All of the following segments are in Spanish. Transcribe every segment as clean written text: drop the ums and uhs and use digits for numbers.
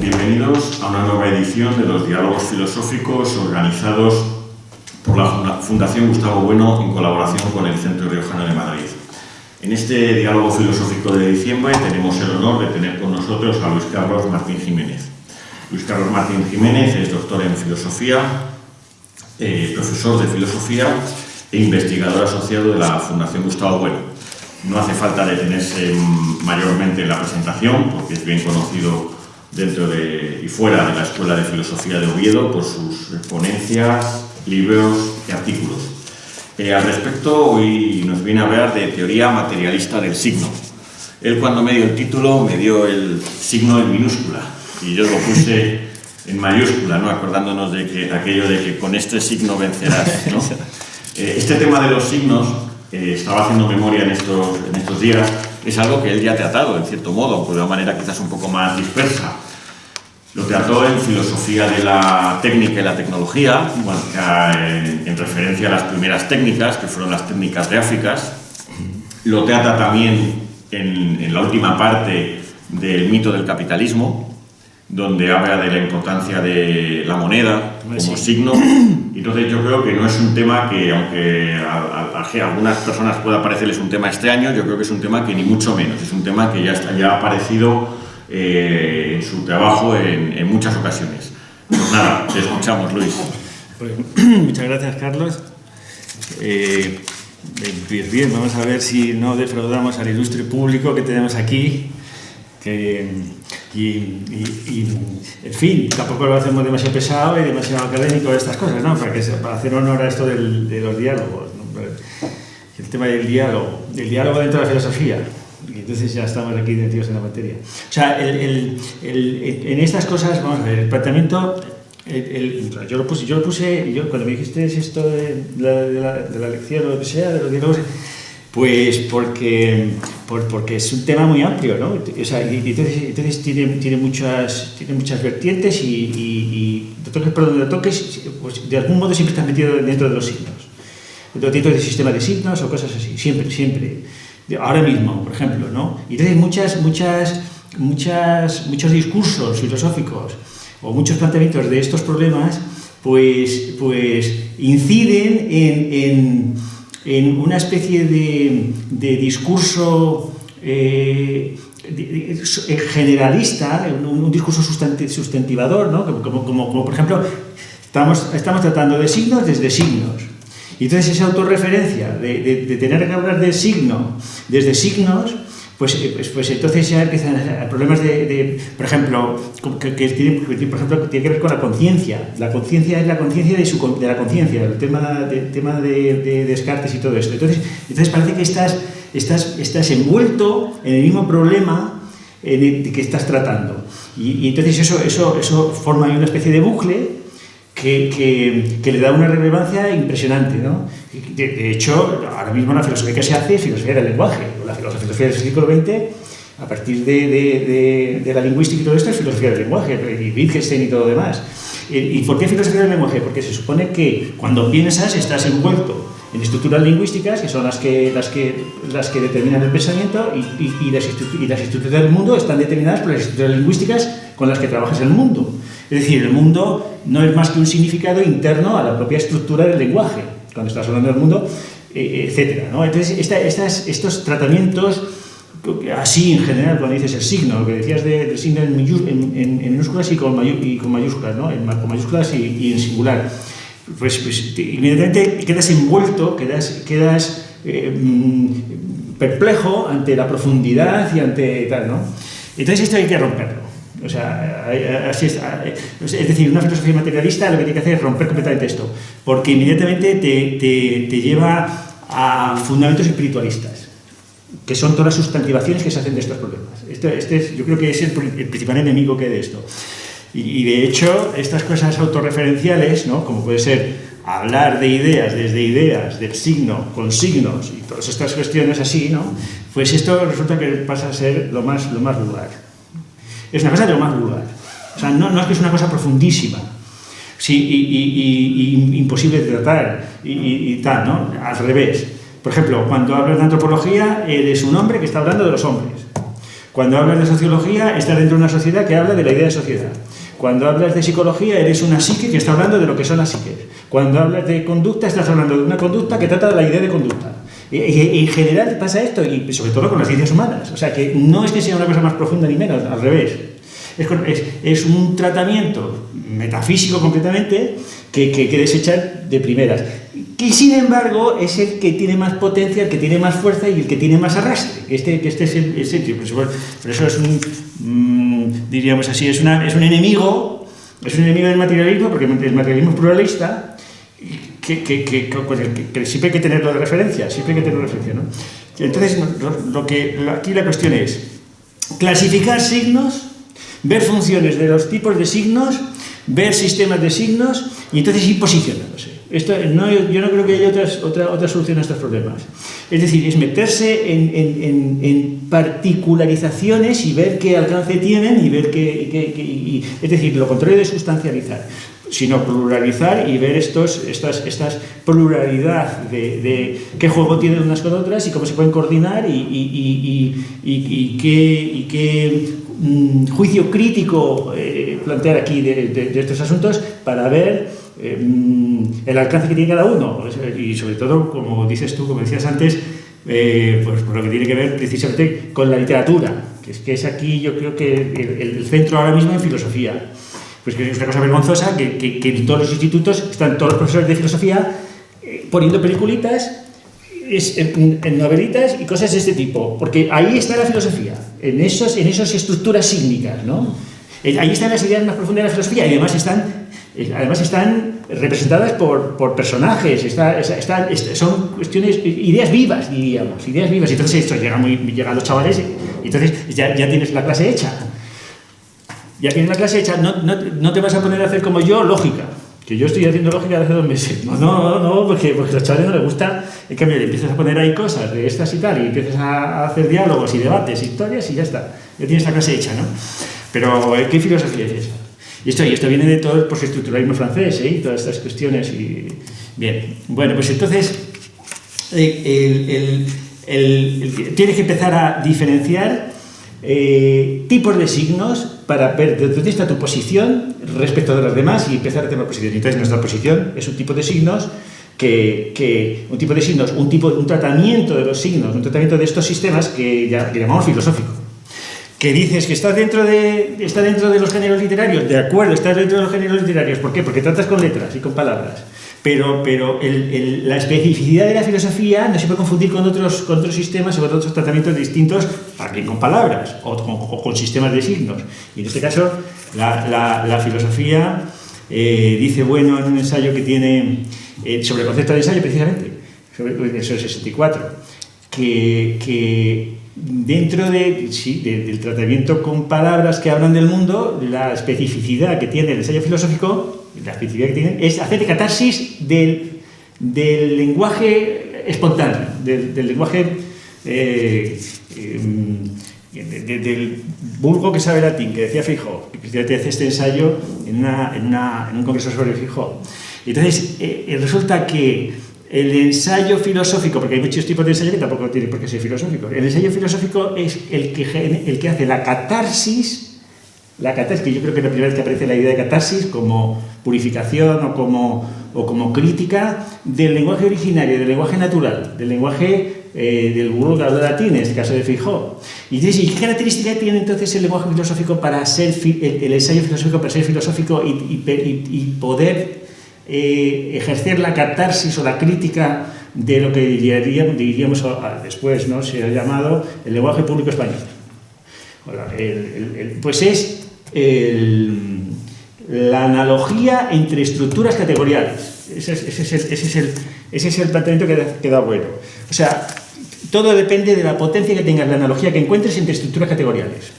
Bienvenidos a una nueva edición de los diálogos filosóficos organizados por la Fundación Gustavo Bueno en colaboración con el Centro Riojano de Madrid. En este diálogo filosófico de diciembre tenemos el honor de tener con nosotros a Luis Carlos Martín Jiménez. Luis Carlos Martín Jiménez es doctor en filosofía, profesor de filosofía e investigador asociado de la Fundación Gustavo Bueno. No hace falta detenerse mayormente en la presentación, porque es bien conocido dentro y fuera de la Escuela de Filosofía de Oviedo por sus ponencias, libros y artículos. Al respecto, hoy nos viene a hablar de teoría materialista del signo. Él, cuando me dio el título, me dio el signo en minúscula y yo lo puse en mayúscula, ¿no? Acordándonos de que aquello de que con este signo vencerás, ¿no? Este tema de los signos, estaba haciendo memoria en estos días, es algo que él ya ha tratado, en cierto modo, de una manera quizás un poco más dispersa. Lo trató en filosofía de la técnica y la tecnología, bueno, en referencia a las primeras técnicas, que fueron las técnicas gráficas. Lo trata también en la última parte del mito del capitalismo, donde habla de la importancia de la moneda como signo. Entonces yo creo que no es un tema que, aunque a algunas personas pueda parecerles un tema extraño, yo creo que es un tema que ni mucho menos, es un tema que ya ha aparecido en su trabajo en muchas ocasiones. Pues nada, te escuchamos, Luis. Pues, muchas gracias, Carlos. Bien, vamos a ver si no defraudamos al ilustre público que tenemos aquí. En fin, tampoco lo hacemos demasiado pesado y demasiado académico de estas cosas, ¿no? Para hacer honor a esto de los diálogos, ¿no? El tema del diálogo dentro de la filosofía. Y entonces ya estamos aquí metidos en la materia. O sea, en estas cosas, vamos a ver, el planteamiento, yo lo puse, cuando me dijiste esto de la lección o lo que sea, de los diálogos, pues porque es un tema muy amplio, ¿no? O sea, entonces tiene muchas vertientes y toques por donde lo toques, pues de algún modo siempre estás metido dentro de los signos. Dentro del sistema de signos o cosas así, siempre. Ahora mismo, por ejemplo, ¿no? Y entonces muchos discursos filosóficos o muchos planteamientos de estos problemas, pues inciden en una especie de discurso generalista, un discurso sustantivador, ¿no? Como por ejemplo, estamos tratando de signos desde signos. Y entonces esa autorreferencia de tener que hablar del signo desde signos, pues entonces ya empiezan problemas por ejemplo, que tiene que ver con la conciencia. La conciencia es la conciencia de la conciencia, el tema de Descartes y todo esto. Entonces parece que estás envuelto en el mismo problema que estás tratando. Y entonces eso forma una especie de bucle que le da una relevancia impresionante, ¿no? De hecho, ahora mismo la filosofía que se hace es filosofía del lenguaje. La filosofía del siglo XX, a partir de la lingüística y todo esto, es filosofía del lenguaje, y Wittgenstein y todo lo demás. ¿Y por qué filosofía del lenguaje? Porque se supone que cuando piensas estás envuelto en estructuras lingüísticas, que son las que determinan el pensamiento, y las estructuras del mundo están determinadas por las estructuras lingüísticas con las que trabajas en el mundo. Es decir, el mundo no es más que un significado interno a la propia estructura del lenguaje, cuando estás hablando del mundo, etcétera, ¿no? Entonces, estos tratamientos, así en general, cuando dices el signo, lo que decías del signo en minúsculas y con mayúsculas, ¿no? Con mayúsculas y en singular, pues inmediatamente quedas envuelto, quedas perplejo ante la profundidad y ante tal, ¿no? Entonces esto hay que romperlo. O sea, así es decir, una filosofía materialista lo que tiene que hacer es romper completamente esto, porque inmediatamente te lleva a fundamentos espiritualistas, que son todas las sustantivaciones que se hacen de estos problemas. Yo creo que es el principal enemigo que hay de esto. Y de hecho, estas cosas autorreferenciales, ¿no? Como puede ser hablar de ideas desde ideas, del signo, con signos y todas estas cuestiones así, ¿no? Pues esto resulta que pasa a ser lo más vulgar. Es una cosa de lo más vulgar. O sea, no es que es una cosa profundísima, sí, y imposible de tratar y tal, ¿no? Al revés. Por ejemplo, cuando hablas de antropología, eres un hombre que está hablando de los hombres. Cuando hablas de sociología, estás dentro de una sociedad que habla de la idea de sociedad. Cuando hablas de psicología, eres una psique que está hablando de lo que son las psiques. Cuando hablas de conducta, estás hablando de una conducta que trata de la idea de conducta. Y en general pasa esto, y sobre todo con las ciencias humanas. O sea, que no es que sea una cosa más profunda ni menos, al revés. Es un tratamiento metafísico completamente que desechar de primeras. Que sin embargo es el que tiene más potencia, el que tiene más fuerza y el que tiene más arrastre. Este es el por eso es diríamos así, es un enemigo del materialismo, porque el materialismo es pluralista, que siempre hay que tenerlo de referencia, ¿no? Entonces, aquí la cuestión es clasificar signos, ver funciones de los tipos de signos, ver sistemas de signos y entonces ir posicionándose. Yo no creo que haya otra solución a estos problemas. Es decir, es meterse en particularizaciones y ver qué alcance tienen y ver es decir, lo contrario de sustancializar, sino pluralizar y ver estas pluralidad de qué juego tienen unas con otras y cómo se pueden coordinar y qué juicio crítico plantear aquí de estos asuntos para ver el alcance que tiene cada uno y sobre todo, como dices tú, como decías antes, pues por lo que tiene que ver precisamente con la literatura, que es aquí yo creo que el centro ahora mismo en filosofía. Pues que es una cosa vergonzosa que en todos los institutos están todos los profesores de filosofía poniendo peliculitas, en novelitas y cosas de este tipo, porque ahí está la filosofía, en esas estructuras sígnicas, ¿no? Ahí están las ideas más profundas de la filosofía y además están representadas por personajes, son cuestiones, ideas vivas, diríamos, ideas vivas. Entonces esto llega a los chavales y entonces ya tienes la clase hecha. Ya tienes la clase hecha, no te vas a poner a hacer como yo lógica, que yo estoy haciendo lógica desde hace 2 meses. No, porque a los chavales no les gusta. En cambio, le empiezas a poner ahí cosas de estas y tal, y empiezas a hacer diálogos y debates, historias, y ya está. Ya tienes la clase hecha, ¿no? Pero, ¿qué filosofía es esa? Y esto viene de todo el postestructuralismo francés, y todas estas cuestiones. Bien, bueno, pues entonces, tienes que empezar a diferenciar tipos de signos para ver dónde está tu posición respecto de los demás y empezar a tener posición. Entonces, nuestra posición es un tipo de signos un tratamiento de los signos, un tratamiento de estos sistemas que llamamos filosófico. Que dices que está dentro de los géneros literarios, de acuerdo, estás dentro de los géneros literarios. ¿Por qué? Porque tratas con letras y con palabras. Pero la especificidad de la filosofía no se puede confundir con otros sistemas o con otros tratamientos distintos, también con palabras o con sistemas de signos. Y en este caso, la filosofía dice, bueno, en un ensayo que tiene sobre el concepto de ensayo, precisamente, sobre el 64, que dentro del tratamiento con palabras que hablan del mundo, la especificidad que tiene el ensayo filosófico, es hacer de catarsis del lenguaje espontáneo, del lenguaje del vulgo que sabe latín, que decía Feijóo, que precisamente hace este ensayo en un congreso sobre Feijóo. Entonces, resulta que el ensayo filosófico, porque hay muchos tipos de ensayo que tampoco tienen por qué ser filosófico, el ensayo filosófico es el que hace la catarsis, que yo creo que es la primera vez que aparece la idea de catarsis como purificación o como crítica del lenguaje originario, del lenguaje natural, del lenguaje del vulgo que habla latín, en este caso de Feijóo. Y ¿qué característica tiene entonces el lenguaje filosófico para ser el ensayo filosófico para ser filosófico y poder ejercer la catarsis o la crítica de lo que diríamos después, ¿no? Se ha llamado el lenguaje público español? Pues es la analogía entre estructuras categoriales. Ese es el planteamiento que da bueno. O sea, todo depende de la potencia que tengas, la analogía que encuentres entre estructuras categoriales.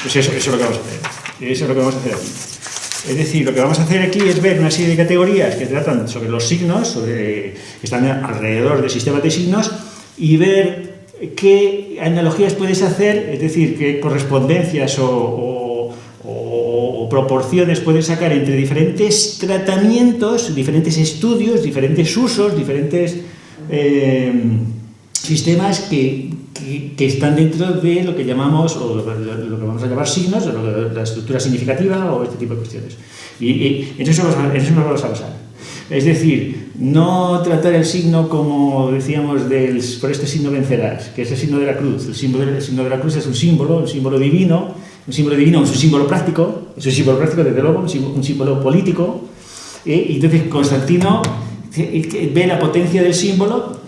Pues eso es lo que vamos a hacer. Eso es lo que vamos a hacer aquí. Es decir, lo que vamos a hacer aquí es ver una serie de categorías que tratan sobre los signos, que están alrededor de sistemas de signos, y ver qué analogías puedes hacer, es decir, qué correspondencias o proporciones puedes sacar entre diferentes tratamientos, diferentes estudios, diferentes usos, diferentes sistemas que están dentro de lo que llamamos, o lo que vamos a llamar signos, o la estructura significativa, o este tipo de cuestiones. Y en eso nos vamos a basar. Es decir, no tratar el signo como decíamos por este signo vencerás, que es el signo de la cruz. El signo de la cruz es un símbolo divino, es un símbolo práctico, desde luego, un símbolo político. Y entonces Constantino ve la potencia del símbolo.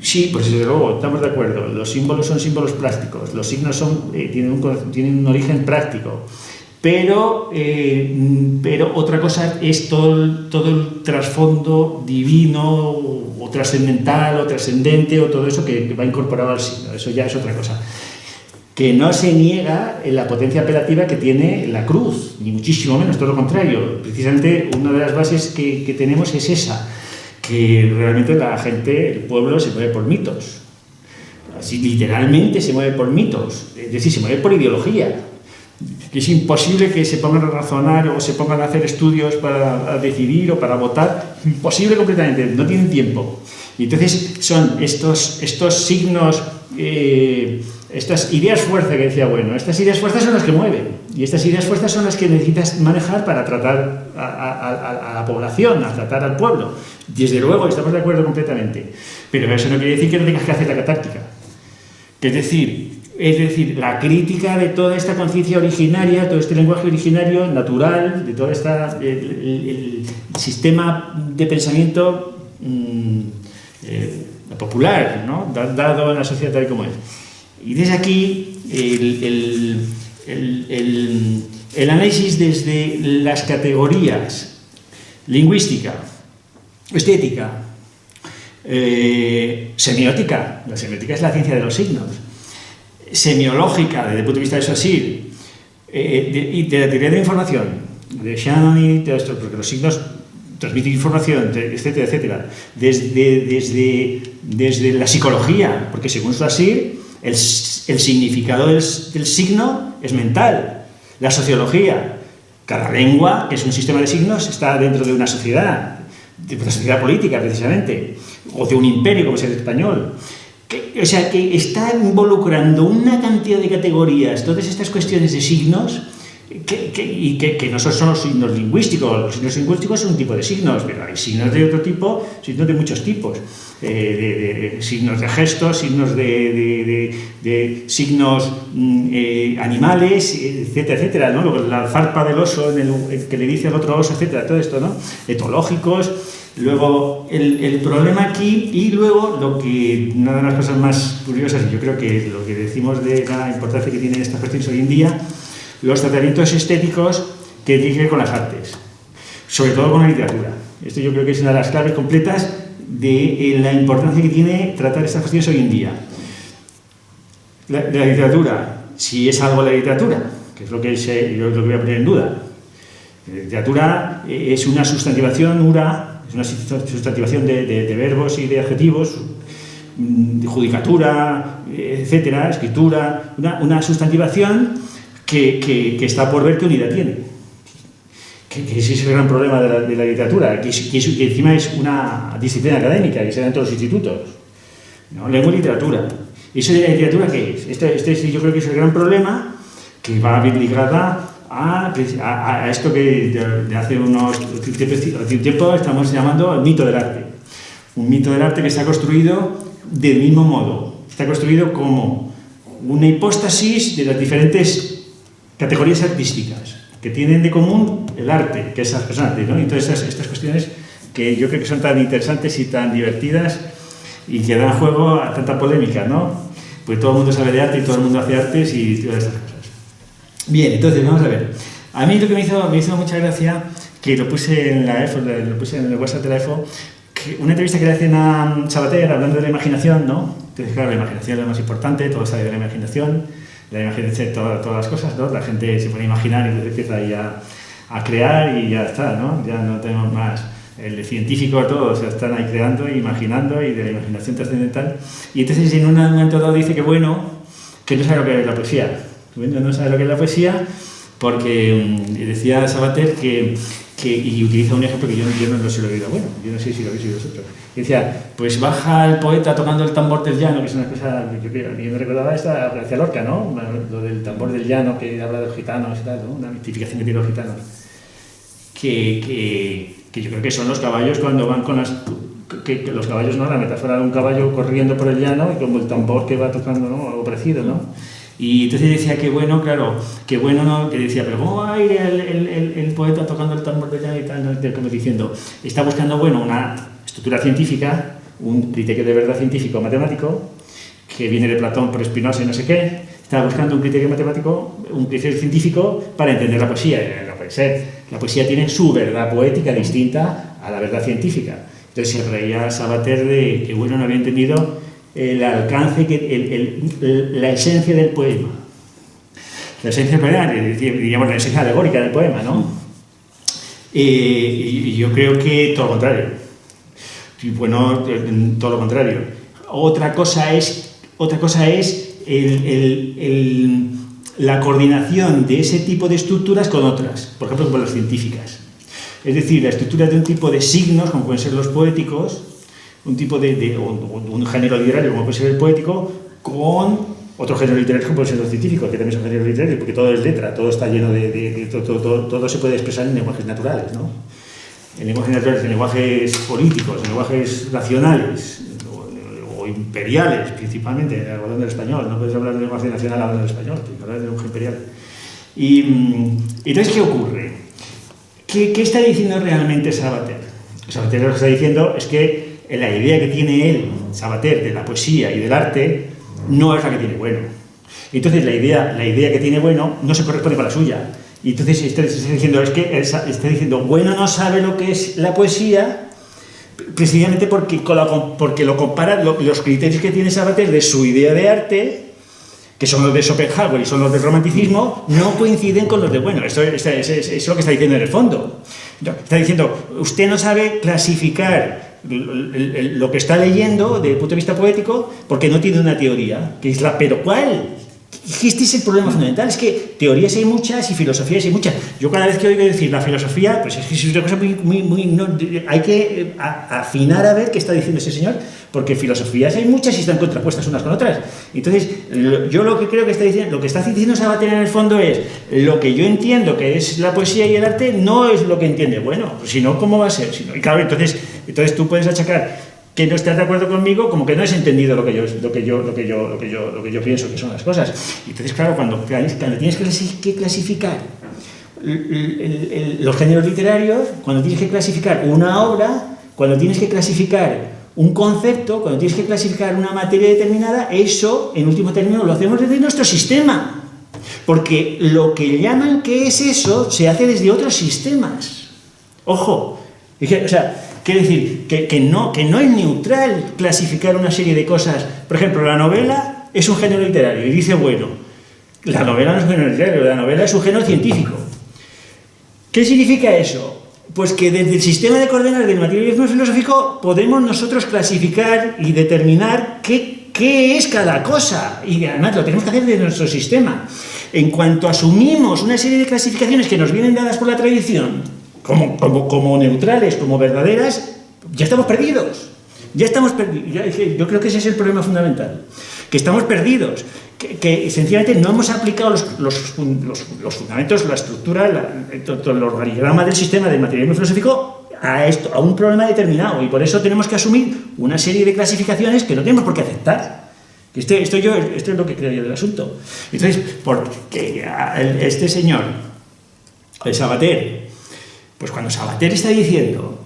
Sí, pues desde luego, estamos de acuerdo. Los símbolos son símbolos prácticos, los signos tienen un origen práctico. Pero otra cosa es todo el trasfondo divino, o trascendental, o trascendente, o todo eso que va incorporado al signo. Eso ya es otra cosa. Que no se niega en la potencia apelativa que tiene la cruz, ni muchísimo menos, todo lo contrario. Precisamente una de las bases que tenemos es esa, que realmente la gente, el pueblo, se mueve por mitos. Así, literalmente se mueve por mitos, es decir, se mueve por ideología. Que es imposible que se pongan a razonar o se pongan a hacer estudios para decidir o para votar. Imposible completamente, no tienen tiempo. Y entonces son estos signos, estas ideas fuerza que decía, estas ideas fuerzas son las que mueven. Y estas ideas fuerzas son las que necesitas manejar para tratar a la población, a tratar al pueblo. Desde luego, estamos de acuerdo completamente. Pero eso no quiere decir que no tengas que hacer la catártica. Es decir, la crítica de toda esta conciencia originaria, todo este lenguaje originario, natural, de todo el sistema de pensamiento popular, ¿no? Dado en la sociedad tal y como es. Y desde aquí el análisis desde las categorías lingüística, estética, semiótica. La semiótica es la ciencia de los signos. Semiológica, desde el punto de vista de Saussure, y de la teoría de la información, de Shannon y todo esto, porque los signos transmiten información, etcétera, etcétera. Desde la psicología, porque según Saussure, el significado del signo es mental. La sociología, cada lengua, que es un sistema de signos, está dentro de una sociedad política, precisamente, o de un imperio, como es el español. O sea, que está involucrando una cantidad de categorías, todas estas cuestiones de signos, que no son los signos lingüísticos. Los signos lingüísticos son un tipo de signos, pero hay signos de otro tipo, signos de muchos tipos. Signos de gestos, signos de signos animales, etcétera, etcétera, ¿no? La zarpa del oso, el que le dice al otro oso, etcétera, todo esto, ¿no? Etológicos. Luego, el problema aquí, y luego una de las cosas más curiosas, y yo creo que lo que decimos de la importancia que tienen estas cuestiones hoy en día, los tratamientos estéticos que tienen que ver con las artes, sobre todo con la literatura. Esto yo creo que es una de las claves completas de la importancia que tiene tratar estas cuestiones hoy en día. La literatura, si es algo la literatura, que es lo que yo lo que voy a poner en duda. La literatura es una sustantivación ura, es una sustantivación de verbos y de adjetivos, de judicatura, etcétera, escritura, una sustantivación que está por ver qué unidad tiene. Que ese es el gran problema de la literatura, que encima es una disciplina académica que se da en todos los institutos, ¿no? Lengua y literatura. ¿Eso de la literatura qué es? Este yo creo que es el gran problema, que va a ir ligada a esto que de hace un tiempo estamos llamando el mito del arte. Un mito del arte que se ha construido del mismo modo. Está construido como una hipóstasis de las diferentes categorías artísticas que tienen de común el arte, que es artesante, ¿no? Y todas estas cuestiones que yo creo que son tan interesantes y tan divertidas y que dan juego a tanta polémica, ¿no? Pues todo el mundo sabe de arte y todo el mundo hace artes y todas estas cosas. Bien, entonces vamos a ver. A mí lo que me hizo mucha gracia, que lo puse en la EFO, lo puse en el WhatsApp de la EFO, que una entrevista que le hacen a Sabater hablando de la imaginación, ¿no? Entonces, claro, la imaginación es lo más importante, todo sale de la imaginación todas las cosas, ¿no? La gente se pone a imaginar y entonces empieza ahí a crear y ya está, ¿no? Ya no tenemos más el científico, todos están ahí creando e imaginando y de la imaginación trascendental. Y entonces en un momento dado dice que no sabe lo que es la poesía. No sabe lo que es la poesía porque decía Sabater que y utiliza un ejemplo que yo no se lo he oído, bueno, yo no sé si lo habéis oído vosotros. Y decía, pues baja el poeta tocando el tambor del llano, que es una cosa que yo me recordaba esta García Lorca, ¿no? Lo del tambor del llano, que habla de los gitanos y tal, ¿no? Una mitificación que tienen los gitanos. Que yo creo que son los caballos cuando van con las... Que los caballos, ¿no? La metáfora de un caballo corriendo por el llano y como el tambor que va tocando, ¿no? Algo parecido, ¿no? Y entonces decía que bueno, claro, que bueno, ¿no? Que decía, pero ¿cómo va a ir el poeta tocando el tambor del llano y tal? ¿No? Como diciendo, está buscando, bueno, una estructura científica, un criterio de verdad científico matemático, que viene de Platón por Spinoza y no sé qué, está buscando un criterio matemático, un criterio científico para entender la poesía. No puede ser. La poesía tiene su verdad poética distinta a la verdad científica. Entonces se reía Sabater de que bueno no había entendido el alcance, la esencia del poema. La esencia del poema, diríamos la esencia alegórica del poema, ¿no? Y yo creo que todo lo contrario. Y bueno, todo lo contrario. Otra cosa es la coordinación de ese tipo de estructuras con otras, por ejemplo, con las científicas. Es decir, la estructura de un tipo de signos, como pueden ser los poéticos, un tipo un género literario, como puede ser el poético, con otro género literario, como pueden ser los científicos, que también son géneros literarios, porque todo es letra, todo está lleno todo se puede expresar en lenguajes naturales, ¿no? En lenguajes naturales, en lenguajes políticos, en lenguajes racionales, o imperiales, principalmente, hablando del español. No puedes hablar de lenguaje nacional hablando del español, tienes que hablar de lenguaje imperial. Y entonces, ¿qué ocurre? ¿Qué está diciendo realmente Sabater? Sabater lo que está diciendo es que la idea que tiene él, Sabater, de la poesía y del arte, no es la que tiene bueno. Entonces la idea que tiene bueno no se corresponde con la suya. Y entonces está diciendo, está diciendo, bueno no sabe lo que es la poesía, precisamente porque lo compara, los criterios que tiene Sabater de su idea de arte, que son los de Schopenhauer y son los del romanticismo, no coinciden con los de bueno. Esto es lo que está diciendo en el fondo. Está diciendo, usted no sabe clasificar lo que está leyendo desde el punto de vista poético porque no tiene una teoría, que es ¿pero cuál? Este es el problema fundamental, es que teorías hay muchas y filosofías hay muchas. Yo cada vez que oigo decir la filosofía, pues es que es una cosa hay que afinar a ver qué está diciendo ese señor, porque filosofías hay muchas y están contrapuestas unas con otras. Entonces, yo lo que creo que está diciendo, lo que está diciendo Sabater en el fondo es, lo que yo entiendo que es la poesía y el arte no es lo que entiende. Bueno, pues si no, ¿cómo va a ser? Y claro, entonces tú puedes achacar que no estás de acuerdo conmigo, como que no has entendido lo que yo pienso que son las cosas. Y entonces, claro, cuando tienes que clasificar los géneros literarios, cuando tienes que clasificar una obra, cuando tienes que clasificar un concepto, cuando tienes que clasificar una materia determinada, eso, en último término, lo hacemos desde nuestro sistema. Porque lo que llaman que es eso, se hace desde otros sistemas. Ojo, o sea, quiere decir que no es neutral clasificar una serie de cosas. Por ejemplo, la novela es un género literario y dice, bueno, la novela no es un género literario, la novela es un género científico. ¿Qué significa eso? Pues que desde el sistema de coordenadas del materialismo filosófico podemos nosotros clasificar y determinar qué es cada cosa. Y además lo tenemos que hacer desde nuestro sistema. En cuanto asumimos una serie de clasificaciones que nos vienen dadas por la tradición, como neutrales, como verdaderas, ya estamos perdidos. Yo creo que ese es el problema fundamental. Que estamos perdidos. Que sencillamente no hemos aplicado los fundamentos, la estructura, el organigrama del sistema del materialismo filosófico a un problema determinado. Y por eso tenemos que asumir una serie de clasificaciones que no tenemos por qué aceptar. Esto es lo que creo yo del asunto. Entonces, porque este señor, el Sabater, pues cuando Sabater está diciendo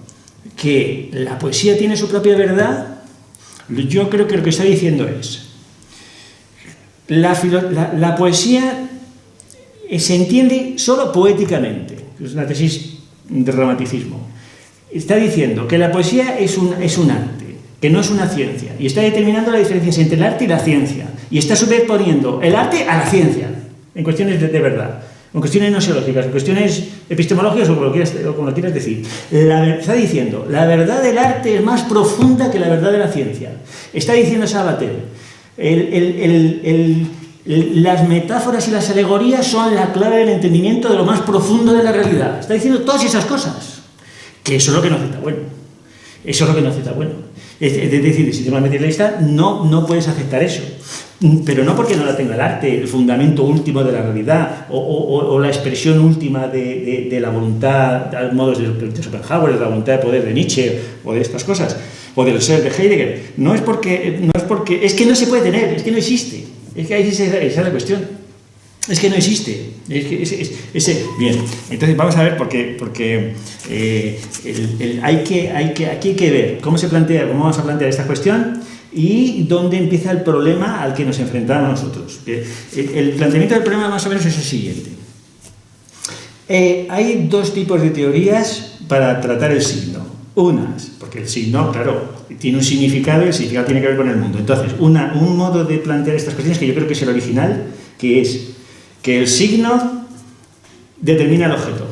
que la poesía tiene su propia verdad, yo creo que lo que está diciendo es la poesía se entiende solo poéticamente, es una tesis de romanticismo. Está diciendo que la poesía es un arte, que no es una ciencia, y está determinando la diferencia entre el arte y la ciencia, y está superponiendo el arte a la ciencia, en cuestiones de verdad. En cuestiones nosiológicas, en cuestiones epistemológicas o como lo quieras decir. Está diciendo, la verdad del arte es más profunda que la verdad de la ciencia. Está diciendo Sabater, las metáforas y las alegorías son la clave del entendimiento de lo más profundo de la realidad. Está diciendo todas esas cosas. Que eso es lo que no acepta bueno. Eso es lo que no acepta bueno. Es decir, el sistema materialista no puedes aceptar eso. Pero no porque no la tenga el arte, el fundamento último de la realidad o la expresión última de la voluntad, al modo de Schopenhauer, de la voluntad de poder de Nietzsche o de estas cosas, o del ser de Heidegger. No es porque es que no se puede tener, es que no existe. Es que ahí esa es la cuestión. Es que no existe. Bien, entonces vamos a ver porque aquí hay que ver cómo vamos a plantear esta cuestión y dónde empieza el problema al que nos enfrentamos nosotros. El planteamiento del problema más o menos es el siguiente. Hay dos tipos de teorías para tratar el signo. Unas, porque el signo, claro, tiene un significado y el significado tiene que ver con el mundo. Entonces, un modo de plantear estas cuestiones que yo creo que es el original, que es que el signo determina el objeto.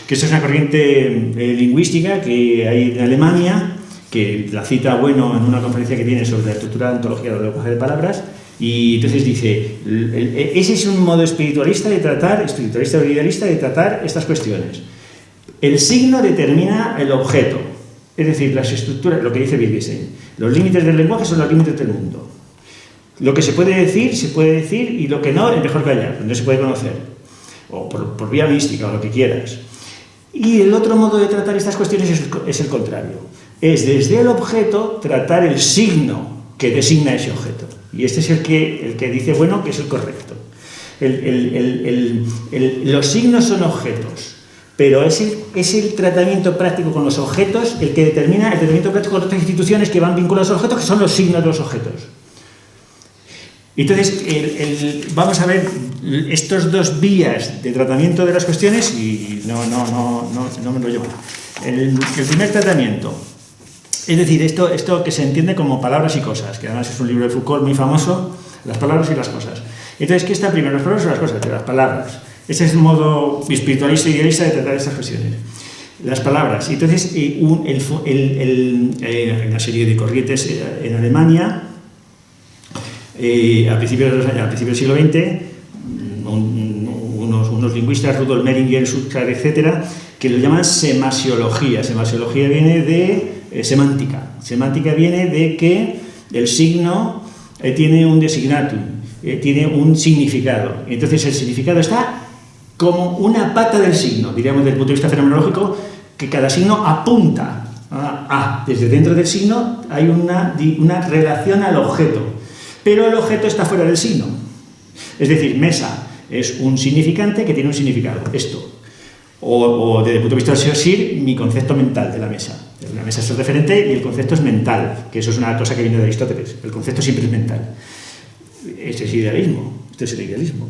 Que esto es una corriente lingüística que hay en Alemania, que la cita Bueno en una conferencia que tiene sobre la estructura de la ontología del lenguaje de palabras, y entonces dice, ese es un modo espiritualista o idealista de tratar estas cuestiones. El signo determina el objeto, es decir, las estructuras, lo que dice Wittgenstein, los límites del lenguaje son los límites del mundo. Lo que se puede decir, y lo que no, es mejor callar, no se puede conocer, o por vía mística, o lo que quieras. Y el otro modo de tratar estas cuestiones es el contrario, es desde el objeto tratar el signo que designa ese objeto. Y este es el que dice, bueno, que es el correcto. Los signos son objetos. Pero es el tratamiento práctico con los objetos el que determina el tratamiento práctico con otras instituciones que van vinculadas a los objetos, que son los signos de los objetos. Entonces, vamos a ver estos dos vías de tratamiento de las cuestiones y no me lo llevo. El primer tratamiento, es decir, esto que se entiende como palabras y cosas, que además es un libro de Foucault muy famoso, las palabras y las cosas. Entonces, ¿qué está primero, las palabras o las cosas? Las palabras. Ese es el modo espiritualista y idealista de tratar estas cuestiones. Las palabras. Entonces, hay una serie de corrientes en Alemania, a principios del siglo XX, unos lingüistas, Rudolf Mehringer, Suchard, etc., que lo llaman semasiología. Semasiología viene de semántica. Semántica viene de que el signo tiene un designatum, tiene un significado. Entonces, el significado está como una pata del signo, diríamos desde el punto de vista fenomenológico, que cada signo apunta a. Desde dentro del signo hay una relación al objeto, pero el objeto está fuera del signo. Es decir, mesa es un significante que tiene un significado, esto. O desde el punto de vista del Saussure, mi concepto mental de la mesa. La mesa es el referente y el concepto es mental, que eso es una cosa que viene de Aristóteles. El concepto siempre es mental. Este es idealismo, este es el idealismo.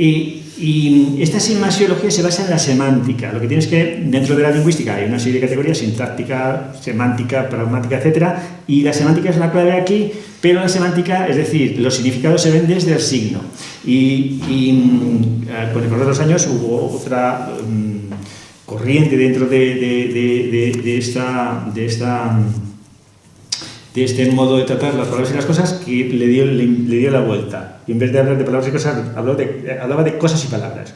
Y esta semasiología se basa en la semántica. Lo que tienes que, dentro de la lingüística hay una serie de categorías, sintáctica, semántica, pragmática, etc. Y la semántica es la clave aquí, pero la semántica, es decir, los significados se ven desde el signo. Con el correr de los años hubo otra corriente dentro de este modo de tratar las palabras y las cosas que le dio la vuelta. Y en vez de hablar de palabras y cosas, hablaba de cosas y palabras.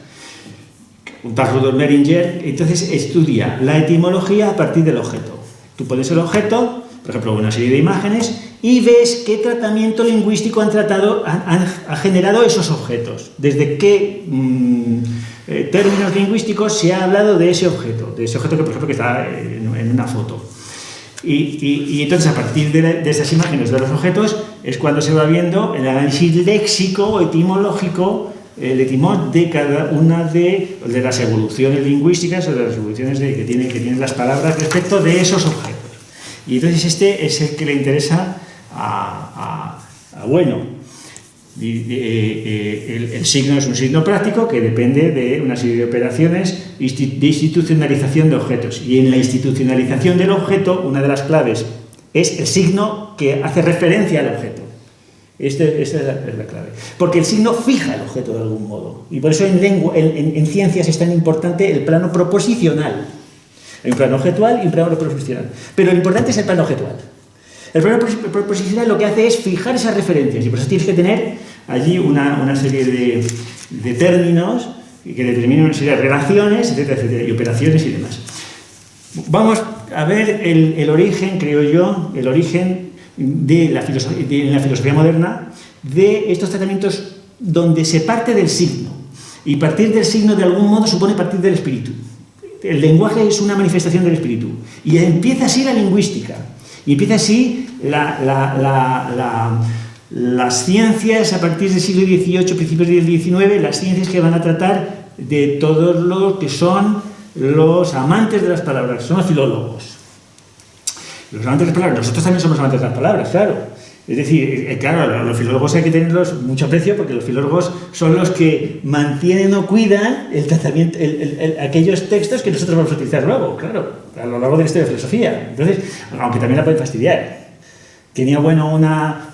Un tal Rudolf Mehringer, entonces estudia la etimología a partir del objeto. Tú pones el objeto, por ejemplo, una serie de imágenes, y ves qué tratamiento lingüístico ha generado esos objetos. Desde qué términos lingüísticos se ha hablado de ese objeto que, por ejemplo, que está en una foto. Y entonces, a partir de esas imágenes de los objetos, es cuando se va viendo el análisis léxico o etimológico, el etimón de cada una de las evoluciones lingüísticas o de las evoluciones que tienen las palabras respecto de esos objetos. Y entonces este es el que le interesa a Bueno. El signo es un signo práctico que depende de una serie de operaciones de institucionalización de objetos. Y en la institucionalización del objeto, una de las claves es el signo que hace referencia al objeto. Esta es la clave. Porque el signo fija el objeto de algún modo. Y por eso en ciencias es tan importante el plano proposicional. Hay un plano objetual y un plano proposicional. Pero lo importante es el plano objetual. El proverbio proposicional lo que hace es fijar esas referencias y por eso tienes que tener allí una serie de términos que determinan una serie de relaciones, etcétera, etcétera, y operaciones y demás. Vamos a ver el origen, creo yo, el origen de la filosofía moderna de estos tratamientos donde se parte del signo. Y partir del signo, de algún modo, supone partir del espíritu. El lenguaje es una manifestación del espíritu. Y empieza así la lingüística. Y empieza así las ciencias a partir del siglo XVIII, principios del XIX, las ciencias que van a tratar de todos los que son los amantes de las palabras, son los filólogos. Los amantes de las palabras, nosotros también somos amantes de las palabras, claro. Es decir, claro, los filólogos hay que tenerlos mucho aprecio porque los filólogos son los que mantienen o cuidan el tratamiento, aquellos textos que nosotros vamos a utilizar luego, claro, a lo largo de la historia de la filosofía. Entonces, aunque también la pueden fastidiar. Tenía bueno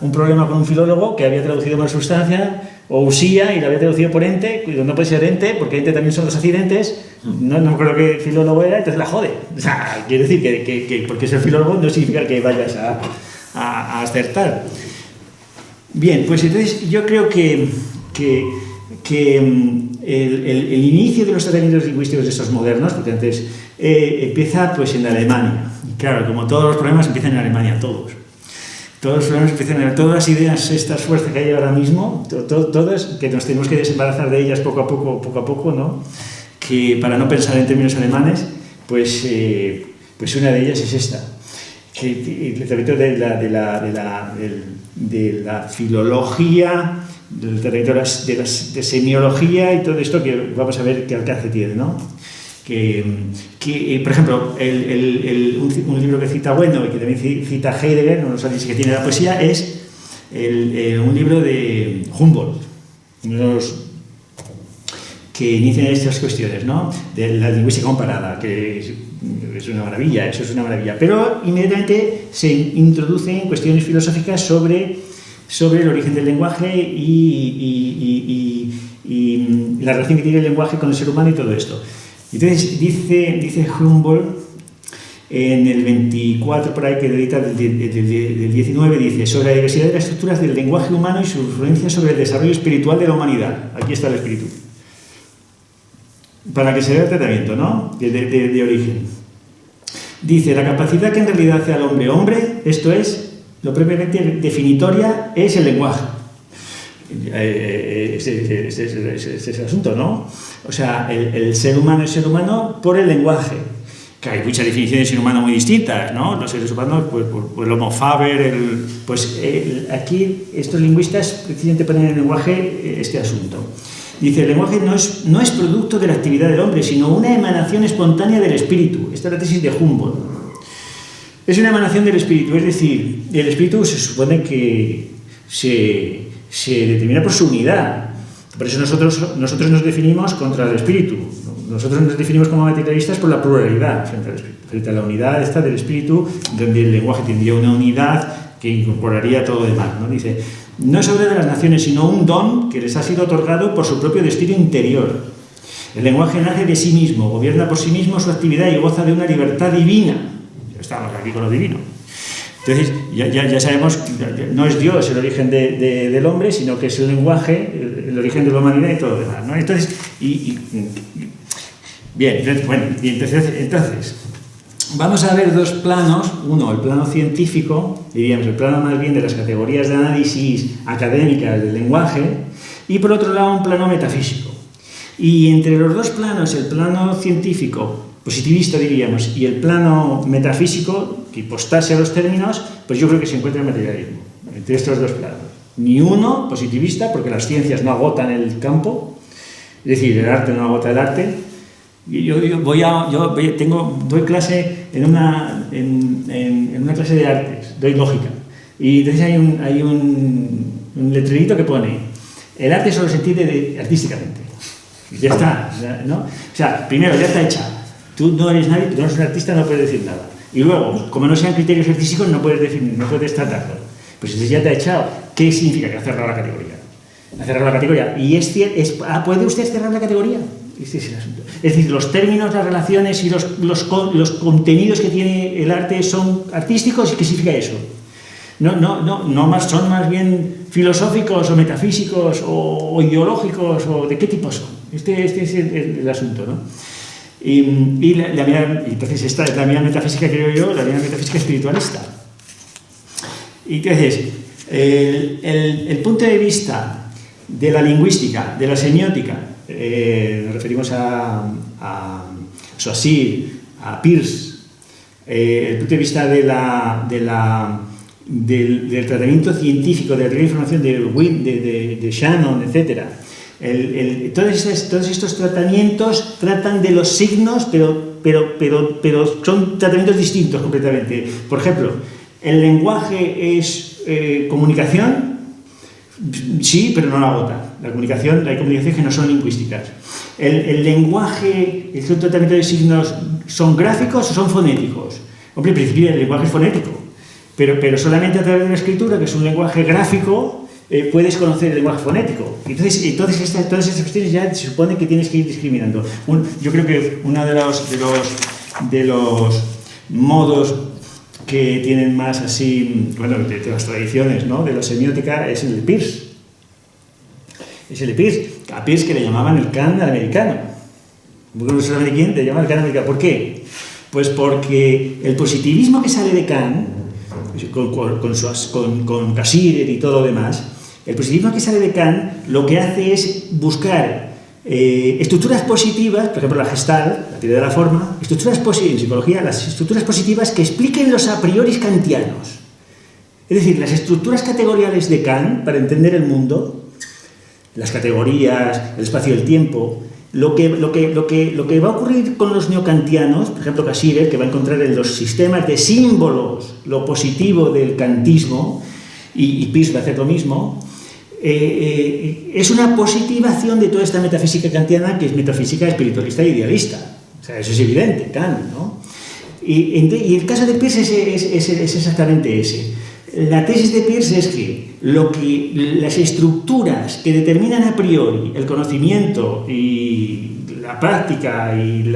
un problema con un filólogo que había traducido mal sustancia o usía y la había traducido por ente, no puede ser ente porque ente también son los accidentes, no me acuerdo qué filólogo era, entonces la jode. O sea, quiere decir que porque es el filólogo no significa que vayas a acertar. Bien, pues entonces yo creo que el inicio de los tratamientos lingüísticos de estos modernos, porque antes empieza pues en Alemania. Y claro, como todos los problemas empiezan en Alemania, todos los problemas empiezan, todas las ideas, estas fuerzas que hay ahora mismo, todas, que nos tenemos que desembarazar de ellas poco a poco, ¿no? Que para no pensar en términos alemanes, pues una de ellas es esta. El tratamiento de la filología, del tratamiento de semiología y todo esto que vamos a ver qué alcance tiene, ¿no? Por ejemplo, un libro que cita Bueno y que también cita Heidegger, uno de los análisis que tiene la poesía, es un libro de Humboldt, uno de los que inician estas cuestiones, ¿no? De la lingüística comparada, que es una maravilla, eso es una maravilla. Pero inmediatamente se introducen cuestiones filosóficas sobre el origen del lenguaje y la relación que tiene el lenguaje con el ser humano y todo esto. Entonces dice Humboldt en el 24 por ahí que edita del 19, dice sobre la diversidad de las estructuras del lenguaje humano y su influencia sobre el desarrollo espiritual de la humanidad. Aquí está el espíritu. Para que se vea el tratamiento, ¿no? De origen. Dice, la capacidad que en realidad hace al hombre hombre, esto es, lo propiamente definitoria, es el lenguaje. Ese es el asunto, ¿no? O sea, el ser humano es ser humano por el lenguaje. Que hay muchas definiciones de ser humano muy distintas, ¿no? Los seres humanos, pues el homo faber, aquí estos lingüistas precisamente ponen en el lenguaje este asunto. Dice, el lenguaje no es producto de la actividad del hombre, sino una emanación espontánea del espíritu. Esta es la tesis de Humboldt. Es una emanación del espíritu, es decir, el espíritu se supone que se determina por su unidad. Por eso nosotros nos definimos contra el espíritu. Nosotros nos definimos como materialistas por la pluralidad frente al espíritu. Frente a la unidad esta del espíritu, donde el lenguaje tendría una unidad que incorporaría todo lo demás, ¿no? Dice, no es obra de las naciones, sino un don que les ha sido otorgado por su propio destino interior. El lenguaje nace de sí mismo, gobierna por sí mismo su actividad y goza de una libertad divina. Ya estamos aquí con lo divino. Entonces, ya sabemos que no es Dios el origen del hombre, sino que es el lenguaje, el origen de la humanidad y todo lo demás, ¿no? Entonces, entonces, vamos a ver dos planos. Uno, el plano científico, diríamos, el plano más bien de las categorías de análisis académicas del lenguaje, y por otro lado, un plano metafísico. Y entre los dos planos, el plano científico, positivista diríamos, y el plano metafísico, que hipostasia los términos, pues yo creo que se encuentra el materialismo, entre estos dos planos. Ni uno, positivista, porque las ciencias no agotan el campo, es decir, el arte no agota el arte. Doy clase en una clase de artes, doy lógica, y entonces hay un letrerito que pone, el arte solo se entiende artísticamente. Ya está, ¿no? O sea, primero, ya está hecha. Tú no eres nadie, tú no eres un artista, no puedes decir nada. Y luego, como no sean criterios artísticos, no puedes definir, no puedes tratarlo. Pues entonces ya te ha echado. ¿Qué significa? Que ha cerrado la categoría. Ha cerrado la categoría. ¿Puede usted cerrar la categoría? Este es el asunto. Es decir, los términos, las relaciones y los contenidos que tiene el arte son artísticos. ¿Y qué significa eso? son más bien filosóficos o metafísicos o ideológicos, o de qué tipo son. Este es el asunto, ¿no? Entonces esta es la mirada metafísica, creo yo, la mirada metafísica espiritualista. Y entonces, el punto de vista de la lingüística, de la semiótica, nos referimos a Saussure, a Peirce, el punto de vista del tratamiento científico, de la teoría de información de Shannon, etc. Todos estos tratamientos tratan de los signos, pero son tratamientos distintos completamente. Por ejemplo, ¿el lenguaje es comunicación? Sí, pero no la agota. Hay comunicaciones que no son lingüísticas. ¿El lenguaje, el tratamiento de signos, son gráficos o son fonéticos? Hombre, en principio el lenguaje es fonético, pero solamente a través de la escritura, que es un lenguaje gráfico, puedes conocer el lenguaje fonético. Entonces todas estas cuestiones ya se supone que tienes que ir discriminando. Yo creo que uno de los modos que tienen más así, bueno, de las tradiciones, ¿no?, de la semiótica, es el de Peirce. A Peirce, que le llamaban el Kant americano. No sé quién le llama el Kant americano. ¿Por qué? Pues porque el positivismo que sale de Kant, con Cassirer y todo lo demás, el positivismo que sale de Kant lo que hace es buscar estructuras positivas, por ejemplo la Gestalt, la teoría de la forma, en psicología, las estructuras positivas que expliquen los a priori kantianos. Es decir, las estructuras categoriales de Kant para entender el mundo, las categorías, el espacio y el tiempo, lo que va a ocurrir con los neocantianos, por ejemplo Cassirer, que va a encontrar en los sistemas de símbolos lo positivo del kantismo, y Peirce va a hacer lo mismo, es una positivación de toda esta metafísica kantiana, que es metafísica espiritualista e idealista. O sea, eso es evidente, Kant, ¿no? Y el caso de Peirce es exactamente ese. La tesis de Peirce es que las estructuras que determinan a priori el conocimiento y la práctica y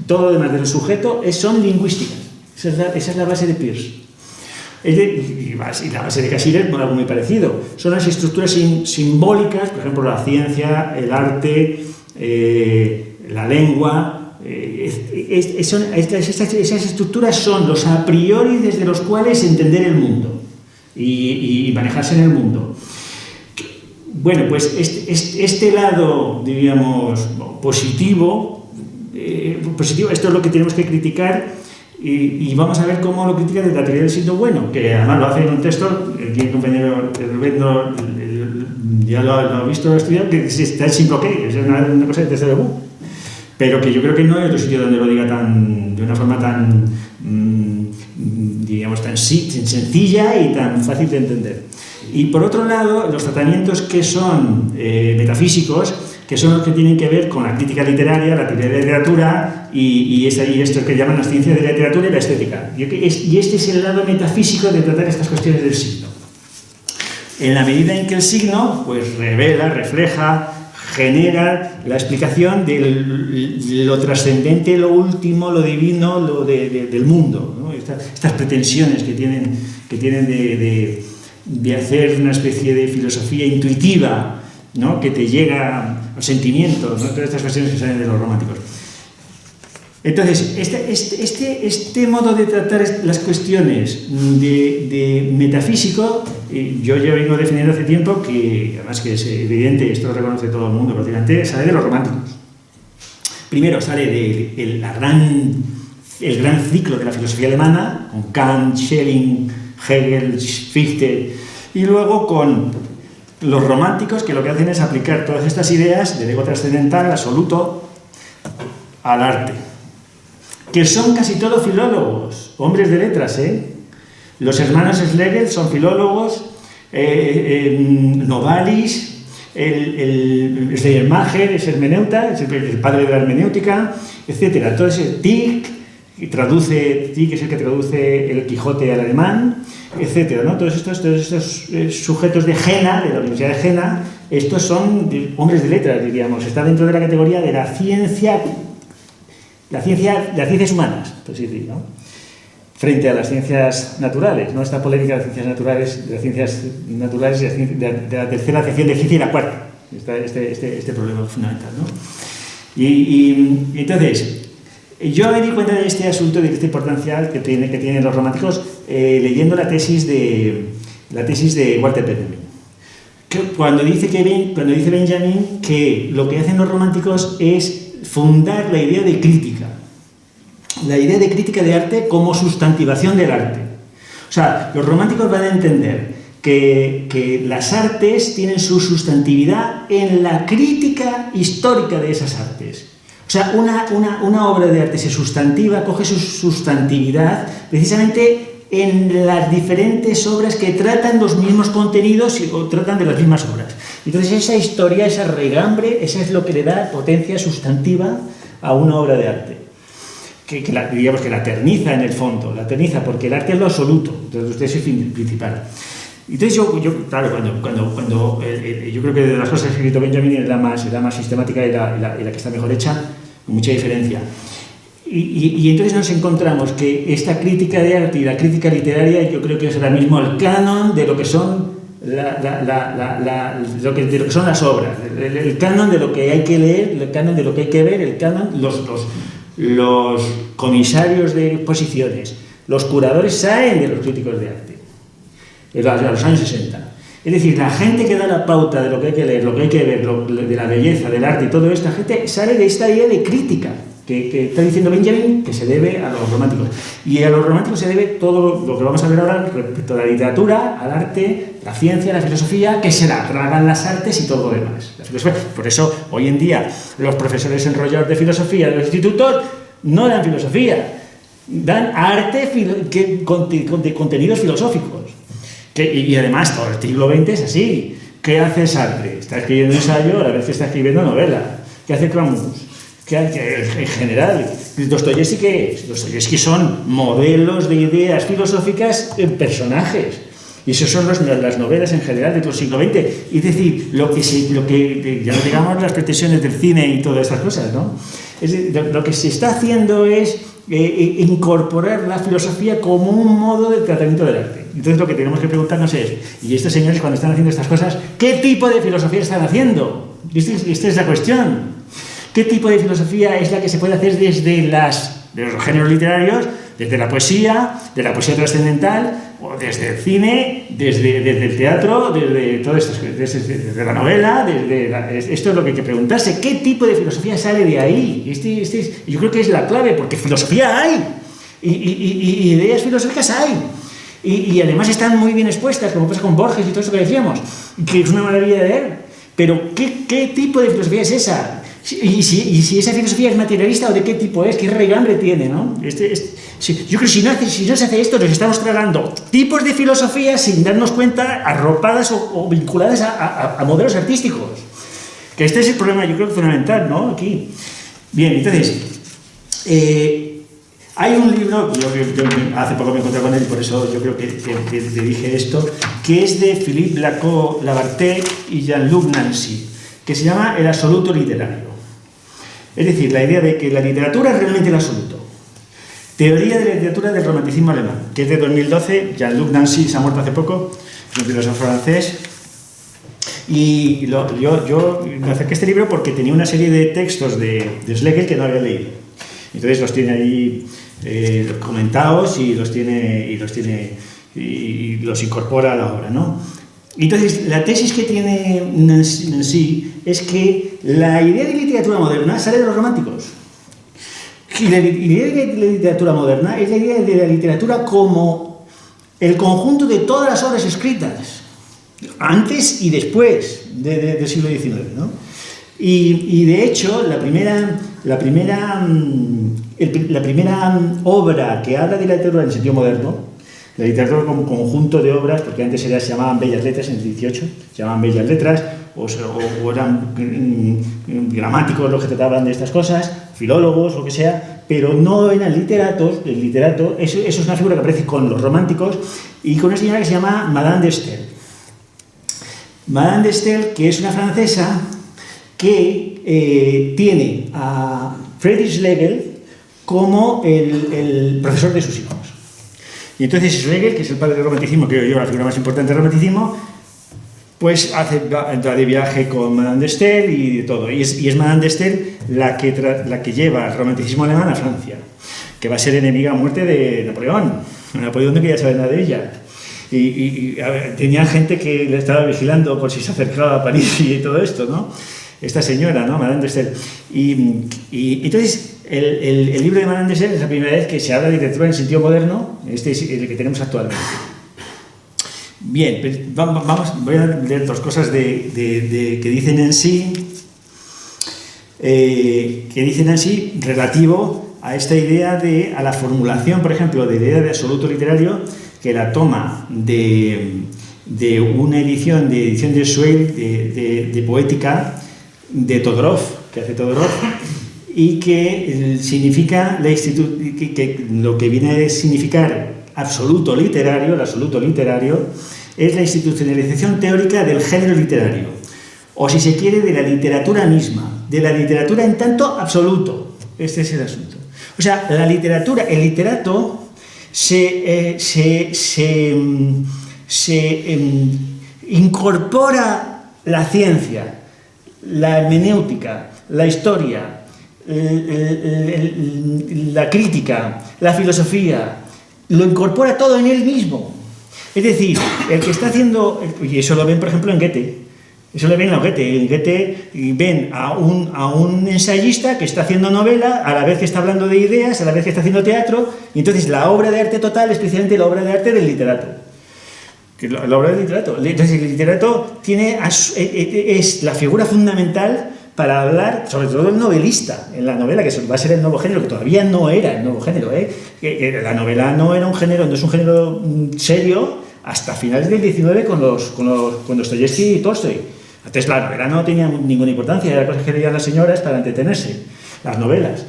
todo lo demás del sujeto son lingüísticas. Esa es la base de Peirce. Y la base de Cassirer, no, algo muy parecido. Son las estructuras simbólicas, por ejemplo, la ciencia, el arte, la lengua. Esas estructuras son los a priori desde los cuales entender el mundo y manejarse en el mundo. Bueno, pues este lado, diríamos, positivo, esto es lo que tenemos que criticar. Y vamos a ver cómo lo critica desde la teoría del signo bueno, que además lo hace en un texto, el compañero Rubén ya lo ha visto, lo ha estudiado, que está el simple que es una cosa de tercero de Bu, pero que yo creo que no hay otro sitio donde lo diga de una forma tan, digamos, tan sencilla y tan fácil de entender. Y por otro lado, los tratamientos que son metafísicos, que son los que tienen que ver con la crítica literaria, la teoría de la literatura y esto que llaman las ciencias de la literatura y la estética. Y este es el lado metafísico de tratar estas cuestiones del signo. En la medida en que el signo pues revela, refleja, genera la explicación de lo trascendente, lo último, lo divino, del mundo, ¿no? Estas pretensiones que tienen de hacer una especie de filosofía intuitiva, ¿no?, que te llega al sentimiento, ¿no?, todas estas cuestiones que salen de los románticos. Entonces, este modo de tratar las cuestiones de metafísico, yo ya vengo defendiendo hace tiempo, que además que es evidente, esto lo reconoce todo el mundo prácticamente, sale de los románticos. Primero sale del gran ciclo de la filosofía alemana, con Kant, Schelling, Hegel, Fichte, y luego con los románticos, que lo que hacen es aplicar todas estas ideas del ego trascendental, absoluto, al arte, que son casi todos filólogos, hombres de letras, Los hermanos Schlegel son filólogos, Novalis, Schleiermacher es hermeneuta, es el padre de la hermenéutica, etc. Entonces, Tieck es el que traduce el Quijote al alemán, etc., ¿no? Todos estos sujetos de Jena, de la Universidad de Jena, estos son hombres de letras, diríamos. Está dentro de la categoría de las ciencias humanas, por así decirlo, ¿no? frente a las ciencias naturales, ¿no? Esta polémica de las ciencias naturales y de la tercera acepción de ciencia y la cuarta. Este problema fundamental, ¿no? Y entonces, yo me di cuenta de este asunto, de esta importancia que tienen los románticos, leyendo la tesis de Walter Benjamin. Cuando dice Benjamin que lo que hacen los románticos es fundar la idea de crítica de arte como sustantivación del arte. O sea, los románticos van a entender que las artes tienen su sustantividad en la crítica histórica de esas artes. O sea, una obra de arte se sustantiva, coge su sustantividad precisamente en las diferentes obras que tratan los mismos contenidos o tratan de las mismas obras. Entonces esa historia, esa regambre, eso es lo que le da potencia sustantiva a una obra de arte. Digamos que la eterniza en el fondo, porque el arte es lo absoluto, entonces usted es el principal. Entonces yo claro, cuando yo creo que de las cosas que ha escrito Benjamin es la más sistemática y la que está mejor hecha, con mucha diferencia. Y entonces nos encontramos que esta crítica de arte y la crítica literaria, yo creo que es ahora mismo el canon de lo que son lo que son las obras, el canon de lo que hay que leer, el canon de lo que hay que ver, el canon, los comisarios de exposiciones, los curadores salen de los críticos de arte, a los años 60. Es decir, la gente que da la pauta de lo que hay que leer, lo que hay que ver, de la belleza, del arte y todo esto, la gente sale de esta idea de crítica que está diciendo Benjamin, que se debe a los románticos. Y a los románticos se debe todo lo que vamos a ver ahora respecto a la literatura, al arte, la ciencia, la filosofía, que se la tragan las artes y todo lo demás. Por eso, hoy en día, los profesores enrollados de filosofía de los institutos no dan filosofía, dan arte de contenidos filosóficos. Y además, todo el siglo XX es así. ¿Qué hace Sartre? Está escribiendo ensayo a la vez que está escribiendo novela. ¿Qué hace Camus? En general, Dostoyevsky, ¿qué es? Dostoyevsky son modelos de ideas filosóficas en personajes. Y esas son las novelas en general del siglo XX. Es decir, lo que ya no digamos las pretensiones del cine y todas estas cosas, ¿no? Lo que se está haciendo es incorporar la filosofía como un modo de tratamiento del arte. Entonces lo que tenemos que preguntarnos es, ¿y estos señores cuando están haciendo estas cosas, qué tipo de filosofía están haciendo? Esta es la cuestión. ¿Qué tipo de filosofía es la que se puede hacer desde los géneros literarios, desde la poesía, de la poesía trascendental, o desde el cine, desde el teatro, desde todo esto, desde la novela, esto es lo que hay que preguntarse. ¿Qué tipo de filosofía sale de ahí? Yo creo que es la clave, porque filosofía hay, y ideas filosóficas hay. Y además están muy bien expuestas, como pasa con Borges y todo eso que decíamos, que es una maravilla de leer. Pero ¿qué tipo de filosofía es esa? Y si esa filosofía es materialista o de qué tipo es, qué regambre tiene, ¿no? Yo creo que si no se hace esto, nos estamos tragando tipos de filosofía sin darnos cuenta, arropadas o vinculadas a modelos artísticos. Que este es el problema, yo creo que fundamental, ¿no? Aquí. Bien, entonces, hay un libro, yo hace poco me encontré con él, por eso yo creo que te dije esto, que es de Philippe Labarthe y Jean-Luc Nancy, que se llama El absoluto literario. Es decir, la idea de que la literatura es realmente el absoluto. Teoría de la literatura del romanticismo alemán, que es de 2012, Jean-Luc Nancy se ha muerto hace poco, es un filósofo francés, y yo me acerqué a este libro porque tenía una serie de textos de Schlegel que no había leído. Entonces los tiene ahí comentados y los incorpora a la obra, ¿no? Entonces, la tesis que tiene Nancy es que la idea de literatura moderna sale de los románticos. Y la idea de la literatura moderna es la idea de la literatura como el conjunto de todas las obras escritas, antes y después del siglo XIX, ¿no? Y de hecho, la primera obra que habla de la literatura en sentido moderno, la literatura como conjunto de obras, porque antes se llamaban bellas letras, en el 18 se llamaban bellas letras, o eran gramáticos los que trataban de estas cosas, filólogos, lo que sea, pero no eran literatos. El literato, eso es una figura que aparece con los románticos y con una señora que se llama Madame de Staël. Madame de Staël, que es una francesa que tiene a Friedrich Schlegel como el profesor de sus hijos. Y entonces Schlegel, que es el padre del romanticismo, creo yo, la figura más importante del romanticismo, pues entra de viaje con Madame de Staël y de todo. Y es Madame de Staël la que lleva el romanticismo alemán a Francia, que va a ser enemiga a muerte de Napoleón. Napoleón no quería saber nada de ella. Y a ver, tenía gente que le estaba vigilando por si se acercaba a París y todo esto, ¿no? Esta señora, ¿no? Madame de Staël. Y entonces, el libro de Madame de Staël es la primera vez que se habla de literatura en sentido moderno, este es el que tenemos actualmente. Bien, pues voy a leer dos cosas que dicen en sí, relativo a esta idea a la formulación, por ejemplo, de idea de absoluto literario, que la toma de una edición de Schlegel de poética de Todorov, que hace Todorov, y que significa que lo que viene a significar absoluto literario, el absoluto literario, es la institucionalización teórica del género literario, o si se quiere, de la literatura misma, de la literatura en tanto absoluto. Este es el asunto. O sea, la literatura, el literato incorpora la ciencia, la hermenéutica, la historia, la crítica, la filosofía, lo incorpora todo en él mismo. Es decir, el que está haciendo, y eso lo ven por ejemplo en Goethe, eso lo ven en Goethe. En Goethe ven a un ensayista que está haciendo novela, a la vez que está hablando de ideas, a la vez que está haciendo teatro, y entonces la obra de arte total es precisamente la obra de arte del literato. La obra del literato. Entonces el literato es la figura fundamental para hablar, sobre todo el novelista, en la novela, que va a ser el nuevo género, que todavía no era el nuevo género, que la novela no era un género, no es un género serio hasta finales del 19 con Dostoyevsky y Tolstoy. Antes la novela no tenía ninguna importancia, era cosas que leían las señoras para entretenerse, las novelas.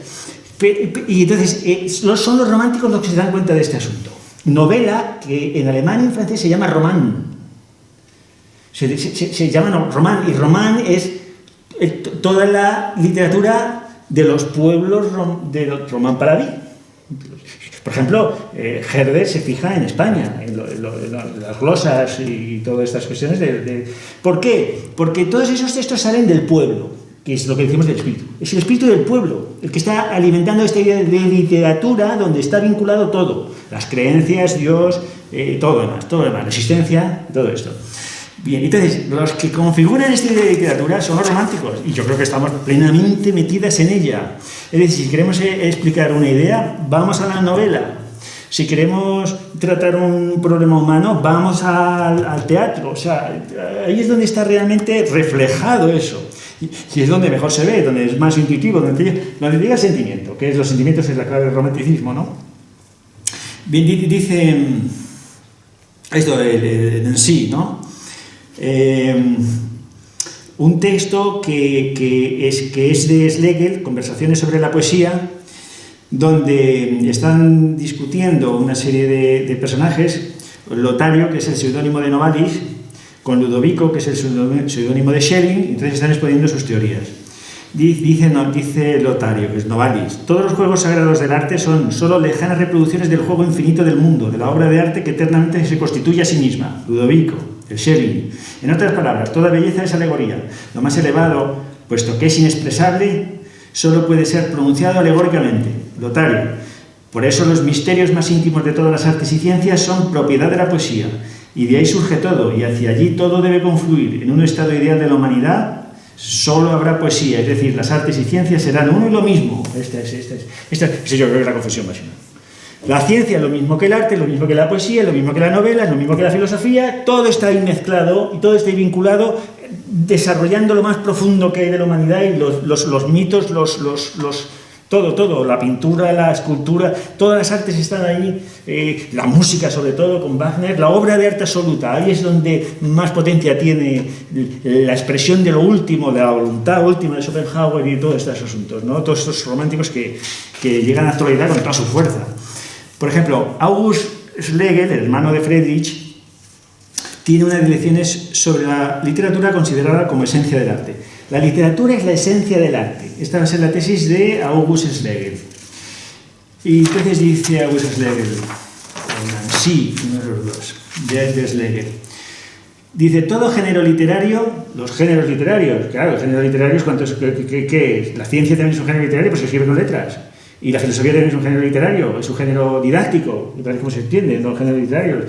Y entonces son los románticos los que se dan cuenta de este asunto. Novela, que en alemán y en francés se llama román. Se llama román, y román es toda la literatura de los pueblos de Román Paradis. Por ejemplo, Herder se fija en España, en las glosas y todas estas cuestiones. ¿Por qué? Porque todos esos textos salen del pueblo, que es lo que decimos del espíritu. Es el espíritu del pueblo el que está alimentando esta idea de literatura donde está vinculado todo. Las creencias, Dios, todo lo demás, la existencia, todo esto. Bien, entonces, los que configuran esta idea de literatura son los románticos, y yo creo que estamos plenamente metidas en ella. Es decir, si queremos explicar una idea, vamos a la novela. Si queremos tratar un problema humano, vamos al teatro. O sea, ahí es donde está realmente reflejado eso. Y es donde mejor se ve, donde es más intuitivo, donde llega el sentimiento, que es los sentimientos es la clave del romanticismo, ¿no? Bien, dice esto en sí, ¿no? Un texto que es de Schlegel, Conversaciones sobre la poesía, donde están discutiendo una serie de personajes, Lotario, que es el seudónimo de Novalis, con Ludovico, que es el seudónimo de Schelling, y entonces están exponiendo sus teorías. Dice Lotario, que es Novalis: todos los juegos sagrados del arte son solo lejanas reproducciones del juego infinito del mundo, de la obra de arte que eternamente se constituye a sí misma. Ludovico, el Schelling. En otras palabras, toda belleza es alegoría. Lo más elevado, puesto que es inexpresable, solo puede ser pronunciado alegóricamente. Lotario. Por eso los misterios más íntimos de todas las artes y ciencias son propiedad de la poesía, y de ahí surge todo, y hacia allí todo debe confluir. En un estado ideal de la humanidad solo habrá poesía, es decir, las artes y ciencias serán uno y lo mismo. Esta yo creo que es la confesión máxima. La ciencia es lo mismo que el arte, lo mismo que la poesía, lo mismo que la novela, lo mismo que la filosofía, todo está ahí mezclado y todo está ahí vinculado, desarrollando lo más profundo que hay de la humanidad, y los mitos, todo, la pintura, la escultura, todas las artes están ahí, la música sobre todo con Wagner, la obra de arte absoluta, ahí es donde más potencia tiene la expresión de lo último, de la voluntad última de Schopenhauer y todos estos asuntos, ¿no? Todos estos románticos que llegan a la actualidad con toda su fuerza. Por ejemplo, August Schlegel, el hermano de Friedrich, tiene unas lecciones sobre la literatura considerada como esencia del arte. La literatura es la esencia del arte. Esta va a ser la tesis de August Schlegel. Y entonces dice August Schlegel, sí, uno de los dos, de Schlegel. Dice, todo género literario, los géneros literarios, claro, los géneros literarios, ¿qué es? La ciencia también es un género literario, pues se escribe con letras. Y la filosofía también es un género literario, es un género didáctico, tal como se entiende, no género literario.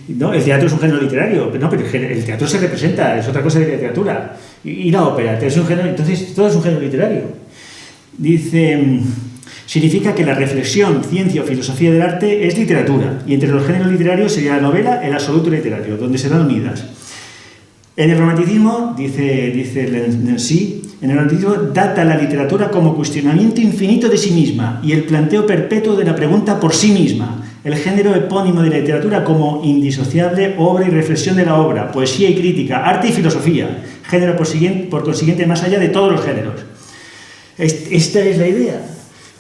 No, el teatro es un género literario, no, pero el teatro se representa, es otra cosa de la literatura. Y la ópera, es un género, entonces todo es un género literario. Dice, significa que la reflexión, ciencia o filosofía del arte es literatura, y entre los géneros literarios sería la novela el absoluto literario, donde se dan unidas. En el romanticismo, dice Nancy, en el romanticismo data la literatura como cuestionamiento infinito de sí misma y el planteo perpetuo de la pregunta por sí misma. El género epónimo de la literatura como indisociable obra y reflexión de la obra, poesía y crítica, arte y filosofía, género por consiguiente más allá de todos los géneros. Esta es la idea.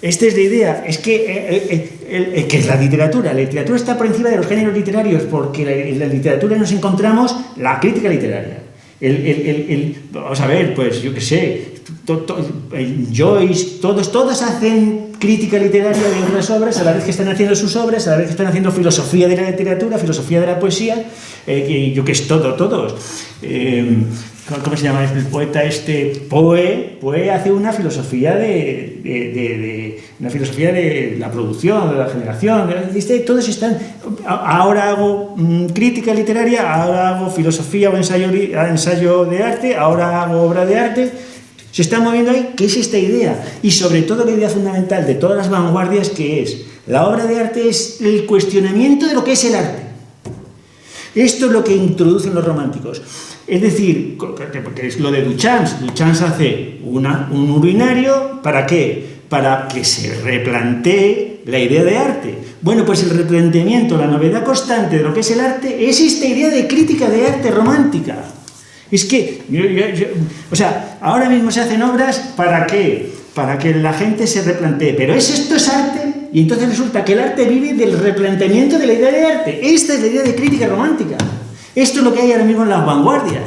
Esta es la idea. Es que ¿qué es la literatura? La literatura está por encima de los géneros literarios porque en la literatura nos encontramos la crítica literaria. Vamos a ver, pues yo qué sé, Joyce, todos hacen crítica literaria de otras obras a la vez que están haciendo sus obras, a la vez que están haciendo filosofía de la literatura, filosofía de la poesía, yo qué sé, todos. ¿Cómo se llama el poeta este? Poe hace una filosofía de la producción, de la generación. Todos están. Ahora hago crítica literaria, ahora hago filosofía o ensayo de arte, ahora hago obra de arte. Se está moviendo ahí, ¿qué es esta idea? Y sobre todo la idea fundamental de todas las vanguardias, que es la obra de arte es el cuestionamiento de lo que es el arte. Esto es lo que introducen los románticos. Es decir, porque es lo de Duchamp. Duchamp hace un urinario, ¿para qué? Para que se replantee la idea de arte. Bueno, pues el replanteamiento, la novedad constante de lo que es el arte, es esta idea de crítica de arte romántica. Es que, o sea, ahora mismo se hacen obras, ¿para qué? Para que la gente se replantee. Pero esto es arte, y entonces resulta que el arte vive del replanteamiento de la idea de arte. Esta es la idea de crítica romántica. Esto es lo que hay ahora mismo en las vanguardias.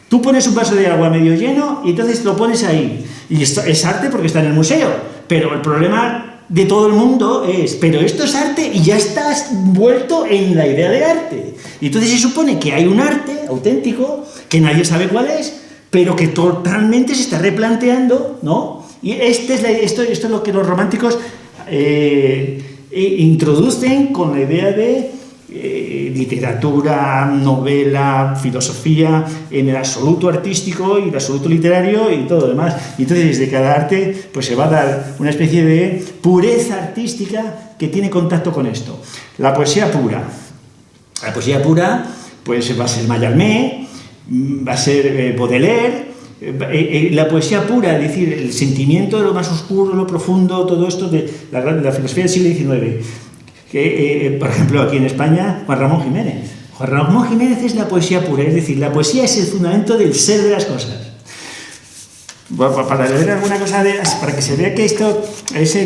Tú pones un vaso de agua medio lleno y entonces lo pones ahí. Y esto es arte porque está en el museo. Pero el problema de todo el mundo es, pero esto es arte y ya estás envuelto en la idea de arte. Y entonces se supone que hay un arte auténtico que nadie sabe cuál es, pero que totalmente se está replanteando, ¿no? Y esto es lo que los románticos introducen con la idea de literatura, novela, filosofía, en el absoluto artístico y el absoluto literario y todo lo demás. Y entonces desde cada arte pues se va a dar una especie de pureza artística que tiene contacto con esto. La poesía pura. La poesía pura pues va a ser Mallarmé, va a ser Baudelaire. La poesía pura, es decir, el sentimiento de lo más oscuro, lo profundo, todo esto de la filosofía del siglo XIX. Que, por ejemplo, aquí en España, Juan Ramón Jiménez. Juan Ramón Jiménez es la poesía pura, es decir, la poesía es el fundamento del ser de las cosas. Bueno, para leer alguna cosa para que se vea que esto es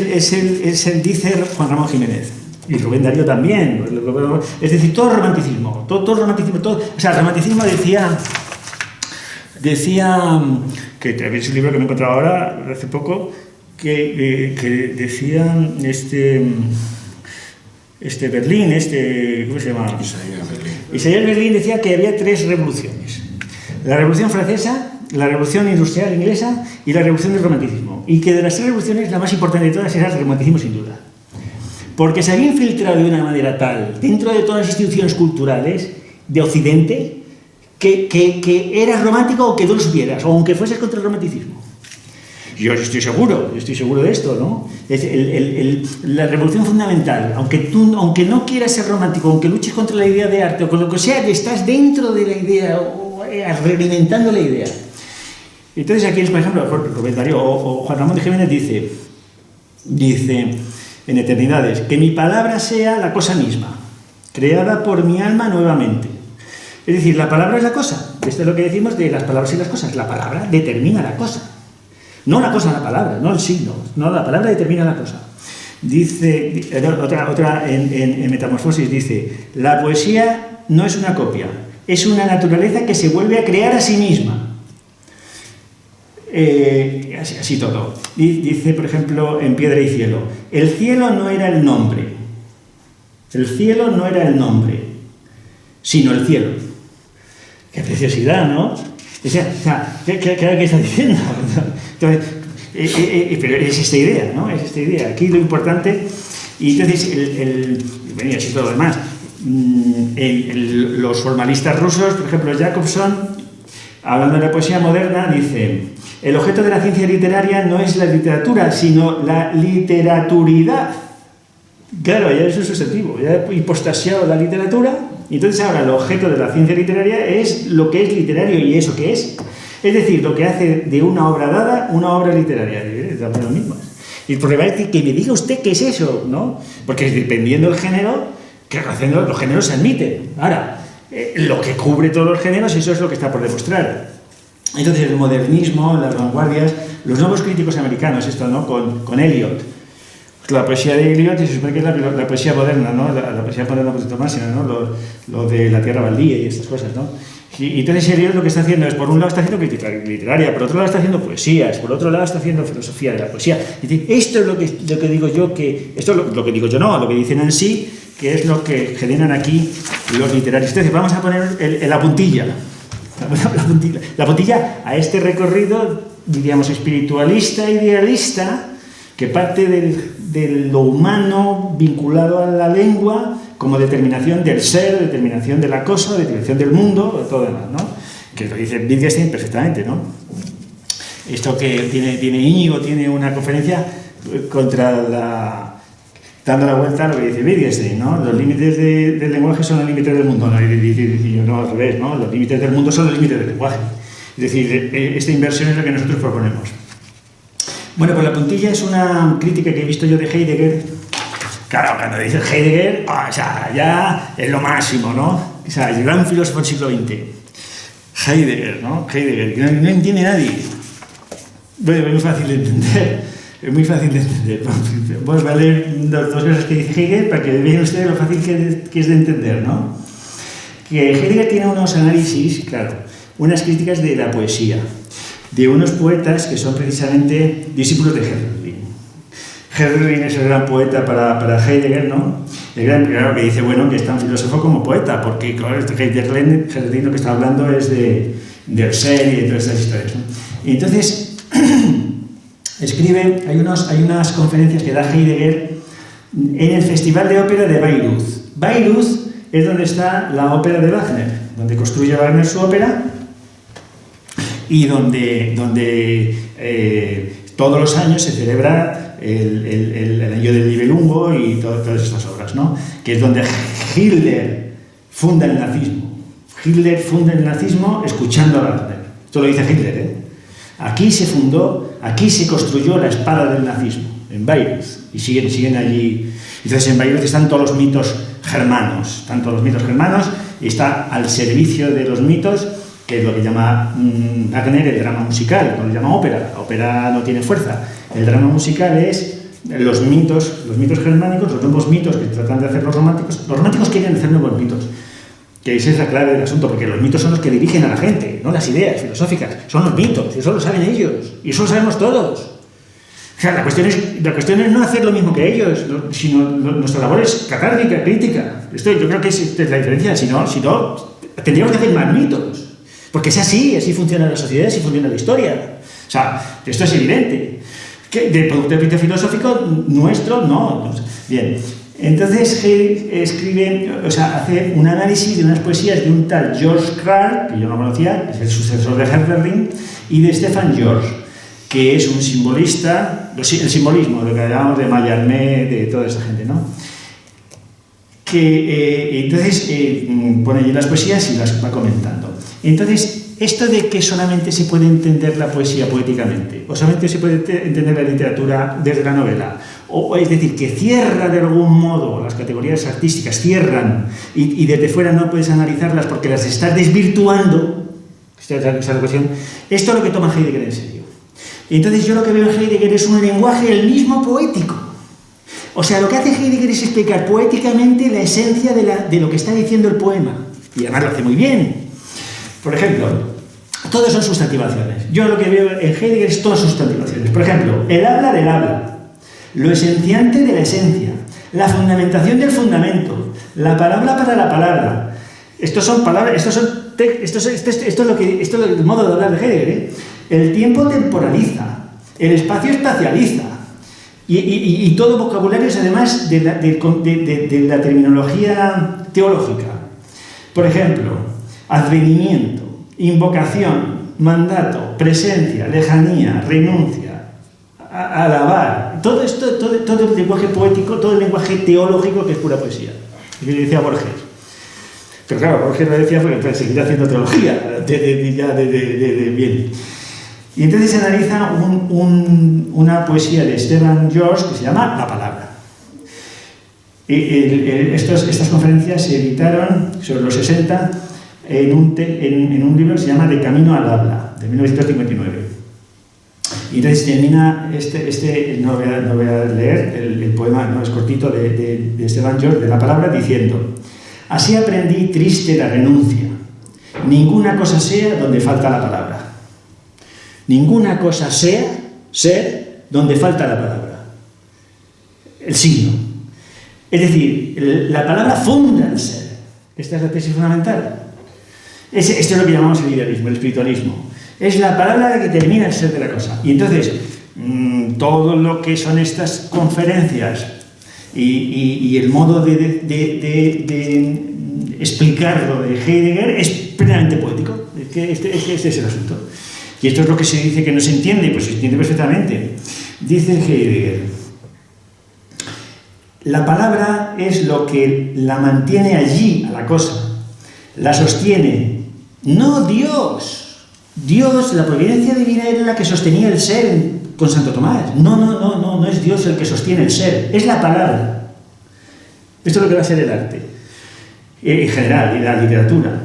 el dice Juan Ramón Jiménez. Y Rubén Darío también. Es decir, todo romanticismo. Todo romanticismo. O sea, el romanticismo decía que es un libro que me he encontrado ahora, hace poco, que decía Berlín, ¿cómo se llama? Isaías Berlín decía que había 3 revoluciones. La Revolución Francesa, la Revolución Industrial Inglesa y la Revolución del Romanticismo. Y que de las 3 revoluciones, la más importante de todas era el romanticismo, sin duda. Porque se había infiltrado de una manera tal dentro de todas las instituciones culturales de Occidente que eras romántico o que tú lo supieras, o aunque fueses contra el romanticismo. Yo estoy seguro de esto, ¿no? Es la revolución fundamental, aunque no quieras ser romántico, aunque luches contra la idea de arte o con lo que sea, estás dentro de la idea, realimentando la idea. Entonces aquí, por ejemplo, Rubén Darío o Juan Ramón de Jiménez dice en Eternidades, que mi palabra sea la cosa misma, creada por mi alma nuevamente. Es decir, la palabra es la cosa. Esto es lo que decimos de las palabras y las cosas. La palabra determina la cosa. No la cosa, la palabra, no el signo. No, la palabra determina la cosa. Dice, otra en Metamorfosis dice, la poesía no es una copia, es una naturaleza que se vuelve a crear a sí misma. Así todo. Dice, por ejemplo, en Piedra y Cielo, el cielo no era el nombre, El cielo no era el nombre, sino el cielo. ¡Qué preciosidad!, ¿no? O sea, ¿qué está diciendo? Entonces, pero es esta idea, ¿no? Es esta idea. Aquí lo importante, y entonces, y así todo lo demás, los formalistas rusos, por ejemplo, Jacobson, hablando de la poesía moderna, dice: el objeto de la ciencia literaria no es la literatura, sino la literaturidad. Claro, ya es un sustantivo, ya he hipostasiado la literatura, y entonces ahora el objeto de la ciencia literaria es lo que es literario, y eso que es decir, lo que hace de una obra dada una obra literaria. Es lo mismo. Y el problema es que me diga usted qué es eso, ¿no? Porque dependiendo del género, los géneros se admiten. Ahora, lo que cubre todos los géneros, eso es lo que está por demostrar. Entonces, el modernismo, las vanguardias, los nuevos críticos americanos, esto, ¿no? Con Eliot. La poesía de Eliot, y se supone que es la poesía moderna, ¿no? La poesía moderna, pues, Tomásina, ¿no? Lo de la tierra baldía y estas cosas, ¿no? Y entonces Eliot lo que está haciendo es, por un lado está haciendo crítica literaria, por otro lado está haciendo poesías, por otro lado está haciendo filosofía de la poesía. Es decir, esto es lo que digo yo, esto es lo que digo yo, no, lo que dicen en sí, que es lo que generan aquí los literarios. Entonces vamos a poner la puntilla. La puntilla a este recorrido, diríamos, espiritualista, idealista, que parte de lo humano vinculado a la lengua como determinación del ser, determinación de la cosa, determinación del mundo, de todo lo demás, ¿no? Que lo dice Wittgenstein perfectamente, ¿no? Esto que tiene Íñigo, tiene una conferencia dando la vuelta a lo que dice Wittgenstein, ¿no? Los límites del lenguaje son los límites del mundo, ¿no? Y no al revés, ¿no? Los límites del mundo son los límites del lenguaje. Es decir, esta inversión es la que nosotros proponemos. Bueno, pues la puntilla es una crítica que he visto yo de Heidegger. Claro, cuando dice Heidegger, o sea, ya es lo máximo, ¿no? O sea, el gran filósofo del siglo XX. Heidegger, ¿no? Heidegger, que no entiende nadie. Bueno, es muy fácil de entender. Es muy fácil de entender. Vamos a leer dos cosas que dice Heidegger para que vean ustedes lo fácil que es de entender, ¿no? Que Heidegger tiene unos análisis, claro, unas críticas de la poesía, de unos poetas que son precisamente discípulos de Hölderlin. Hölderlin es el gran poeta para Heidegger, ¿no? El gran, claro, que dice, bueno, que es tan filósofo como poeta, porque claro, Hölderlin lo que está hablando es del ser y de todas estas historias, ¿no? Y entonces escribe, hay unas conferencias que da Heidegger en el Festival de Ópera de Bayreuth. Bayreuth es donde está la ópera de Wagner, donde construye Wagner su ópera, y donde todos los años se celebra el año del Nibelungo y todas estas obras, ¿no? Que es donde Hitler funda el nazismo. Hitler funda el nazismo escuchando a Wagner. Esto lo dice Hitler, ¿eh? Aquí se fundó, aquí se construyó la espada del nazismo, en Bayreuth, y siguen allí. Entonces en Bayreuth están todos los mitos germanos, y está al servicio de los mitos, que es lo que llama Wagner el drama musical, no lo llama ópera. La ópera no tiene fuerza. El drama musical es los mitos germánicos, los nuevos mitos que tratan de hacer los románticos. Los románticos quieren hacer nuevos mitos, que esa es la clave del asunto, porque los mitos son los que dirigen a la gente, no las ideas filosóficas, son los mitos, y eso lo saben ellos, y eso lo sabemos todos. O sea, la cuestión es no hacer lo mismo que ellos, sino nuestra labor es catártica, crítica. Yo creo que es la diferencia, si no, tendríamos que hacer más mitos. Porque es así funciona la sociedad, así funciona la historia. O sea, esto es evidente. Que del punto de vista filosófico nuestro, no. Bien, entonces escribe, hace un análisis de unas poesías de un tal George Crabbe, que yo no conocía, que es el sucesor de Hölderlin, y de Stefan George, que es un simbolista, el simbolismo, lo que llamamos de Mallarmé, de toda esa gente, ¿no? Que entonces pone allí las poesías y las va comentando. Entonces, esto de que solamente se puede entender la poesía poéticamente, o solamente se puede entender la literatura desde la novela, o es decir, que cierra de algún modo las categorías artísticas, cierran, y desde fuera no puedes analizarlas porque las estás desvirtuando, esta es la cuestión. Esto es lo que toma Heidegger en serio. Y entonces yo lo que veo en Heidegger es un lenguaje el mismo poético. O sea, lo que hace Heidegger es explicar poéticamente la esencia de lo que está diciendo el poema, y además lo hace muy bien. Por ejemplo, todos son sustantivaciones. Yo lo que veo en Heidegger es todas sustantivaciones. Por ejemplo, el habla del habla, lo esenciante de la esencia, la fundamentación del fundamento, la palabra para la palabra. Estos son palabras, esto es el modo de hablar de Heidegger, ¿eh? El tiempo temporaliza, el espacio espacializa, y todo vocabulario es además de la terminología teológica. Por ejemplo, advenimiento, invocación, mandato, presencia, lejanía, renuncia, alabar, todo esto, todo el lenguaje poético, todo el lenguaje teológico que es pura poesía, que decía Borges. Pero claro, Borges lo decía porque seguir haciendo teología, bien. Y entonces se analiza una poesía de Stephen George que se llama La Palabra. Estas conferencias se editaron sobre los 60 en un libro que se llama De Camino al Habla, de 1959. Y entonces termina no voy a leer el poema, no es cortito, de Stephen George, de La Palabra, diciendo: así aprendí triste la renuncia. Ninguna cosa sea donde falta la palabra. Ninguna cosa sea ser donde falta la palabra. El signo. Es decir, la palabra funda el ser. Esta es la tesis fundamental. Esto es lo que llamamos el idealismo, el espiritualismo. Es la palabra la que determina el ser de la cosa. Y entonces, todo lo que son estas conferencias y el modo de explicarlo de Heidegger es plenamente poético. Este es el asunto. Y esto es lo que se dice que no se entiende, pues se entiende perfectamente. Dice Heidegger: la palabra es lo que la mantiene allí a la cosa, la sostiene, no Dios. Dios, la providencia divina era la que sostenía el ser con Santo Tomás. No es Dios el que sostiene el ser, es la palabra. Esto es lo que va a ser el arte, en general, y la literatura.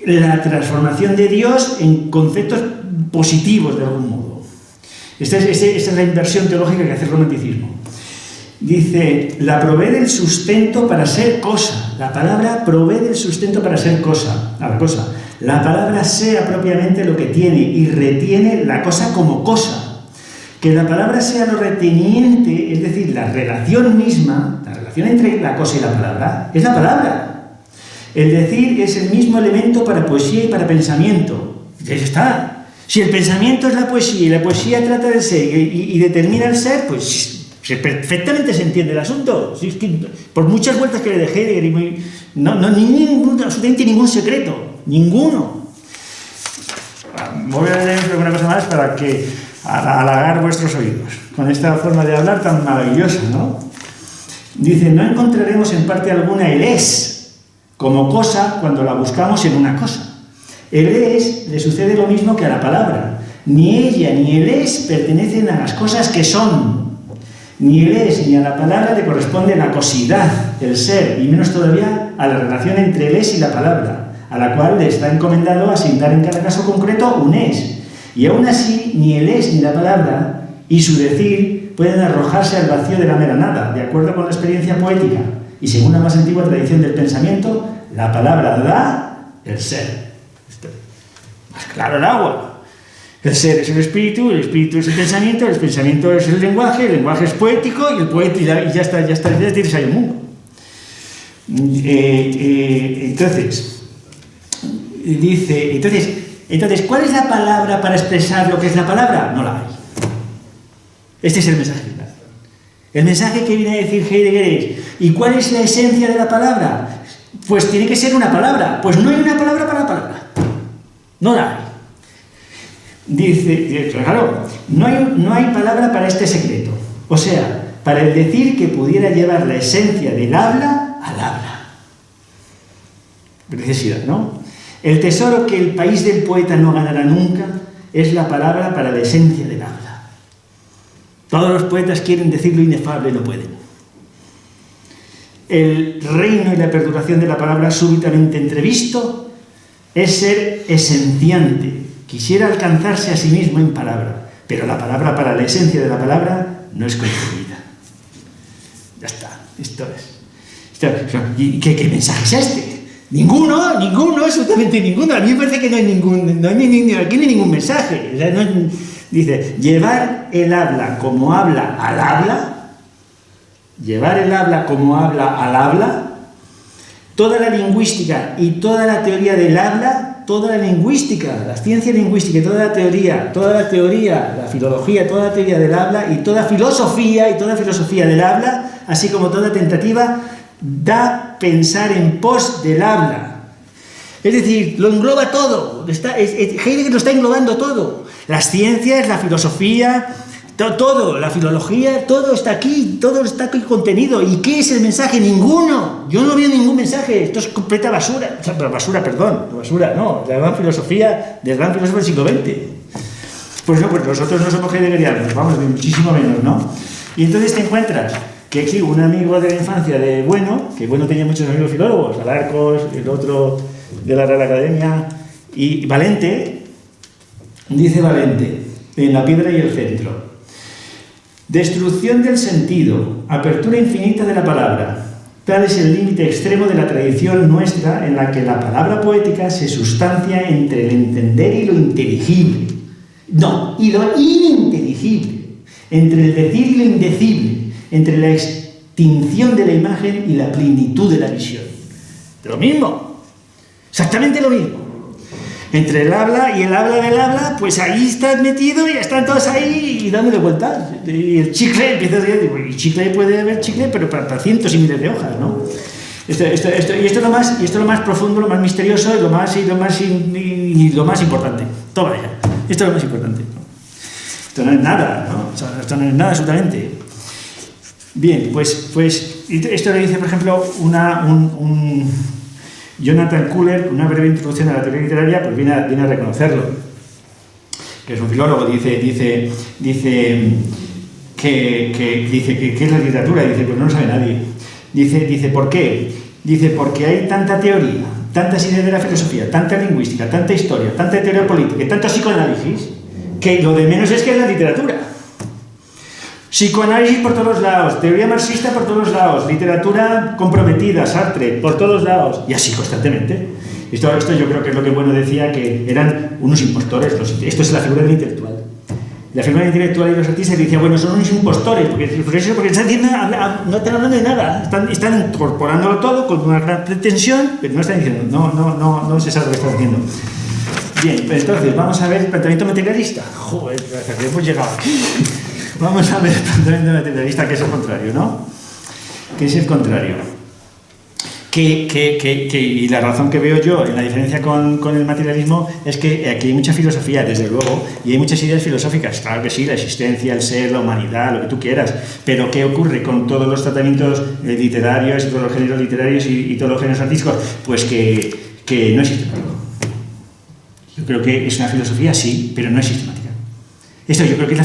La transformación de Dios en conceptos positivos de algún modo. Esta es la inversión teológica que hace el romanticismo. Dice: la provee del sustento para ser cosa. La palabra provee del sustento para ser cosa. La cosa. La palabra sea propiamente lo que tiene y retiene la cosa como cosa. Que la palabra sea lo reteniente, es decir, la relación misma, la relación entre la cosa y la palabra, es la palabra. El decir es el mismo elemento para poesía y para pensamiento. Ya está. Si el pensamiento es la poesía y la poesía trata del ser y determina el ser, pues perfectamente se entiende el asunto. Si es que, por muchas vueltas que le dé Heidegger, absolutamente ningún secreto. Ninguno. Voy a leer alguna cosa más para halagar vuestros oídos con esta forma de hablar tan maravillosa, ¿no? Dice: no encontraremos en parte alguna el es como cosa cuando la buscamos en una cosa. El es le sucede lo mismo que a la palabra. Ni ella ni el es pertenecen a las cosas que son. Ni el es ni a la palabra le corresponde la cosidad, el ser, y menos todavía a la relación entre el es y la palabra, a la cual le está encomendado asignar en cada caso concreto un es. Y aún así, ni el es ni la palabra y su decir pueden arrojarse al vacío de la mera nada, de acuerdo con la experiencia poética. Y según la más antigua tradición del pensamiento, la palabra da el ser. Esto, más claro el agua. El ser es el espíritu es el pensamiento es el lenguaje es poético y el poeta y ya está, ya tienes ahí el mundo. Entonces, ¿cuál es la palabra para expresar lo que es la palabra? No la hay. Este es el mensaje final. El mensaje que viene a decir Heidegger es: ¿y cuál es la esencia de la palabra? Pues tiene que ser una palabra. Pues no hay una palabra para la palabra. No la hay. Dice, claro, no hay palabra para este secreto. O sea, para el decir que pudiera llevar la esencia del habla al habla. Necesidad, ¿no? El tesoro que el país del poeta no ganará nunca es la palabra para la esencia del habla. Todos los poetas quieren decir lo inefable y no pueden. El reino y la perduración de la palabra súbitamente entrevisto es ser esenciante. Quisiera alcanzarse a sí mismo en palabra, pero la palabra para la esencia de la palabra no es concebida. Ya está, esto es. ¿Y qué mensaje es este? Ninguno, absolutamente ninguno. A mí me parece que no hay ningún mensaje. O sea, dice: llevar el habla como habla al habla llevar el habla como habla al habla, toda la lingüística y toda la teoría del habla, toda la lingüística, la ciencia lingüística y toda la teoría, la filología, toda la teoría del habla y toda filosofía del habla, así como toda tentativa, da pensar en pos del habla. Es decir, lo engloba todo. Heidegger lo está englobando todo. Las ciencias, la filosofía, todo, la filología, todo está aquí contenido. ¿Y qué es el mensaje? Ninguno. Yo no veo ningún mensaje. Esto es completa basura. Basura, no. La gran filosofía del gran filósofo del siglo XX. Pues no, pues nosotros no somos heideggerianos, vamos, de muchísimo menos, ¿no? Y entonces te encuentras que aquí un amigo de la infancia de Bueno, que Bueno tenía muchos amigos filólogos, Alarcos, el otro de la Real Academia, y Valente, dice Valente, en La piedra y el centro: destrucción del sentido, apertura infinita de la palabra. Tal es el límite extremo de la tradición nuestra, en la que la palabra poética se sustancia entre el entender y lo inteligible. No, y lo ininteligible, entre el decir y lo indecible, entre la extinción de la imagen y la plenitud de la visión. De lo mismo, exactamente lo mismo. Entre el habla y el habla del habla, pues ahí estás metido y están todos ahí y dándole vueltas. Y el chicle empieza a decir, y chicle puede haber chicle, pero para cientos y miles de hojas, ¿no? Esto es lo más profundo, lo más misterioso y lo más importante. Toma ya. Esto es lo más importante. Esto no es nada, ¿no? O sea, esto no es nada absolutamente. Bien, pues esto le dice, por ejemplo, Jonathan Kuller, una breve introducción a la teoría literaria, pues viene a reconocerlo. Que es un filólogo, dice que es la literatura, y dice, pues no lo sabe nadie. Dice, ¿por qué? Dice, porque hay tanta teoría, tantas ideas de la filosofía, tanta lingüística, tanta historia, tanta teoría política y tanto psicoanálisis, que lo de menos es que es la literatura. Psicoanálisis por todos lados, teoría marxista por todos lados, literatura comprometida, Sartre, por todos lados, y así constantemente. Esto yo creo que es lo que Bueno decía, que eran unos impostores. Esto es la figura del intelectual. La figura del intelectual y los artistas decían, bueno, son unos impostores, porque están diciendo, no están hablando de nada, están incorporándolo todo con una gran pretensión, pero no están diciendo, no se sabe lo que están haciendo. Bien, pues entonces, vamos a ver el planteamiento materialista. Joder, hasta que hemos llegado. Vamos a ver el planteamiento materialista, que es el contrario, ¿no? Que es el contrario. Y la razón que veo yo en la diferencia con el materialismo es que aquí hay mucha filosofía, desde luego, y hay muchas ideas filosóficas. Claro que sí, la existencia, el ser, la humanidad, lo que tú quieras. Pero ¿qué ocurre con todos los tratamientos literarios y todos los géneros literarios y todos los géneros artísticos? Pues que no es sistemático. Yo creo que es una filosofía, sí, pero no es sistemática. Esto yo creo que es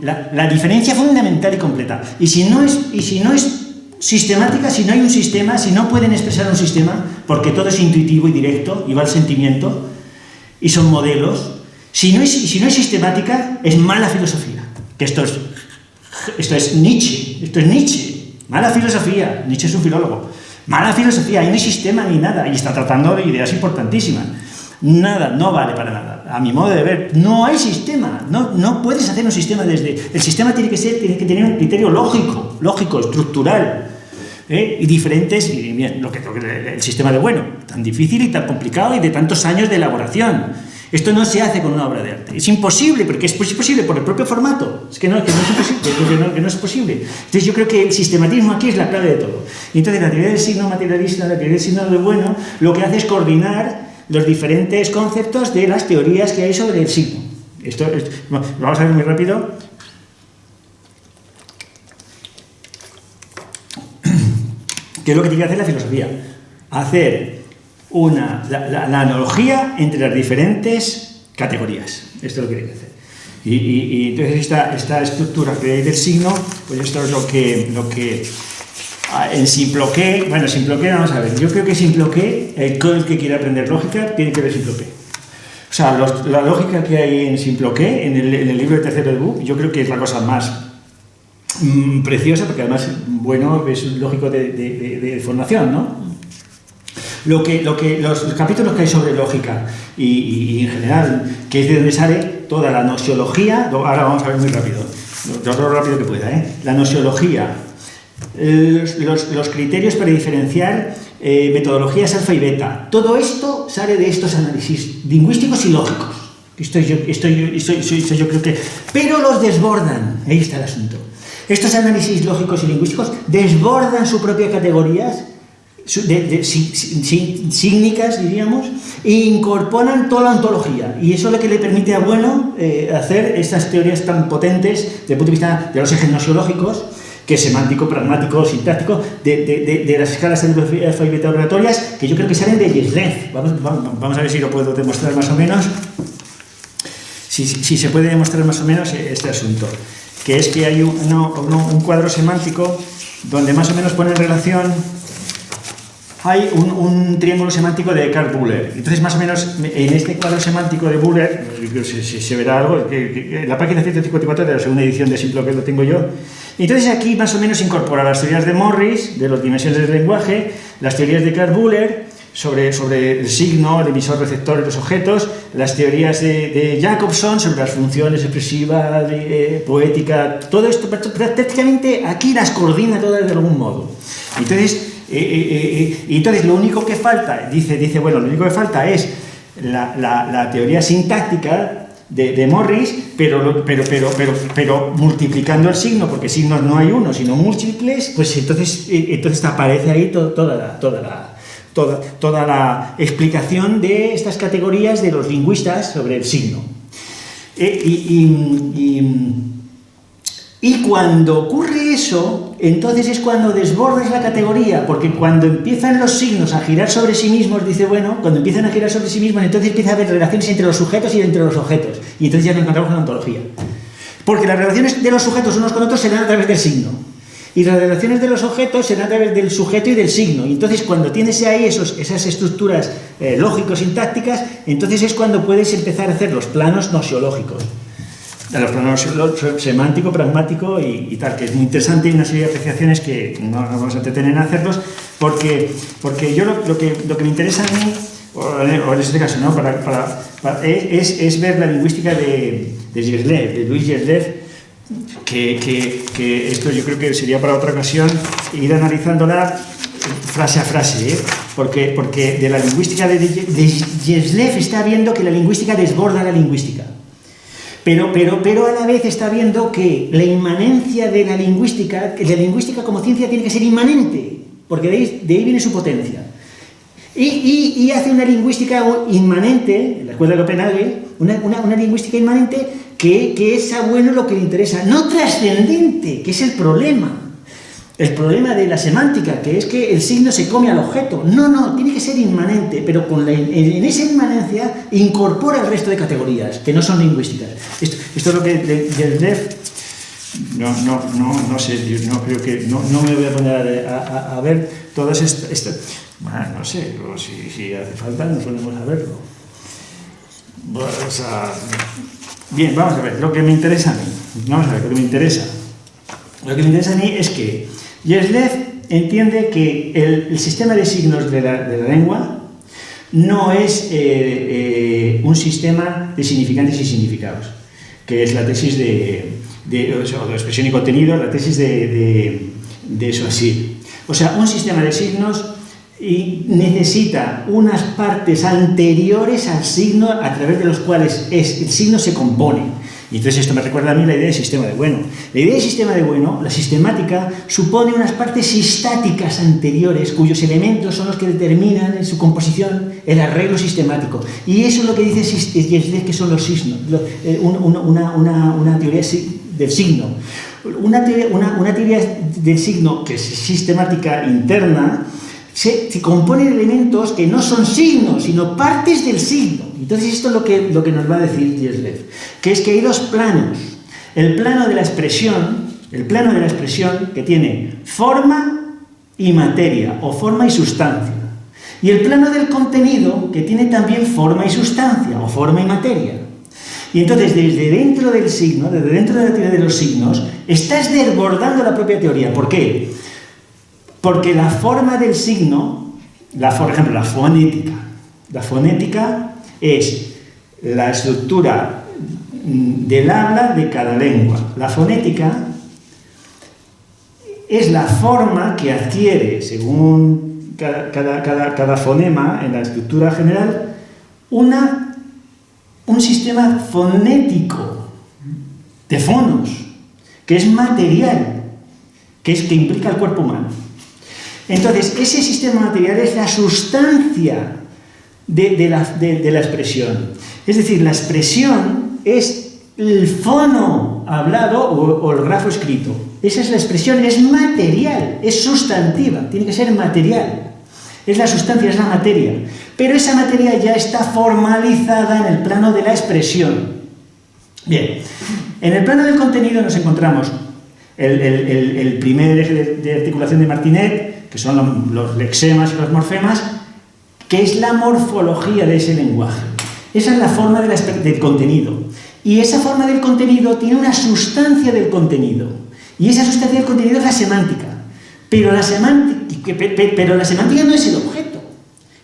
la diferencia fundamental y completa. Y si no es sistemática, si no hay un sistema, si no pueden expresar un sistema, porque todo es intuitivo y directo y va al sentimiento, y son modelos, si no es sistemática, es mala filosofía. Que esto es Nietzsche, mala filosofía. Nietzsche es un filólogo. Mala filosofía, ahí no hay sistema ni nada, y está tratando de ideas importantísimas. Nada, no vale para nada. A mi modo de ver, no hay sistema. No puedes hacer un sistema desde... El sistema tiene que tener un criterio lógico, estructural, y diferentes, y bien, lo que el sistema de Bueno, tan difícil y tan complicado y de tantos años de elaboración. Esto no se hace con una obra de arte. Es imposible, porque es posible por el propio formato. Es que no es imposible, que no es posible. Entonces yo creo que el sistematismo aquí es la clave de todo. Y entonces la teoría del signo materialista, la teoría del signo de Bueno, lo que hace es coordinar los diferentes conceptos de las teorías que hay sobre el signo. Vamos a ver muy rápido. ¿Qué es lo que tiene que hacer la filosofía? Hacer la analogía entre las diferentes categorías. Esto es lo que tiene que hacer. Y entonces esta estructura que hay del signo, pues esto es lo que en Simploqué, vamos a ver, yo creo que Simploqué, el que quiere aprender lógica, tiene que ver Simploqué. O sea, la lógica que hay en Simploqué, en el libro de tercero de Buch, yo creo que es la cosa más preciosa, porque además, Bueno, es lógico de formación, ¿no? Los capítulos que hay sobre lógica y en general, que es de donde sale toda la nosiología, ahora vamos a ver muy rápido, lo rápido que pueda, la nosiología, los criterios para diferenciar metodologías alfa y beta. Todo esto sale de estos análisis lingüísticos y lógicos. Esto yo creo que... Pero los desbordan. Ahí está el asunto. Estos análisis lógicos y lingüísticos desbordan su propia categorías sígnicas, diríamos, e incorporan toda la ontología. Y eso es lo que le permite a Bueno hacer estas teorías tan potentes desde el punto de vista de los ejes nosiológicos, que es semántico, pragmático, sintáctico, de las escalas de alfa y beta oratorias, que yo creo que salen de Jeslev. Vamos a ver si lo puedo demostrar más o menos. Si se puede demostrar más o menos este asunto, que es que hay un cuadro semántico donde más o menos pone en relación, hay un triángulo semántico de Karl Buller. Entonces, más o menos, en este cuadro semántico de Buller, se verá algo, que la página 154 de la segunda edición de Simple, que lo tengo yo. Entonces, aquí más o menos incorpora las teorías de Morris, de las dimensiones del lenguaje, las teorías de Karl Buller, sobre el signo, el emisor, receptor y los objetos, las teorías de Jacobson sobre las funciones expresivas, poética, todo esto prácticamente aquí las coordina todas de algún modo. Entonces lo único que falta, dice bueno, lo único que falta es la teoría sintáctica de Morris, pero multiplicando el signo, porque signos no hay uno, sino múltiples, pues entonces aparece ahí toda la explicación de estas categorías de los lingüistas sobre el signo. Y cuando ocurre eso, entonces es cuando desbordas la categoría, porque cuando empiezan los signos a girar sobre sí mismos, dice bueno, cuando empiezan a girar sobre sí mismos, entonces empieza a haber relaciones entre los sujetos y entre los objetos, y entonces ya nos encontramos con la ontología. Porque las relaciones de los sujetos unos con otros se dan a través del signo. Y las relaciones de los objetos se dan a través del sujeto y del signo. Y entonces, cuando tienes ahí esas estructuras lógico-sintácticas, entonces es cuando puedes empezar a hacer los planos nosiológicos. Los planos semántico, pragmático y tal, que es muy interesante y una serie de apreciaciones que no vamos a entretener en hacerlos, porque yo lo que me interesa a mí, o en este caso, ¿no? es ver la lingüística de Jeslev, de Louis Jeslev, que esto yo creo que sería para otra ocasión, ir analizándola frase a frase, porque de la lingüística de Jeslev está viendo que la lingüística desborda la lingüística, pero a la vez está viendo que la inmanencia de la lingüística como ciencia tiene que ser inmanente, porque de ahí viene su potencia. Y hace una lingüística inmanente, en la escuela de Copenhague, una lingüística inmanente que es a Bueno lo que le interesa, no trascendente, que es el problema de la semántica, que es que el signo se come al objeto. No, tiene que ser inmanente, pero en esa inmanencia incorpora el resto de categorías, que no son lingüísticas. Esto es lo que Jeslev, no sé, yo no creo que, no me voy a poner a ver todas estas, bueno, no sé, si hace falta nos ponemos a verlo. Bien, vamos a ver, lo que me interesa a mí es que Jeslev entiende que el sistema de signos de la lengua no es un sistema de significantes y significados, que es la tesis de expresión y contenido, la tesis de Saussure. O sea, un sistema de signos necesita unas partes anteriores al signo a través de los cuales el signo se compone. Y entonces esto me recuerda a mí la idea de sistema de Bueno. La idea de sistema de Bueno, la sistemática, supone unas partes sistáticas anteriores cuyos elementos son los que determinan en su composición el arreglo sistemático. Y eso es lo que dice Jeslev, que son los signos, una teoría del signo. Una teoría del signo que es sistemática interna se compone de elementos que no son signos, sino partes del signo. Entonces esto es lo que nos va a decir Jeslev, que es que hay dos planos. El plano de la expresión, que tiene forma y materia, o forma y sustancia. Y el plano del contenido, que tiene también forma y sustancia, o forma y materia. Y entonces, desde dentro del signo, desde dentro de la teoría de los signos, estás desbordando la propia teoría. ¿Por qué? Porque la forma del signo, por ejemplo, la fonética. La fonética es la estructura del habla de cada lengua. La fonética es la forma que adquiere, según cada fonema en la estructura general, un sistema fonético de fonos, que es material, que implica el cuerpo humano. Entonces, ese sistema material es la sustancia de la expresión. Es decir, la expresión es el fono hablado o el grafo escrito. Esa es la expresión, es material, es sustantiva, tiene que ser material. Es la sustancia, es la materia. Pero esa materia ya está formalizada en el plano de la expresión. Bien, en el plano del contenido nos encontramos el primer eje de articulación de Martinet, que son los lexemas y los morfemas, que es la morfología de ese lenguaje. Esa es la forma del contenido. Y esa forma del contenido tiene una sustancia del contenido. Y esa sustancia del contenido es la semántica. Pero la semántica no es el objeto.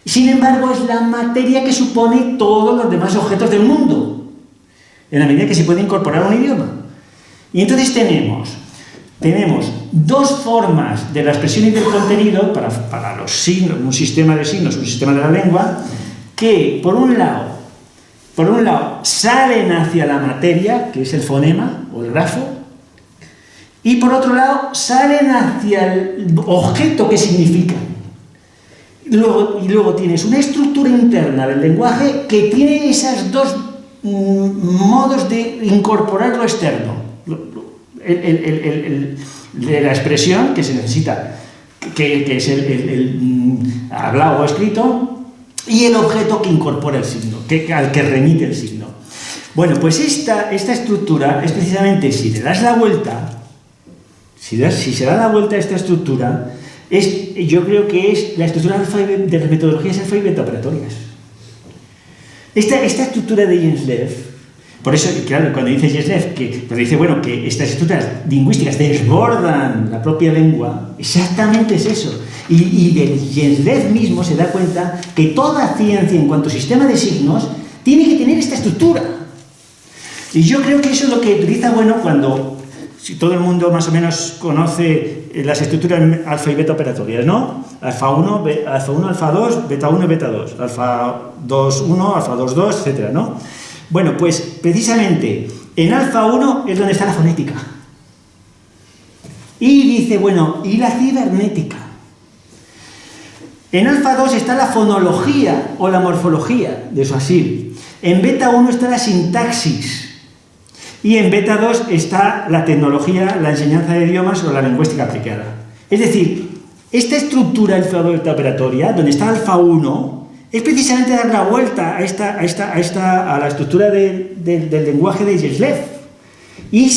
Sin embargo, es la materia que supone todos los demás objetos del mundo, en la medida que se puede incorporar a un idioma. Y entonces tenemos dos formas de la expresión y del contenido para los signos, un sistema de signos, un sistema de la lengua, que por un lado salen hacia la materia, que es el fonema o el grafo, y por otro lado salen hacia el objeto que significan. Y luego tienes una estructura interna del lenguaje que tiene esos dos modos de incorporar lo externo. De la expresión que se necesita, que es el hablado o escrito, y el objeto que incorpora el signo, al que remite el signo. Bueno, pues esta estructura es precisamente, si le das la vuelta, si se da la vuelta a esta estructura, yo creo que es la estructura de las metodologías alfa y beta operatorias. Esta estructura de Jenslev, por eso, claro, cuando dice Jenslev, que estas estructuras lingüísticas desbordan la propia lengua, exactamente es eso. Y del Jenslev mismo se da cuenta que toda ciencia en cuanto a sistema de signos tiene que tener esta estructura. Y yo creo que eso es lo que utiliza, si todo el mundo más o menos conoce las estructuras alfa y beta operatorias, ¿no? Alfa 1, alfa 2, beta 1 y beta 2, alfa 2, 1, alfa 2, 2, etc., ¿no? Bueno, pues precisamente en alfa 1 es donde está la fonética. Y dice, y la cibernética. En alfa 2 está la fonología o la morfología de Saussure. En beta 1 está la sintaxis. Y en beta 2 está la tecnología, la enseñanza de idiomas o la lingüística aplicada. Es decir, esta estructura alfa beta operatoria, donde está alfa 1, es precisamente dar la vuelta a la estructura del lenguaje de Jenslev. Y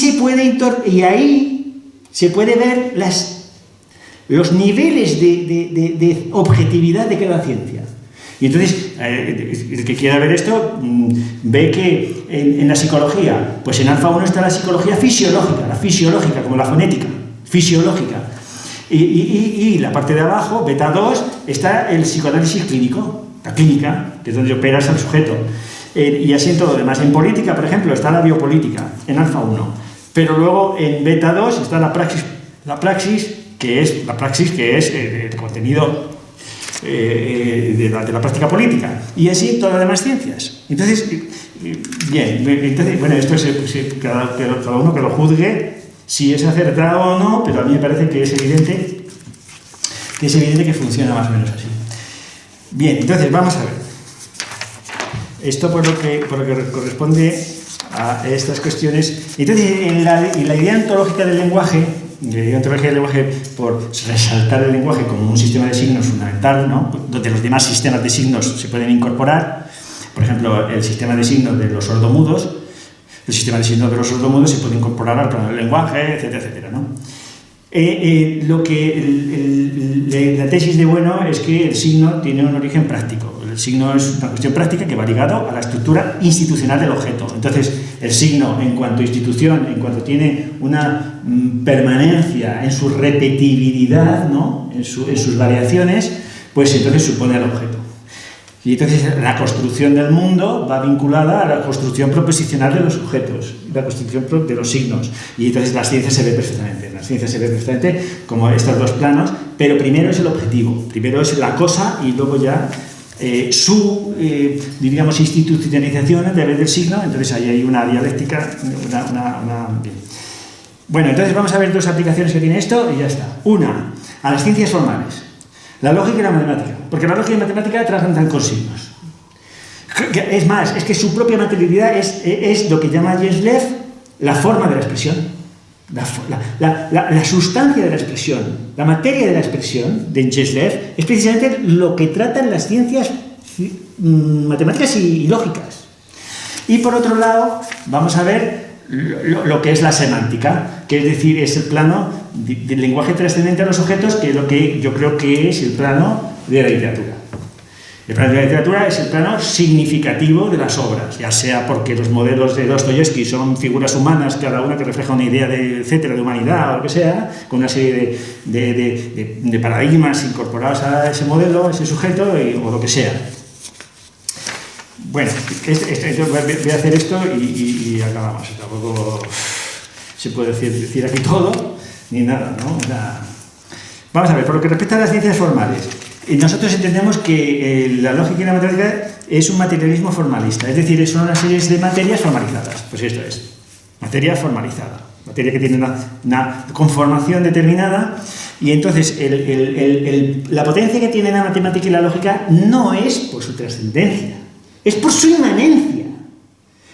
ahí se puede ver los niveles de objetividad de cada ciencia. Y entonces, el que quiera ver esto, ve que en la psicología, pues en alfa 1 está la psicología fisiológica, como la fonética, fisiológica. Y la parte de abajo, beta 2, está el psicoanálisis clínico, la clínica, que es donde operas al sujeto. Y así en todo lo demás. En política, por ejemplo, está la biopolítica, en alfa 1. Pero luego en beta 2 está la praxis, que es el contenido de la práctica política, y así todas las demás ciencias. Entonces, esto es cada uno que lo juzgue si es acertado o no, pero a mí me parece que es evidente que funciona más o menos así. Bien, entonces vamos a ver. Esto por lo que corresponde a estas cuestiones. Entonces, en la idea ontológica del lenguaje, por resaltar el lenguaje como un sistema de signos fundamental, ¿no? Donde los demás sistemas de signos se pueden incorporar, por ejemplo, el sistema de signos de los sordomudos, se puede incorporar al plano del lenguaje, etcétera, etcétera, ¿no? La tesis de Bueno es que el signo tiene un origen práctico. El signo es una cuestión práctica que va ligado a la estructura institucional del objeto. Entonces, el signo, en cuanto a institución, en cuanto tiene una permanencia en su repetibilidad, ¿no? en sus variaciones, pues entonces supone al objeto. Y entonces la construcción del mundo va vinculada a la construcción proposicional de los objetos, la construcción de los signos. Y entonces la ciencia se ve perfectamente. En la ciencia se ve perfectamente como estos dos planos, pero primero es el objetivo, primero es la cosa y luego ya diríamos, institucionalización a través del signo. Entonces ahí hay una dialéctica, bien. Bueno, entonces vamos a ver dos aplicaciones que tiene esto y ya está. Una, a las ciencias formales. La lógica y la matemática, porque la lógica y la matemática trabajan con signos. Es más, es que su propia materialidad es lo que llama Jeslev la forma de la expresión, la sustancia de la expresión, la materia de la expresión de Jeslev es precisamente lo que tratan las ciencias matemáticas y lógicas. Y por otro lado, vamos a ver lo que es la semántica, que es decir, es el plano del lenguaje trascendente a los objetos, que es lo que yo creo que es el plano de la literatura. El plano de la literatura es el plano significativo de las obras, ya sea porque los modelos de Dostoyevsky son figuras humanas, cada una que refleja una idea de humanidad o lo que sea, con una serie de paradigmas incorporados a ese modelo, a ese sujeto, o lo que sea. Bueno, voy a hacer esto y acabamos. Tampoco se puede decir aquí todo, ni nada, ¿no? Vamos a ver, por lo que respecta a las ciencias formales, nosotros entendemos que la lógica y la matemática es un materialismo formalista, es decir, son una serie de materias formalizadas. Pues esto es, materia formalizada, materia que tiene una conformación determinada, y entonces la potencia que tiene la matemática y la lógica no es por su trascendencia, es por su inmanencia,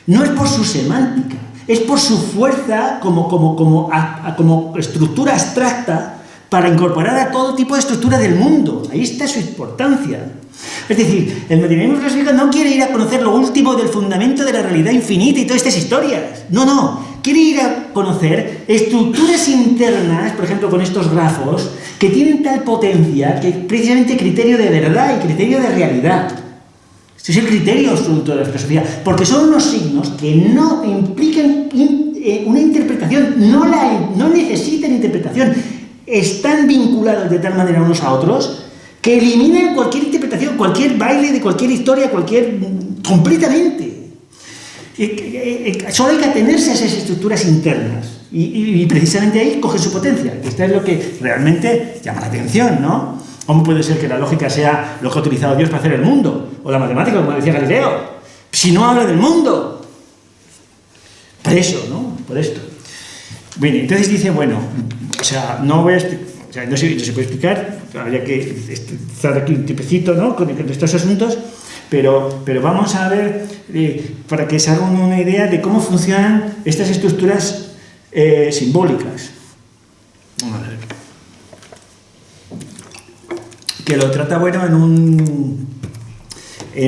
no es por su semántica, es por su fuerza como estructura abstracta para incorporar a todo tipo de estructura del mundo. Ahí está su importancia. Es decir, el materialismo filosófico no quiere ir a conocer lo último del fundamento de la realidad infinita y todas estas historias. No. Quiere ir a conocer estructuras internas, por ejemplo, con estos grafos, que tienen tal potencia que precisamente criterio de verdad y criterio de realidad. Este es el criterio absoluto de la filosofía, porque son unos signos que no implican una interpretación, no necesitan interpretación, están vinculados de tal manera unos a otros que eliminan cualquier interpretación, cualquier baile de cualquier historia, completamente. Solo hay que atenerse a esas estructuras internas y precisamente ahí coge su potencia. Esto es lo que realmente llama la atención, ¿no? ¿Cómo puede ser que la lógica sea lo que ha utilizado Dios para hacer el mundo? O la matemática, como decía Galileo. Si no habla del mundo. Por eso, ¿no? Por esto. Bien, entonces dice, bueno, no se puede explicar, habría que estar aquí un tipecito, ¿no? con estos asuntos, pero vamos a ver, para que se hagan una idea de cómo funcionan estas estructuras simbólicas. A ver. Que lo trata, bueno, en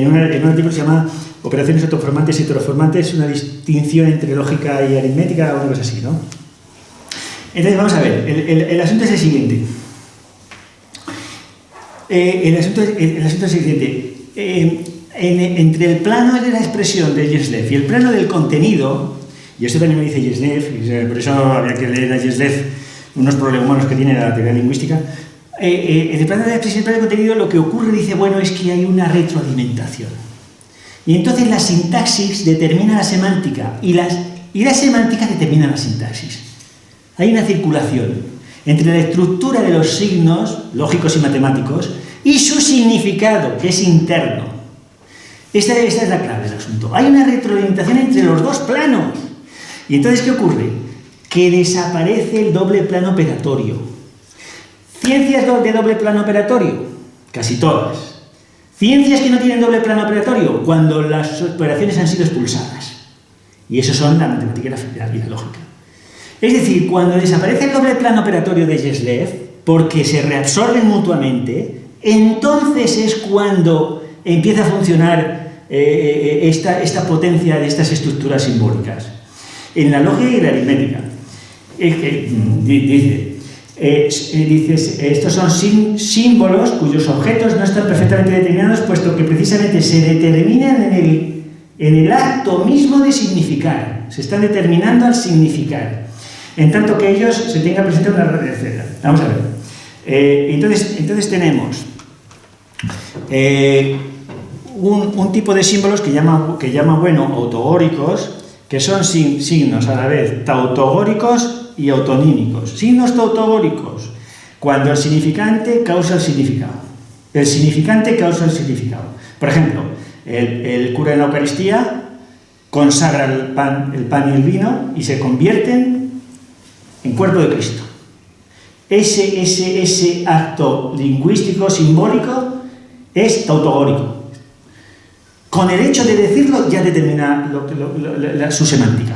un artículo que se llama Operaciones autoformantes y heteroformantes, una distinción entre lógica y aritmética, o una cosa así, ¿no? Entonces, vamos a ver, el asunto es el siguiente. El asunto es el siguiente. Entre el plano de la expresión de Jeslev y el plano del contenido, y esto también lo dice Jeslev, por eso habría que leer a Jeslev unos problemas que tiene la teoría lingüística. En el plano de la expresión y el plano del contenido, lo que ocurre, dice, bueno, es que hay una retroalimentación. Y entonces la sintaxis determina la semántica y la semántica determina la sintaxis. Hay una circulación entre la estructura de los signos lógicos y matemáticos y su significado, que es interno. Esta es la clave del asunto. Hay una retroalimentación entre los dos planos. Y entonces, ¿qué ocurre? Que desaparece el doble plano operatorio. ¿Ciencias de doble plano operatorio? Casi todas. ¿Ciencias que no tienen doble plano operatorio? Cuando las operaciones han sido expulsadas. Y eso son la matemática y la lógica. Es decir, cuando desaparece el doble plano operatorio de Jeslev, porque se reabsorben mutuamente, entonces es cuando empieza a funcionar esta potencia de estas estructuras simbólicas. En la lógica y la aritmética. Dice, estos son símbolos cuyos objetos no están perfectamente determinados, puesto que precisamente se determinan en el acto mismo de significar. Se están determinando al significar. En tanto que ellos se tengan presente una red, etc. Vamos a ver. Entonces tenemos un tipo de símbolos que llama bueno, autogóricos, que son signos a la vez tautogóricos y autonímicos. Signos tautogóricos, cuando el significante causa el significado. El significante causa el significado. Por ejemplo, el cura en la Eucaristía consagra el pan y el vino y se convierten en cuerpo de Cristo. Ese acto lingüístico, simbólico, es tautogórico. Con el hecho de decirlo ya determina su semántica.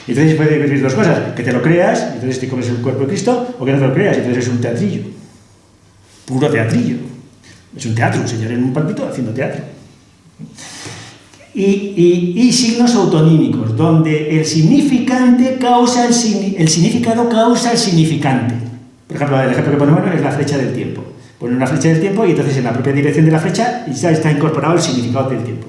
Entonces puede decir dos cosas: que te lo creas, y entonces te comes el cuerpo de Cristo, o que no te lo creas, y entonces es un teatrillo. Puro teatrillo. Es un teatro, un señor en un púlpito haciendo teatro. Y signos autonímicos, donde el significante causa el significado causa el significante. Por ejemplo, el ejemplo que ponemos es la flecha del tiempo. Ponen una flecha del tiempo y entonces en la propia dirección de la flecha ya está incorporado el significado del tiempo.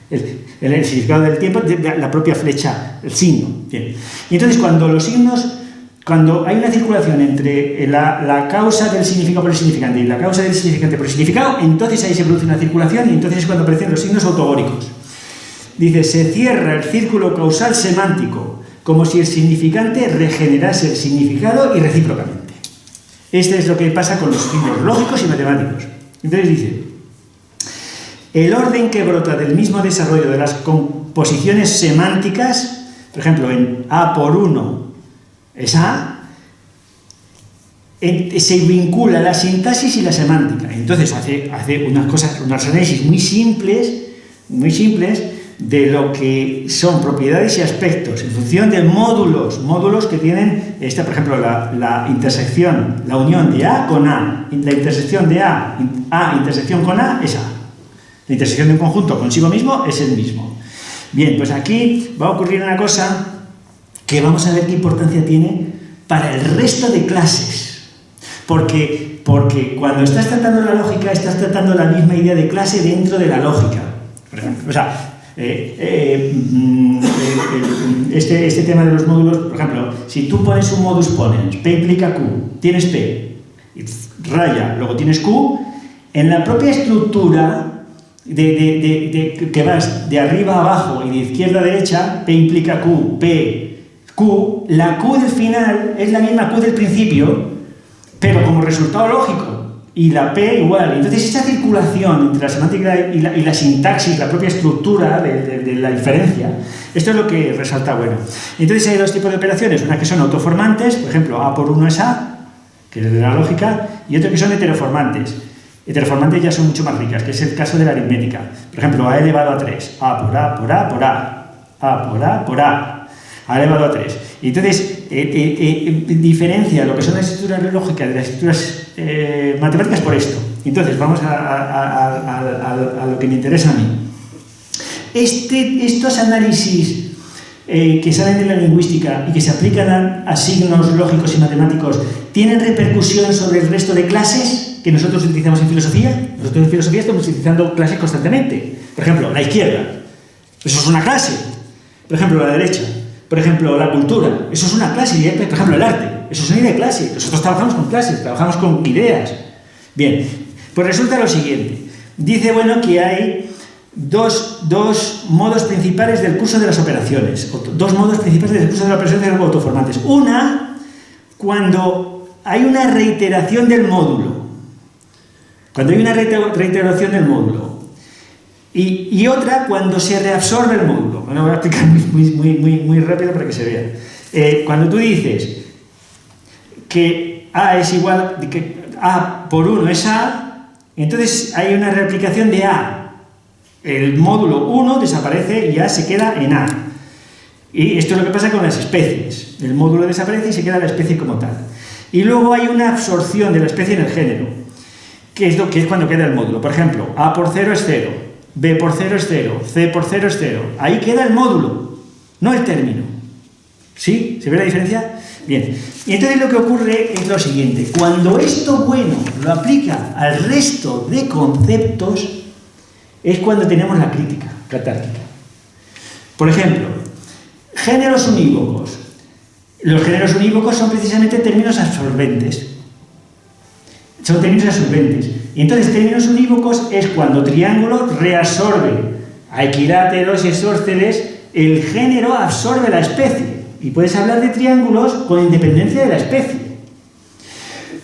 El significado del tiempo, la propia flecha, el signo. Bien. Y entonces cuando hay una circulación entre la causa del significado por el significante y la causa del significante por el significado, entonces ahí se produce una circulación y entonces es cuando aparecen los signos autogóricos. Dice, se cierra el círculo causal semántico, como si el significante regenerase el significado y recíprocamente. Este es lo que pasa con los signos lógicos y matemáticos. Entonces dice, el orden que brota del mismo desarrollo de las composiciones semánticas, por ejemplo, en A por 1 es A, se vincula la sintaxis y la semántica. Entonces hace unos análisis muy simples de lo que son propiedades y aspectos en función de módulos que tienen, por ejemplo, la intersección, la unión de A con A, la intersección de A intersección con A es A. La intersección de un conjunto consigo mismo es el mismo. Bien, pues aquí va a ocurrir una cosa que vamos a ver qué importancia tiene para el resto de clases. Porque cuando estás tratando la lógica, estás tratando la misma idea de clase dentro de la lógica. Por ejemplo, o sea, este tema de los módulos, por ejemplo, si tú pones un modus ponens, P implica Q, tienes P, raya, luego tienes Q, en la propia estructura que vas de arriba a abajo y de izquierda a derecha, P implica Q, P, Q, la Q del final es la misma Q del principio, pero como resultado lógico. Y la P igual. Entonces esa circulación entre la semántica y la sintaxis, la propia estructura de la inferencia, esto es lo que resalta bueno. Entonces hay dos tipos de operaciones, una que son autoformantes, por ejemplo, A por 1 es A, que es de la lógica, y otro que son heteroformantes. Heteroformantes ya son mucho más ricas, que es el caso de la aritmética. Por ejemplo, A elevado a 3, A por A por A por A, A por A por A, A elevado a 3. Y entonces diferencia lo que son las estructuras lógicas de las estructuras matemáticas por esto. Entonces vamos a lo que me interesa a mí. Estos análisis que salen de la lingüística y que se aplican a signos lógicos y matemáticos, ¿tienen repercusión sobre el resto de clases que nosotros utilizamos en filosofía? Nosotros en filosofía estamos utilizando clases constantemente. Por ejemplo, la izquierda, eso es una clase. Por ejemplo, la derecha. Por ejemplo, la cultura, eso es una clase. Por ejemplo, el arte, eso es una idea de clase. Nosotros trabajamos con clases, trabajamos con ideas. Bien, pues resulta lo siguiente. Dice, bueno, que hay dos modos principales del curso de las operaciones. Dos modos principales del curso de las operaciones de los autoformantes. Una, cuando hay una reiteración del módulo. Cuando hay una reiteración del módulo. Y otra cuando se reabsorbe el módulo. Bueno, voy a explicar muy rápido para que se vea. Cuando tú dices que A es igual, que A por 1 es A, entonces hay una reaplicación de A. El módulo 1 desaparece y A se queda en A. Y esto es lo que pasa con las especies. El módulo desaparece y se queda la especie como tal. Y luego hay una absorción de la especie en el género, que es cuando queda el módulo. Por ejemplo, A por 0 es 0. B por 0 es 0, C por 0 es 0. Ahí queda el módulo, no el término. ¿Sí? ¿Se ve la diferencia? Bien. Y entonces lo que ocurre es lo siguiente. Cuando esto bueno lo aplica al resto de conceptos, es cuando tenemos la crítica catártica. Por ejemplo, géneros unívocos. Los géneros unívocos son precisamente términos absorbentes. Son términos absorbentes. Y entonces términos unívocos es cuando triángulo reabsorbe a equiláteros y isósceles, el género absorbe la especie. Y puedes hablar de triángulos con independencia de la especie.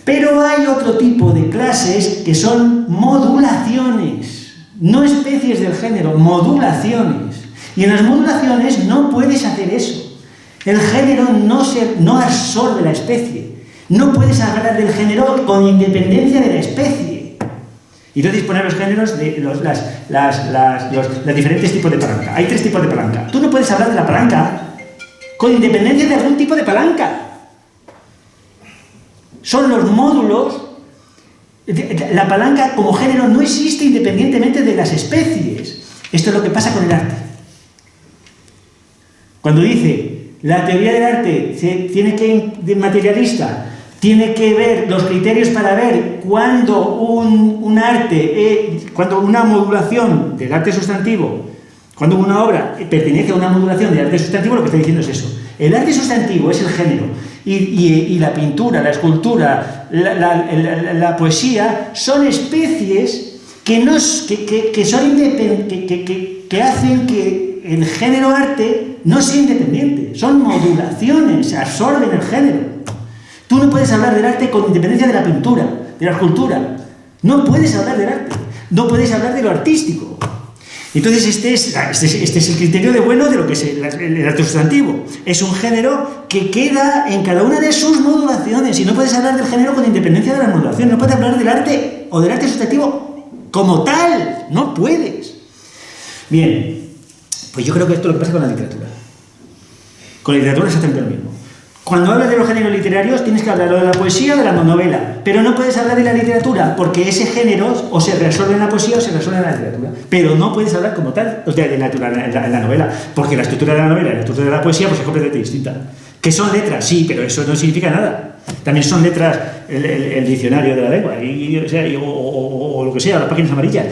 Pero hay otro tipo de clases que son modulaciones, no especies del género, modulaciones. Y en las modulaciones no puedes hacer eso. El género no absorbe la especie. No puedes hablar del género con independencia de la especie. Y entonces poner los géneros de los diferentes tipos de palanca. Hay 3 tipos de palanca. Tú no puedes hablar de la palanca con independencia de algún tipo de palanca. Son los módulos. La palanca como género no existe independientemente de las especies. Esto es lo que pasa con el arte. Cuando dice la teoría del arte tiene que de materialista, tiene que ver los criterios para ver cuando un arte, cuando una modulación del arte sustantivo, cuando una obra pertenece a una modulación del arte sustantivo, lo que está diciendo es eso. El arte sustantivo es el género y la pintura, la escultura, la poesía son especies que hacen que el género arte no sea independiente. Son modulaciones, absorben el género. Tú no puedes hablar del arte con independencia de la pintura, de la escultura. No puedes hablar del arte. No puedes hablar de lo artístico. Entonces este es el criterio de bueno de lo que es el arte sustantivo. Es un género que queda en cada una de sus modulaciones y no puedes hablar del género con independencia de la modulación. No puedes hablar del arte o del arte sustantivo como tal. No puedes. Bien, pues yo creo que esto es lo que pasa con la literatura. Con la literatura es exactamente lo mismo. Cuando hablas de los géneros literarios tienes que hablar de la poesía o de la novela, pero no puedes hablar de la literatura porque ese género o se resuelve en la poesía o se resuelve en la literatura, pero no puedes hablar como tal de la novela, porque la estructura de la novela y la estructura de la poesía pues es completamente distinta. Que son letras, sí, pero eso no significa nada. También son letras el diccionario de la lengua o lo que sea, las páginas amarillas,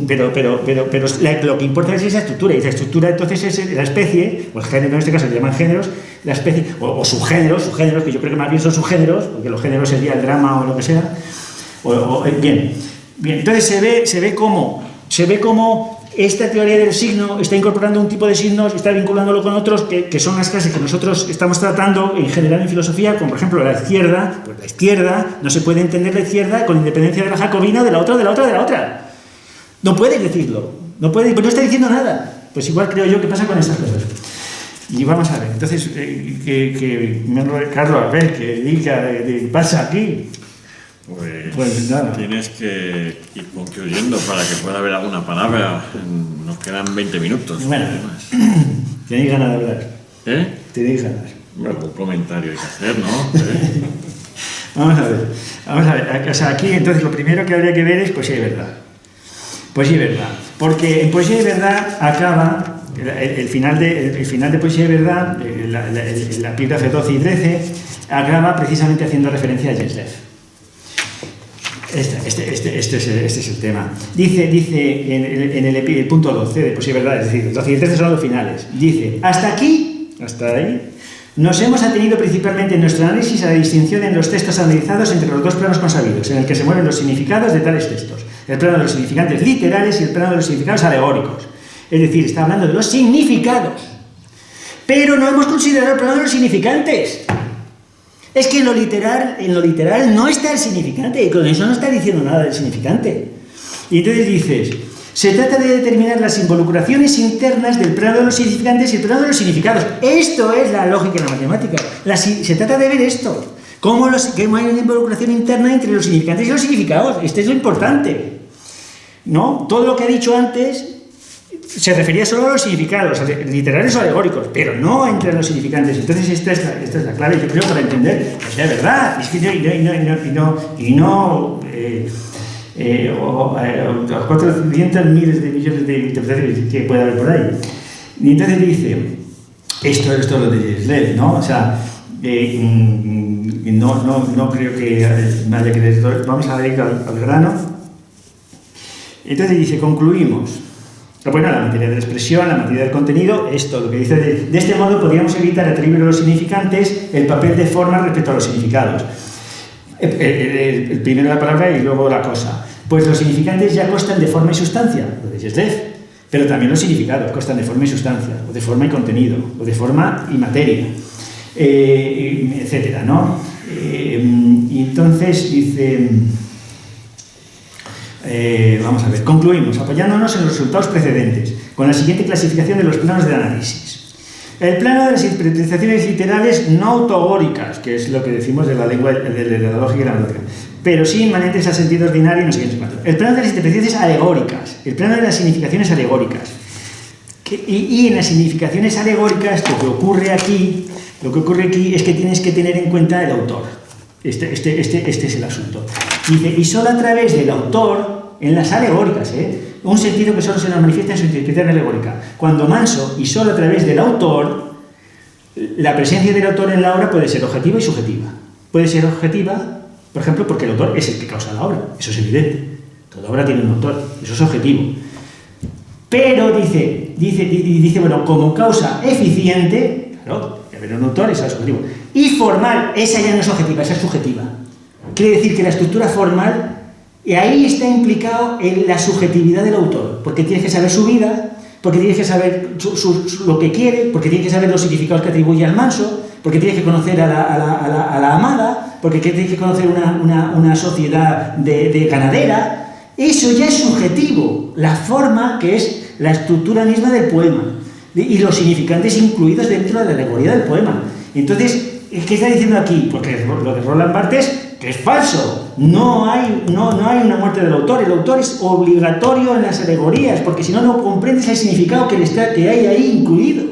pero lo que importa es esa estructura, y esa estructura entonces es la especie, o el género, en este caso se llaman géneros, la especie, o subgéneros, que yo creo que más bien son subgéneros, porque los géneros sería el drama o lo que sea. Bien, entonces se ve cómo esta teoría del signo está incorporando un tipo de signos, está vinculándolo con otros que son las clases que nosotros estamos tratando en general en filosofía, como por ejemplo la izquierda. Pues la izquierda, no se puede entender la izquierda con independencia de la jacobina o de la otra. No puedes decirlo, no puede, pues no está diciendo nada. Pues igual creo yo que pasa con estas cosas. Y vamos a ver, entonces, Carlos, a ver, que diga, ¿qué pasa aquí? Pues nada. Tienes que ir concluyendo para que pueda haber alguna palabra. Nos quedan 20 minutos. Bueno, tenéis ganas de hablar. Tenéis ganas. Bueno, un comentario hay que hacer, ¿no? Vamos a ver. O sea, aquí entonces lo primero que habría que ver es poesía y verdad. Poesía y verdad. Porque en poesía y verdad acaba el final de poesía y verdad, la epígrafe 12 y 13, acaba precisamente haciendo referencia a Gensler. Este es el tema. Dice en el punto 12 de poesía y verdad, es decir, el 12 y el 13 son los finales. Dice, hasta ahí, nos hemos atenido principalmente en nuestro análisis a la distinción en los textos analizados entre los dos planos consabidos, en el que se mueven los significados de tales textos, el plano de los significantes literales y el plano de los significados alegóricos. Es decir, está hablando de los significados, pero no hemos considerado el plano de los significantes. Es que en lo literal no está el significante, y con eso no está diciendo nada del significante. Y entonces dices, se trata de determinar las involucraciones internas del plano de los significantes y el plano de los significados. Esto es la lógica en la matemática. Se trata de ver esto. Cómo hay una involucración interna entre los significantes y los significados. Este es lo importante, ¿no? Todo lo que ha dicho antes se refería solo a los significados, literales o alegóricos, pero no entre los significantes. Entonces esta es la clave, yo creo, para entender, pues es verdad, es que los 400 miles de millones de interpretaciones que puede haber por ahí. Y entonces dice, esto es lo de Gensler, ¿no? O sea, no creo que vaya que decir, vamos a ir al grano. Entonces dice, concluimos. Bueno, la materia de la expresión, la materia del contenido, esto, lo que dice, de este modo podríamos evitar atribuir a los significantes el papel de forma respecto a los significados. El primero la palabra y luego la cosa. Pues los significantes ya constan de forma y sustancia, lo de Yeslev, pero también los significados constan de forma y sustancia, o de forma y contenido, o de forma y materia, etcétera, ¿no? Y entonces dice... vamos a ver, concluimos apoyándonos en los resultados precedentes con la siguiente clasificación de los planos de análisis. El plano de las interpretaciones literales no autogóricas, que es lo que decimos de la lengua, de la lógica y la gramática, pero sí inmanentes al sentido ordinario y no sé qué. El plano de las interpretaciones alegóricas, el plano de las significaciones alegóricas. Y en las significaciones alegóricas lo que ocurre aquí es que tienes que tener en cuenta el autor. Este es el asunto. Dice, y solo a través del autor, en las alegóricas, un sentido que solo se nos manifiesta en su interpretación alegórica. Cuando Manso, y solo a través del autor, la presencia del autor en la obra puede ser objetiva y subjetiva. Puede ser objetiva, por ejemplo, porque el autor es el que causa la obra. Eso es evidente. Toda obra tiene un autor. Eso es objetivo. Pero dice, bueno, como causa eficiente, claro, haber un autor, eso es objetivo. Y formal, esa ya no es objetiva, esa es subjetiva. Quiere decir que la estructura formal, y ahí está implicado en la subjetividad del autor, porque tienes que saber su vida, porque tienes que saber lo que quiere, porque tienes que saber los significados que atribuye al Manso, porque tienes que conocer a la amada, porque tienes que conocer una sociedad de ganadera. Eso ya es subjetivo, la forma que es la estructura misma del poema y los significantes incluidos dentro de la alegoría del poema. Entonces, ¿qué está diciendo aquí? Porque lo de Roland Barthes, que es falso. No hay una muerte del autor. El autor es obligatorio en las alegorías, porque si no, no comprendes el significado que hay ahí incluido.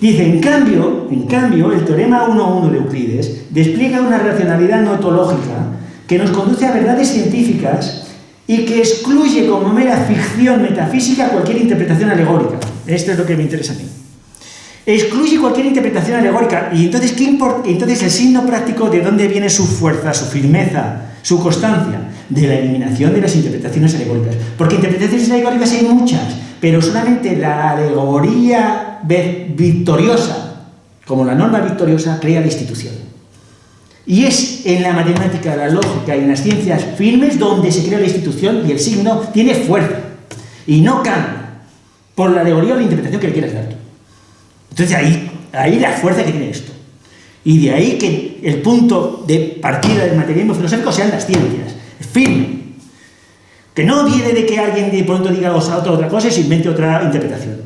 Dice, en cambio, el teorema 1.1 de Euclides despliega una racionalidad notológica que nos conduce a verdades científicas y que excluye como mera ficción metafísica cualquier interpretación alegórica. Esto es lo que me interesa a mí. Excluye cualquier interpretación alegórica. Y entonces, entonces el signo práctico, ¿de dónde viene su fuerza, su firmeza, su constancia? De la eliminación de las interpretaciones alegóricas. Porque interpretaciones alegóricas hay muchas, pero solamente la alegoría victoriosa, como la norma victoriosa, crea la institución. Y es en la matemática, la lógica y en las ciencias firmes donde se crea la institución y el signo tiene fuerza. Y no cambia por la alegoría o la interpretación que le quieras dar tú. Entonces ahí la fuerza que tiene esto. Y de ahí que el punto de partida del materialismo filosófico sean las ciencias. Es firme. Que no viene de que alguien de pronto diga otra cosa y se invente otra interpretación.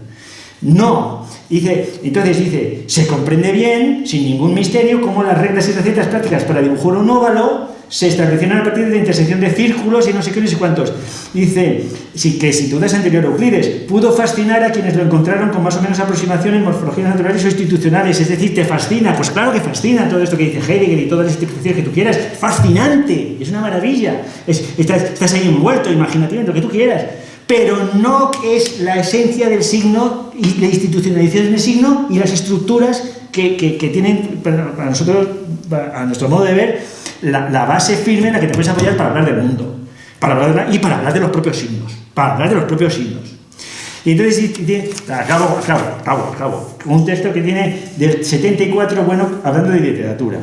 No. Entonces dice, se comprende bien, sin ningún misterio, cómo las reglas y recetas prácticas para dibujar un óvalo se establecieron a partir de la intersección de círculos y no sé qué, no sé cuántos. Dice, que sin duda es anterior a Euclides, pudo fascinar a quienes lo encontraron con más o menos aproximaciones morfologías naturales o institucionales, es decir, te fascina. Pues claro que fascina todo esto que dice Heidegger y todas las instituciones que tú quieras. Fascinante, es una maravilla. Estás ahí envuelto, imaginativamente, lo que tú quieras. Pero no es la esencia del signo y la institucionalización del signo y las estructuras que tienen, para nosotros, a nuestro modo de ver, la base firme en la que te puedes apoyar para hablar del mundo, para hablar de los propios signos, Y entonces, acabo, un texto que tiene del 74, bueno, hablando de literatura.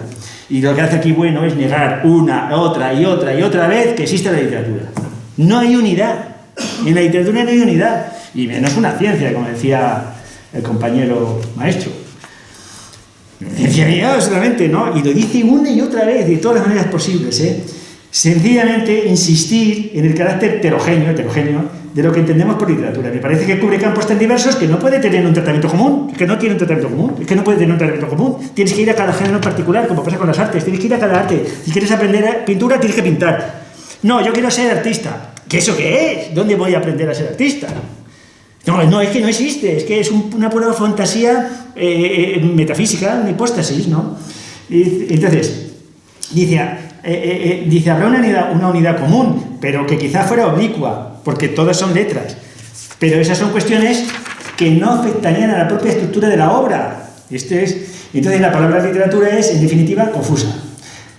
Y lo que hace aquí, bueno, es negar una, otra y otra vez que existe la literatura. No hay unidad. En la literatura no hay unidad, y menos una ciencia, como decía el compañero maestro. Ciencia solamente, ¿no? Y lo dice una y otra vez, de todas las maneras posibles, Sencillamente insistir en el carácter heterogéneo de lo que entendemos por literatura. Me parece que cubre campos tan diversos que no puede tener un tratamiento común, que no tiene un tratamiento común, es que no puede tener un tratamiento común. Tienes que ir a cada género en particular, como pasa con las artes, tienes que ir a cada arte. Si quieres aprender pintura, tienes que pintar. No, yo quiero ser artista. ¿Qué eso qué es? ¿Dónde voy a aprender a ser artista? No, es que no existe, es que es una pura fantasía metafísica, una hipóstasis, ¿no? Entonces, dice, habrá una unidad común, pero que quizá fuera oblicua, porque todas son letras. Pero esas son cuestiones que no afectarían a la propia estructura de la obra. Entonces, la palabra literatura es, en definitiva, confusa.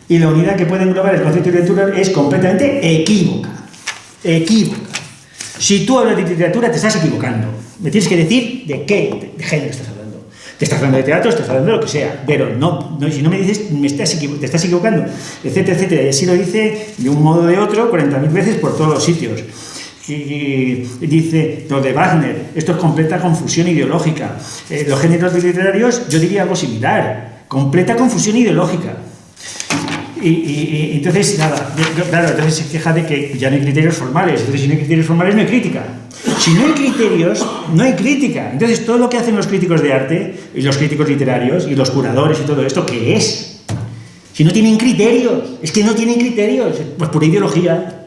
Y la unidad que puede englobar el concepto de literatura es completamente equívoca. Si tú hablas de literatura, te estás equivocando. Me tienes que decir de qué género estás hablando. Te estás hablando de teatro, te estás hablando de lo que sea, pero no, si no me dices, te estás equivocando, etcétera, etcétera. Y así lo dice de un modo o de otro 40.000 veces por todos los sitios. Y dice, lo de Wagner, esto es completa confusión ideológica. Los géneros literarios, yo diría algo similar, completa confusión ideológica. Y entonces, nada, claro, entonces se queja de que ya no hay criterios formales. Entonces, si no hay criterios formales, no hay crítica. Si no hay criterios, no hay crítica. Entonces, todo lo que hacen los críticos de arte, y los críticos literarios, y los curadores y todo esto, ¿qué es? Si no tienen criterios, es que no tienen criterios. Pues pura ideología,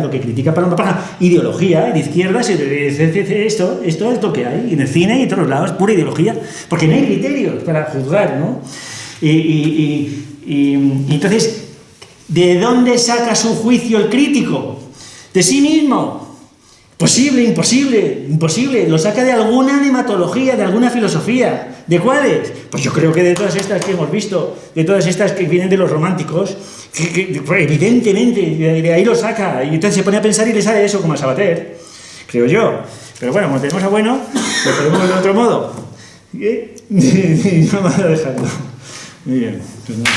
lo que critica para una paja, ideología, de izquierdas, esto es lo que hay, en el cine y en todos lados, pura ideología, porque no hay criterios para juzgar, ¿no? Y entonces, ¿de dónde saca su juicio el crítico? ¿De sí mismo? Imposible. Lo saca de alguna nematología, de alguna filosofía. ¿De cuáles? Pues yo creo que de todas estas que hemos visto, de todas estas que vienen de los románticos, que evidentemente de ahí lo saca. Y entonces se pone a pensar y le sale eso como a Sabater, creo yo. Pero bueno, como tenemos a Bueno, lo podemos de otro modo. Vamos a dejarlo. Muy bien. Pues nada.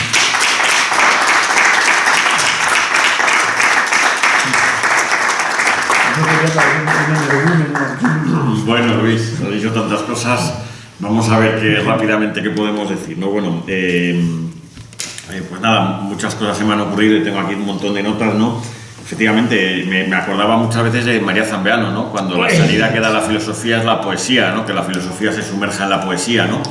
Bueno, Luis, has dicho tantas cosas. Vamos a ver rápidamente qué podemos decir, ¿no? Bueno, pues nada, muchas cosas se me han ocurrido y tengo aquí un montón de notas, ¿no? Efectivamente, me acordaba muchas veces de María Zambeano, ¿no? Cuando la salida que da la filosofía es la poesía, ¿no? Que la filosofía se sumerja en la poesía, ¿no?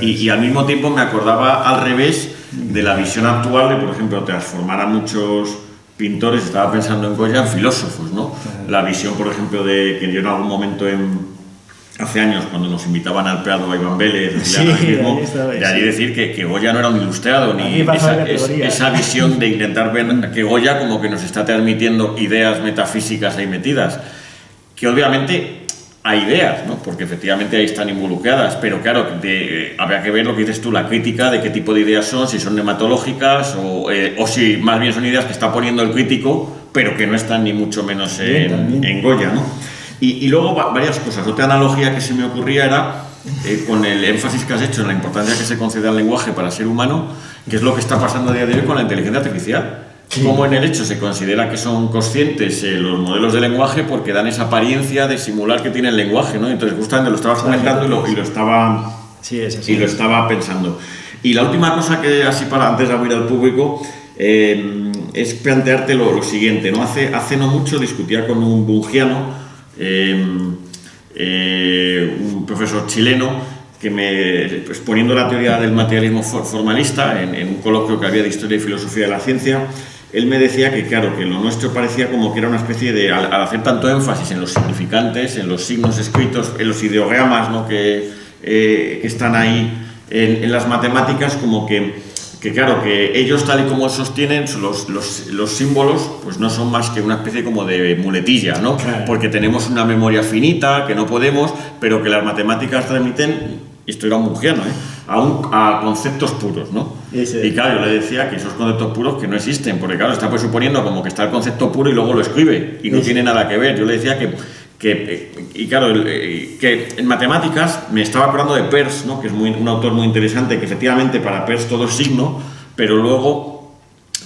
Y al mismo tiempo me acordaba al revés de la visión actual de, por ejemplo, transformar a muchos pintores, estaba pensando en Goya, en filósofos, ¿no? La visión, por ejemplo, de que yo en algún momento hace años, cuando nos invitaban al Prado a Iván Vélez, de allí decir que Goya no era un ilustrado, ni esa visión de intentar ver que Goya como que nos está transmitiendo ideas metafísicas ahí metidas, que obviamente hay ideas, ¿no? Porque efectivamente ahí están involucradas, pero claro, habría que ver lo que dices tú, la crítica de qué tipo de ideas son, si son nematológicas o si más bien son ideas que está poniendo el crítico, pero que no están ni mucho menos en Goya, ¿no? Y luego varias cosas. Otra analogía que se me ocurría era con el énfasis que has hecho en la importancia que se concede al lenguaje para el ser humano, que es lo que está pasando a día de hoy con la inteligencia artificial. Sí. Como en el hecho se considera que son conscientes los modelos de lenguaje porque dan esa apariencia de simular que tiene el lenguaje, ¿no? Entonces justamente lo estabas comentando y lo estaba pensando. Y la última cosa que, así para antes de abrir al público, es plantearte lo siguiente, ¿no? Hace no mucho discutía con un bungiano, un profesor chileno, que exponiendo la teoría del materialismo formalista en un coloquio que había de Historia y Filosofía de la Ciencia, él me decía que claro, que lo nuestro parecía como que era una especie de, al hacer tanto énfasis en los significantes, en los signos escritos, en los ideogramas, ¿no? que están ahí en las matemáticas, como que claro, que ellos tal y como sostienen los símbolos, pues no son más que una especie como de muletilla, ¿no? Claro. Porque tenemos una memoria finita, que no podemos, pero que las matemáticas transmiten, esto era un bungiano, a conceptos puros, ¿no? Y claro, yo le decía que esos conceptos puros que no existen, porque claro, está pues suponiendo como que está el concepto puro y luego lo escribe, y no tiene nada que ver. Yo le decía que en matemáticas me estaba acordando de Peirce, ¿no? Que es un autor muy interesante, que efectivamente para Peirce todo es signo, pero luego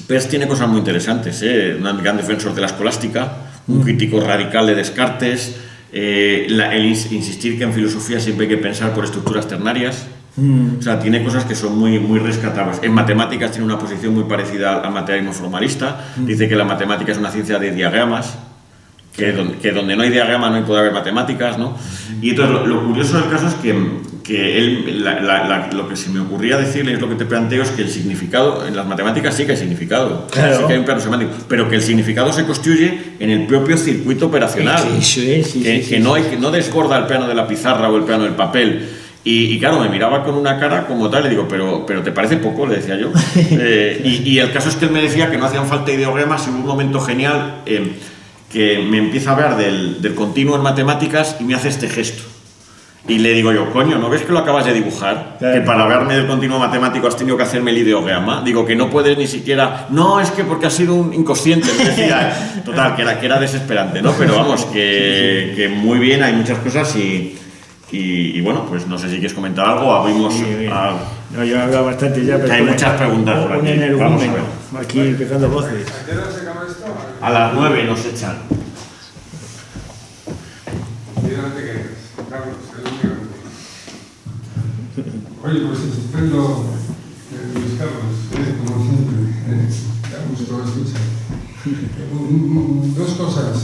Peirce tiene cosas muy interesantes, un gran defensor de la escolástica, un crítico radical de Descartes, el insistir que en filosofía siempre hay que pensar por estructuras ternarias. O sea, tiene cosas que son muy, muy rescatables. En matemáticas tiene una posición muy parecida al materialismo formalista. Dice que la matemática es una ciencia de diagramas, que donde no hay diagrama no puede haber matemáticas, ¿no? Y entonces lo curioso del caso es que él, lo que se me ocurría decirle, es lo que te planteo, es que el significado, en las matemáticas sí que hay significado, claro. Sí que hay un plano semántico, pero que el significado se construye en el propio circuito operacional, que no desborda el plano de la pizarra o el plano del papel. Y claro, me miraba con una cara como tal, le digo, pero ¿te parece poco?, le decía yo. Y el caso es que él me decía que no hacían falta ideogramas, y hubo un momento genial que me empieza a hablar del continuo en matemáticas y me hace este gesto. Y le digo yo, coño, ¿no ves que lo acabas de dibujar? Claro. Que para hablarme del continuo matemático has tenido que hacerme el ideograma. Digo, que no puedes ni siquiera... No, es que porque has sido un inconsciente. Me decía, total, que era desesperante, ¿no? Pero vamos, que muy bien, hay muchas cosas y Y bueno, pues no sé si quieres comentar algo. Abrimos No, yo he hablado bastante ya, pero hay muchas preguntas por aquí. Vamos a ver. Aquí empezando voces. ¿A qué hora se acaba esto? A las 9 nos echan. Mira, no te quedes. Carlos, el único. Oye, pues estupendo, Luis Carlos, como siempre. Da gusto escuchar. Dos cosas.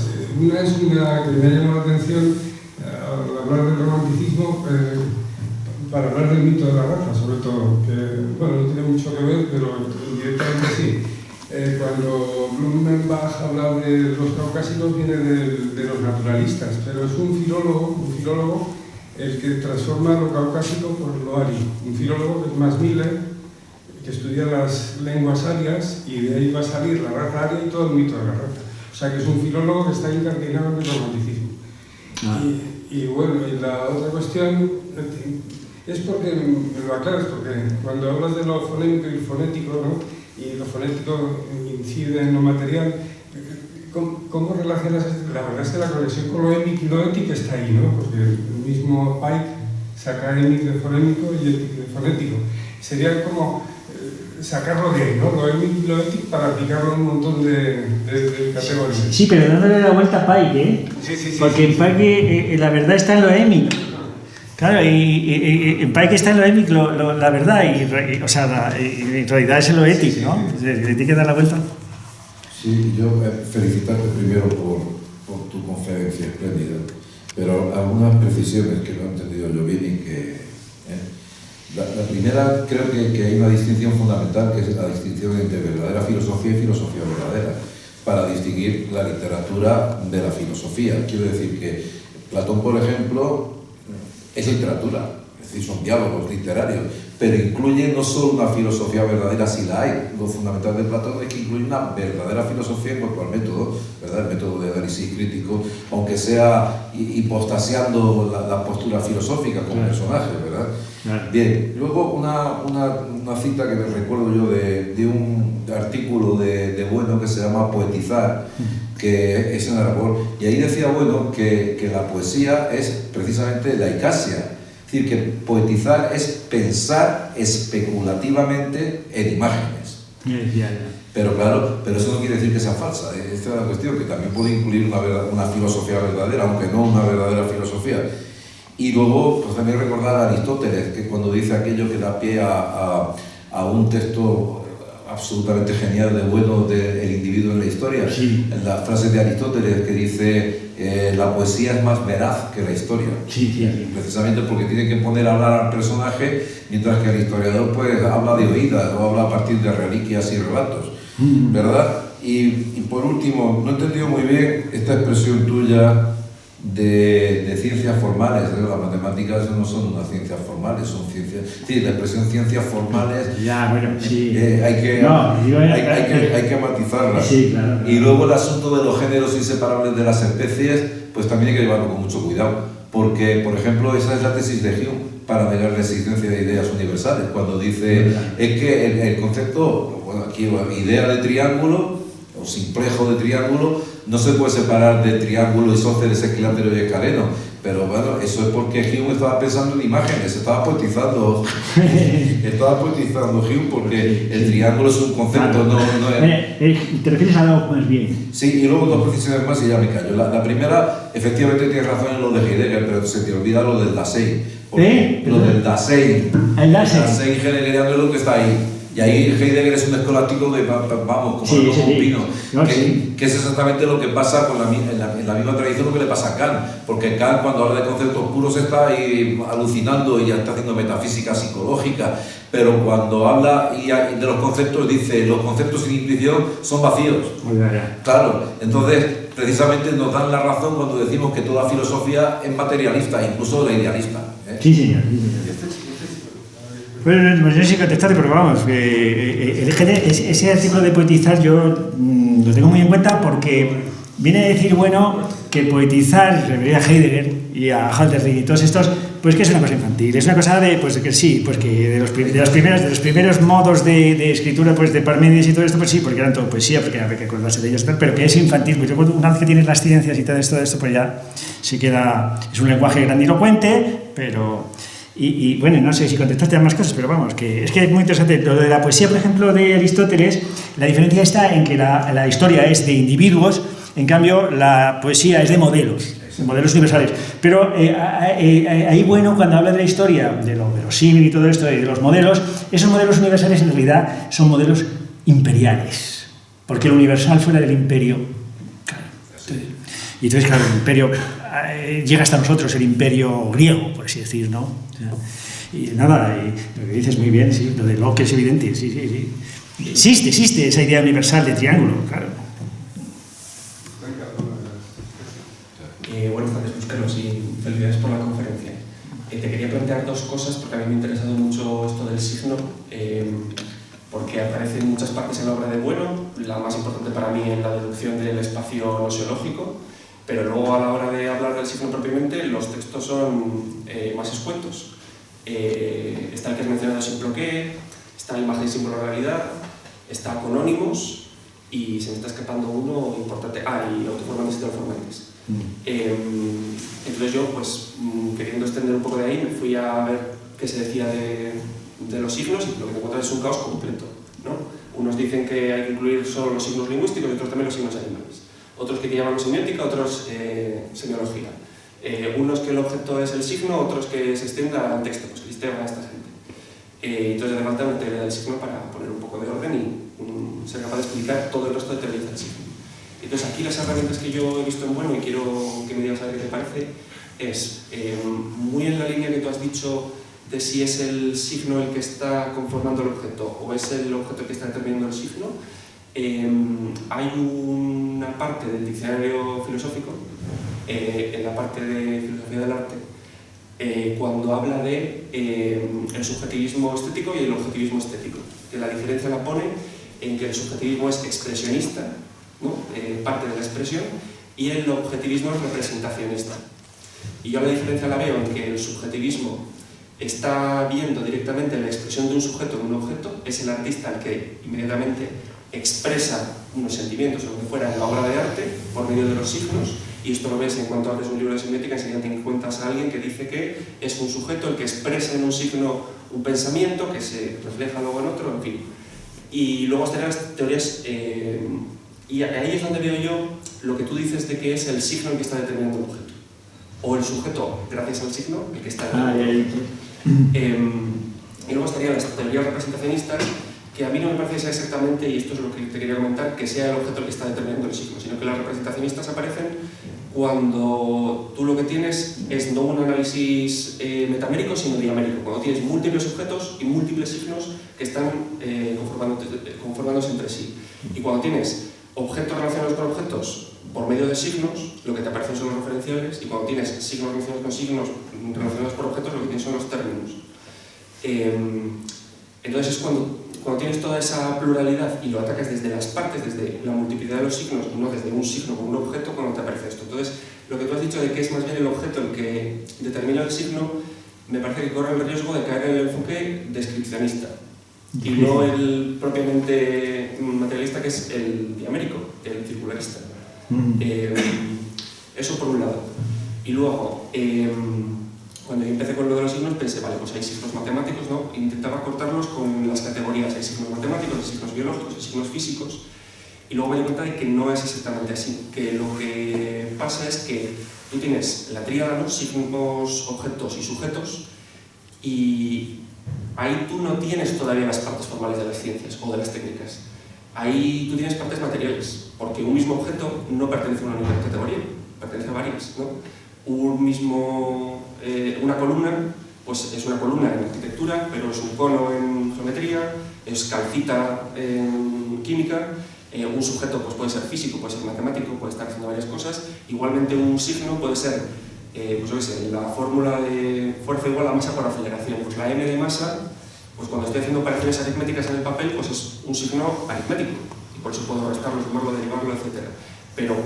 Una es una que me ha llamado la atención al hablar del romanticismo, para hablar del mito de la raza, sobre todo, que bueno, no tiene mucho que ver, pero directamente sí. Cuando Blumenbach habla de los caucásicos viene de los naturalistas, pero es un filólogo el que transforma lo caucásico por lo ario. Un filólogo que es Max Miller, que estudia las lenguas arias y de ahí va a salir la raza aria y todo el mito de la raza. O sea que es un filólogo que está incardinado en el romanticismo. Y bueno, y la otra cuestión es porque, me lo aclaras, porque cuando hablas de lo fonémico y fonético, ¿no? Y lo fonético incide en lo material, ¿cómo relacionas esto? La verdad es que la conexión con lo émico y lo ético está ahí, ¿no? Porque el mismo Pike saca émico de fonémico y ético de fonético. Sería como sacarlo de ahí, ¿no? Lo émico y lo ético para aplicarlo a un montón de categorías. Sí, pero dándole la vuelta a Pike, ¿eh? Sí. Porque en Pike la verdad está en lo émico. Claro, y en Pike está en lo émico la verdad, o sea, en realidad es en lo ético, ¿no? ¿Le tiene que dar la vuelta? Sí, yo felicitarte primero por tu conferencia espléndida, pero algunas precisiones que no he entendido yo bien y que... La primera, creo que hay una distinción fundamental, que es la distinción entre verdadera filosofía y filosofía verdadera, para distinguir la literatura de la filosofía. Quiero decir que Platón, por ejemplo, es literatura, es decir, son diálogos literarios, pero incluye no solo una filosofía verdadera, si la hay. Lo fundamental de Platón es que incluye una verdadera filosofía en cuanto al método, ¿verdad? El método de análisis crítico, aunque sea hipostasiando la postura filosófica como personaje, ¿verdad? Bien, luego una cita que me recuerdo yo de un artículo de Bueno que se llama Poetizar, que es en Aragón, y ahí decía Bueno que la poesía es precisamente la icasia. Es decir, que poetizar es pensar especulativamente en imágenes. Pero claro, pero eso no quiere decir que sea falsa. Esta es la cuestión, que también puede incluir una filosofía verdadera, aunque no una verdadera filosofía. Y luego, pues también recordar a Aristóteles, que cuando dice aquello que da pie a un texto absolutamente genial de Bueno del individuo en la historia, en la frase de Aristóteles que dice la poesía es más veraz que la historia, precisamente porque tiene que poner a hablar al personaje, mientras que el historiador pues habla de oídas o habla a partir de reliquias y relatos, ¿verdad? Y por último, no he entendido muy bien esta expresión tuya de ciencias formales, ¿no? Las matemáticas no son unas ciencias formales, son ciencias... Sí, la expresión ciencias formales hay que matizarla. Sí, claro. Y luego el asunto de los géneros inseparables de las especies, pues también hay que llevarlo con mucho cuidado, porque, por ejemplo, esa es la tesis de Hume para negar la existencia de ideas universales, cuando dice es que el concepto, bueno, aquí idea de triángulo o simplejo de triángulo no se puede separar de triángulo, isósceles, equilátero y escaleno, pero bueno, eso es porque Hume estaba pensando en imágenes, estaba poetizando Hume, porque el triángulo es un concepto, no es... ¿Te refieres a algo más bien? Sí, y luego dos precisiones más y ya me callo. La primera, efectivamente tienes razón en lo de Heidegger, pero se te olvida lo del Dasein. Lo del Dasein. El Dasein. Dasein heideggeriano es lo que está ahí. Y ahí Heidegger es un escolástico de, vamos, como el pino, que es exactamente lo que pasa en la misma tradición, lo que le pasa a Kant, porque Kant, cuando habla de conceptos puros, está ahí alucinando y ya está haciendo metafísica psicológica, pero cuando habla de los conceptos, dice, los conceptos sin intuición son vacíos. Claro, entonces, precisamente nos dan la razón cuando decimos que toda filosofía es materialista, incluso la idealista. Sí, señor. Bueno, yo no sé contestarte, pero vamos, ese artículo de poetizar yo lo tengo muy en cuenta porque viene a decir, bueno, que poetizar, refería a Heidegger y a Hölderlin y todos estos, pues que es una cosa infantil, es una cosa de, pues que sí, pues que de los primeros modos de escritura, pues de Parménides y todo esto, pues sí, porque eran todo poesía, porque había que acordarse de ellos, pero que es infantil, pues una vez que tienes las ciencias y todo esto, pues ya se queda, es un lenguaje grandilocuente, pero... Y bueno, no sé si contestaste a más cosas, pero vamos, que es muy interesante. Lo de la poesía, por ejemplo, de Aristóteles, la diferencia está en que la historia es de individuos, en cambio la poesía es de modelos universales. Pero ahí, bueno, cuando habla de la historia, de lo verosímil y todo esto, y de los modelos, esos modelos universales en realidad son modelos imperiales, porque lo universal fuera del imperio. Claro. Y entonces, claro, el imperio llega hasta nosotros, el imperio griego, por así decir, ¿no? O sea, y nada, y lo que dices muy bien, sí, lo de Locke es evidente, sí. Existe esa idea universal de triángulo, claro. Buenas tardes, Luis Carlos, y felicidades por la conferencia. Te quería plantear dos cosas, porque a mí me ha interesado mucho esto del signo, porque aparece en muchas partes en la obra de Bueno, la más importante para mí en la deducción del espacio noseológico, pero luego a la hora de hablar del signo propiamente, los textos son más escuetos. Está el que has mencionado, Simple que, está la imagen símbolo realidad, está Conónimos, y se me está escapando uno importante, y autoformantes y transformantes. Entonces yo, pues, queriendo extender un poco de ahí, me fui a ver qué se decía de los signos, y lo que te encuentras es un caos completo, ¿no? Unos dicen que hay que incluir solo los signos lingüísticos y otros también los signos animales. Otros que llaman semiótica, otros semiología. Unos que el objeto es el signo, otros que se extienda al texto, pues que a esta gente. Entonces hace falta una teoría del signo para poner un poco de orden y ser capaz de explicar todo el resto de teorías del signo. Entonces aquí las herramientas que yo he visto en Bueno, y quiero que me digas a ver qué te parece, es muy en la línea que tú has dicho de si es el signo el que está conformando el objeto o es el objeto el que está determinando el signo. Hay una parte del diccionario filosófico, en la parte de filosofía del arte, cuando habla de el subjetivismo estético y el objetivismo estético, que la diferencia la pone en que el subjetivismo es expresionista, ¿no? Parte de la expresión, y el objetivismo es representacionista. Y yo la diferencia la veo en que el subjetivismo está viendo directamente la expresión de un sujeto en un objeto, es el artista el que inmediatamente expresa unos sentimientos o lo que fuera en la obra de arte por medio de los signos, y esto lo ves en cuanto abres un libro de semiótica, enseguida te encuentras a alguien que dice que es un sujeto el que expresa en un signo un pensamiento que se refleja luego en otro, en fin. Y luego están las teorías, y ahí es donde veo yo lo que tú dices de que es el signo el que está determinando el objeto, o el sujeto, gracias al signo, el que está determinando el objeto. Y luego estarían las teorías representacionistas, que a mí no me parece sea exactamente, y esto es lo que te quería comentar, que sea el objeto el que está determinando el signo, sino que las representacionistas aparecen cuando tú lo que tienes es no un análisis metamérico, sino diamérico, cuando tienes múltiples objetos y múltiples signos que están conformándose entre sí. Y cuando tienes objetos relacionados con objetos por medio de signos, lo que te aparecen son los referenciales, y cuando tienes signos relacionados con signos relacionados por objetos, lo que tienes son los términos. Entonces es cuando tienes toda esa pluralidad y lo atacas desde las partes, desde la multiplicidad de los signos, no desde un signo con un objeto, cuando te aparece esto. Entonces, lo que tú has dicho de que es más bien el objeto el que determina el signo, me parece que corre el riesgo de caer en el enfoque descripcionista, y no el propiamente materialista, que es el diamérico, el circularista. Eso por un lado. Y luego, cuando yo empecé con lo de los signos, pensé, vale, pues hay signos matemáticos, ¿no? Intentaba cortarlos con las categorías. Hay signos matemáticos, hay signos biológicos, hay signos físicos. Y luego me di cuenta de que no es exactamente así. Que lo que pasa es que tú tienes la tríada, ¿no? Signos, objetos y sujetos, y ahí tú no tienes todavía las partes formales de las ciencias o de las técnicas. Ahí tú tienes partes materiales, porque un mismo objeto no pertenece a una única categoría, pertenece a varias, ¿no? Una columna, pues es una columna en arquitectura, pero es un cono en geometría, es calcita en química. Un sujeto pues puede ser físico, puede ser matemático, puede estar haciendo varias cosas. Igualmente un signo puede ser, pues yo qué sé, la fórmula de fuerza igual a masa por aceleración. Pues la m de masa, pues cuando estoy haciendo operaciones aritméticas en el papel, pues es un signo aritmético, y por eso puedo restarlo, sumarlo, derivarlo, etc. Pero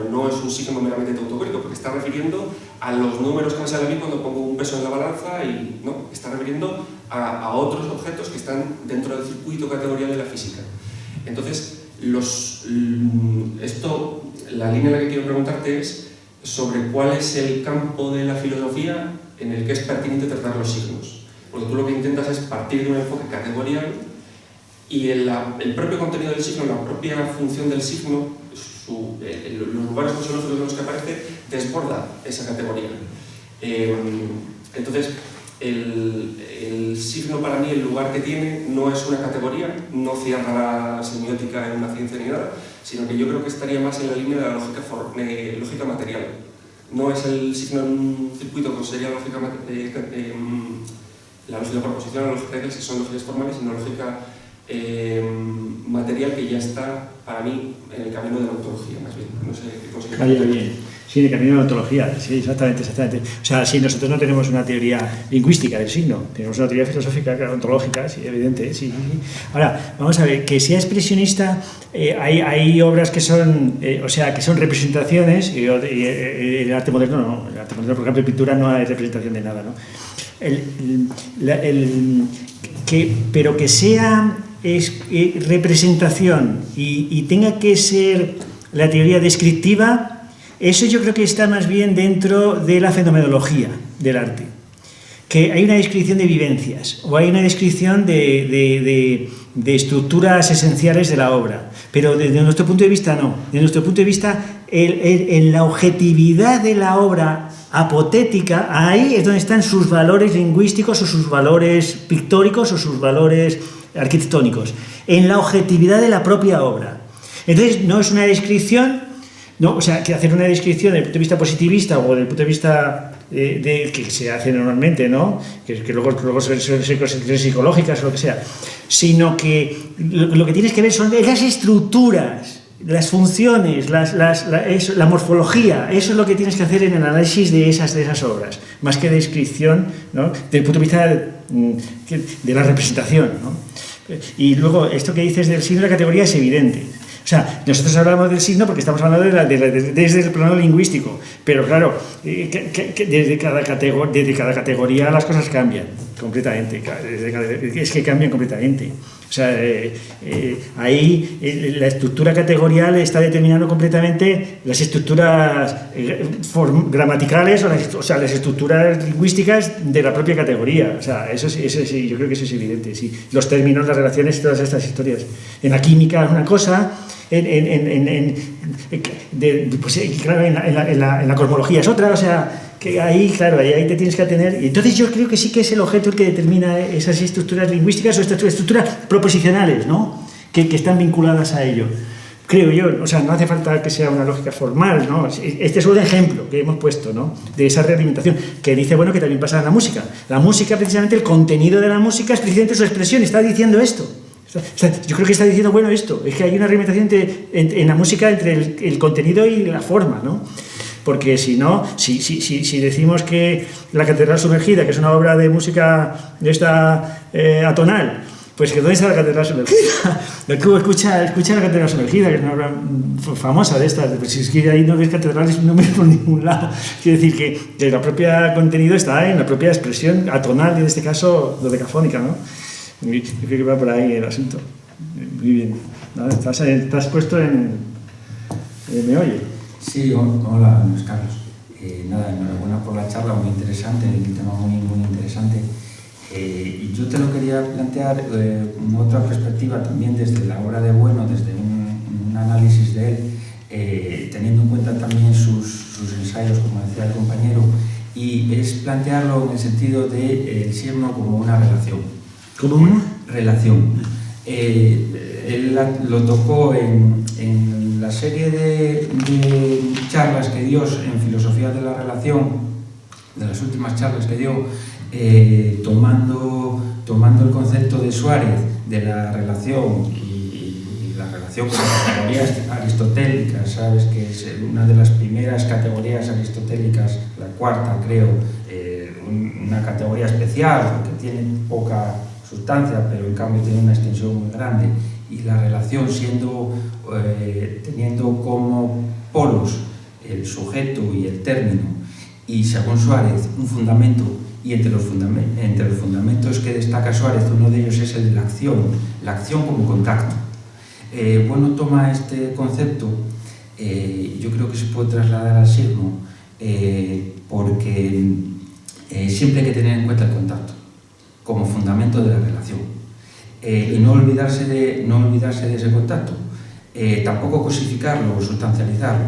no es un signo meramente tautográfico, porque está refiriendo a los números que me salen a mí cuando pongo un peso en la balanza, y no, está refiriendo a otros objetos que están dentro del circuito categorial de la física. Entonces, la línea en la que quiero preguntarte es sobre cuál es el campo de la filosofía en el que es pertinente tratar los signos. Porque tú lo que intentas es partir de un enfoque categorial y el propio contenido del signo, la propia función del signo, los lugares filosóficos en los que aparece, desborda esa categoría. Entonces, el signo para mí, el lugar que tiene, no es una categoría, no cierra la semiótica en una ciencia ni nada, sino que yo creo que estaría más en la línea de la lógica material. No es el signo en un circuito como sería la lógica proposicional, la lógica de clases, que son lógicas formales, sino lógica material que ya está, para mí, en el camino de la ontología, más bien. No sé qué conseguir. Bien. Sí, en el camino de la ontología, sí, exactamente. O sea, sí, nosotros no tenemos una teoría lingüística del signo, tenemos una teoría filosófica, ontológica, sí, evidente, sí. Ahora, vamos a ver, que sea expresionista, hay obras que son, que son representaciones, y el arte moderno no, el arte moderno, por ejemplo, en pintura no hay representación de nada, ¿no? Pero que sea representación y tenga que ser la teoría descriptiva, eso yo creo que está más bien dentro de la fenomenología del arte. Que hay una descripción de vivencias o hay una descripción de estructuras esenciales de la obra. Pero desde nuestro punto de vista no. Desde nuestro punto de vista, en la objetividad de la obra apotética, ahí es donde están sus valores lingüísticos o sus valores pictóricos o sus valores arquitectónicos. En la objetividad de la propia obra. Entonces, no es una descripción. No, o sea, que hacer una descripción desde el punto de vista positivista o desde el punto de vista que se hace normalmente, ¿no? Que luego son cuestiones psicológicas o lo que sea, sino que lo que tienes que ver son las estructuras, las funciones, la morfología. Eso es lo que tienes que hacer en el análisis de esas obras, más que descripción, ¿no? Desde el punto de vista de la representación, ¿no? Y luego, esto que dices del signo de la categoría es evidente. O sea, nosotros hablamos del signo porque estamos hablando desde el plano lingüístico, pero claro, desde cada categoría las cosas cambian completamente, es que cambian completamente. O sea, ahí la estructura categorial está determinando completamente las estructuras gramaticales o sea, las estructuras lingüísticas de la propia categoría. O sea, eso sí, yo creo que eso es evidente. Sí. Los términos, las relaciones, todas estas historias. En la química es una cosa, en la cosmología es otra, o sea, que ahí, claro, ahí te tienes que atener. Y entonces yo creo que sí que es el objeto el que determina esas estructuras lingüísticas o estructuras proposicionales, ¿no? Que están vinculadas a ello. Creo yo, o sea, no hace falta que sea una lógica formal, ¿no? Este es un ejemplo que hemos puesto, ¿no? De esa realimentación, que dice, bueno, que también pasa en la música. La música, precisamente, el contenido de la música es precisamente su expresión, está diciendo esto. O sea, yo creo que está diciendo, bueno, esto, es que hay una realimentación en la música entre el contenido y la forma, ¿no? Porque si no, si decimos que la Catedral Sumergida, que es una obra de música de esta atonal, pues que ¿dónde está la Catedral Sumergida? Escucha la Catedral Sumergida, que es una obra famosa de estas, pues si es que ahí no ves catedrales no ves por ningún lado. Quiere decir que el propio contenido está en la propia expresión atonal, y en este caso dodecafónica, ¿no? Yo creo que va por ahí el asunto. Muy bien. ¿No? Estás puesto en... ¿Me oye? Sí, hola, Luis Carlos. Nada, enhorabuena por la charla, muy interesante, el tema muy interesante. Y yo te lo quería plantear otra perspectiva también desde la obra de Bueno, desde un análisis de él, teniendo en cuenta también sus ensayos, como decía el compañero, y es plantearlo en el sentido de el signo como una relación. ¿Como una? Relación. Él lo tocó en la serie de charlas que dio en Filosofía de la Relación, de las últimas charlas que dio, tomando el concepto de Suárez de la relación y la relación con las categorías aristotélicas, ¿sabes? Que es una de las primeras categorías aristotélicas, la cuarta creo, una categoría especial porque tiene poca sustancia, pero en cambio tiene una extensión muy grande, y la relación teniendo como polos el sujeto y el término, y según Suárez un fundamento, y entre los fundamentos que destaca Suárez, uno de ellos es el de la acción como contacto. Bueno, toma este concepto, yo creo que se puede trasladar al signo, porque siempre hay que tener en cuenta el contacto como fundamento de la relación y no olvidarse de ese contacto. Tampoco cosificarlo o sustancializarlo,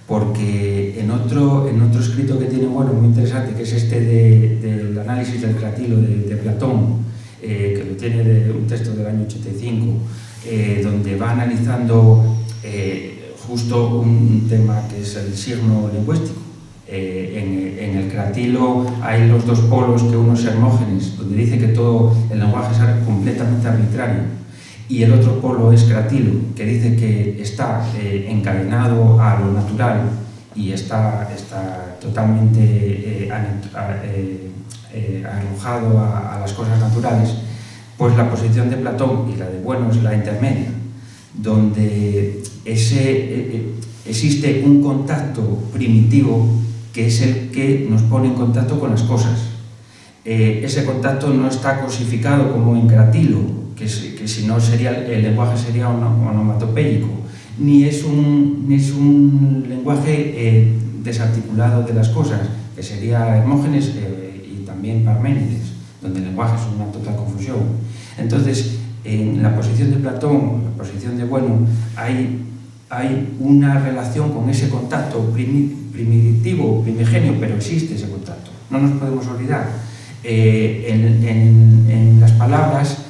porque en otro escrito que tiene Bueno muy interesante, que es este del análisis del cratilo de Platón, que lo tiene de un texto del año 85, donde va analizando justo un tema que es el signo lingüístico. En el cratilo hay los dos polos, que uno es Hermógenes, donde dice que todo el lenguaje es completamente arbitrario, y el otro polo es Cratilo, que dice que está encadenado a lo natural y está totalmente arrojado a las cosas naturales. Pues la posición de Platón y la de Bueno es la intermedia, donde existe un contacto primitivo que es el que nos pone en contacto con las cosas. Ese contacto no está cosificado como en Cratilo, que si no el lenguaje sería onomatopéyico, ni es un lenguaje desarticulado de las cosas, que sería Hermógenes y también Parménides, donde el lenguaje es una total confusión. Entonces, en la posición de Platón, la posición de Bueno, hay una relación con ese contacto primitivo, primigenio, pero existe ese contacto, no nos podemos olvidar. En las palabras,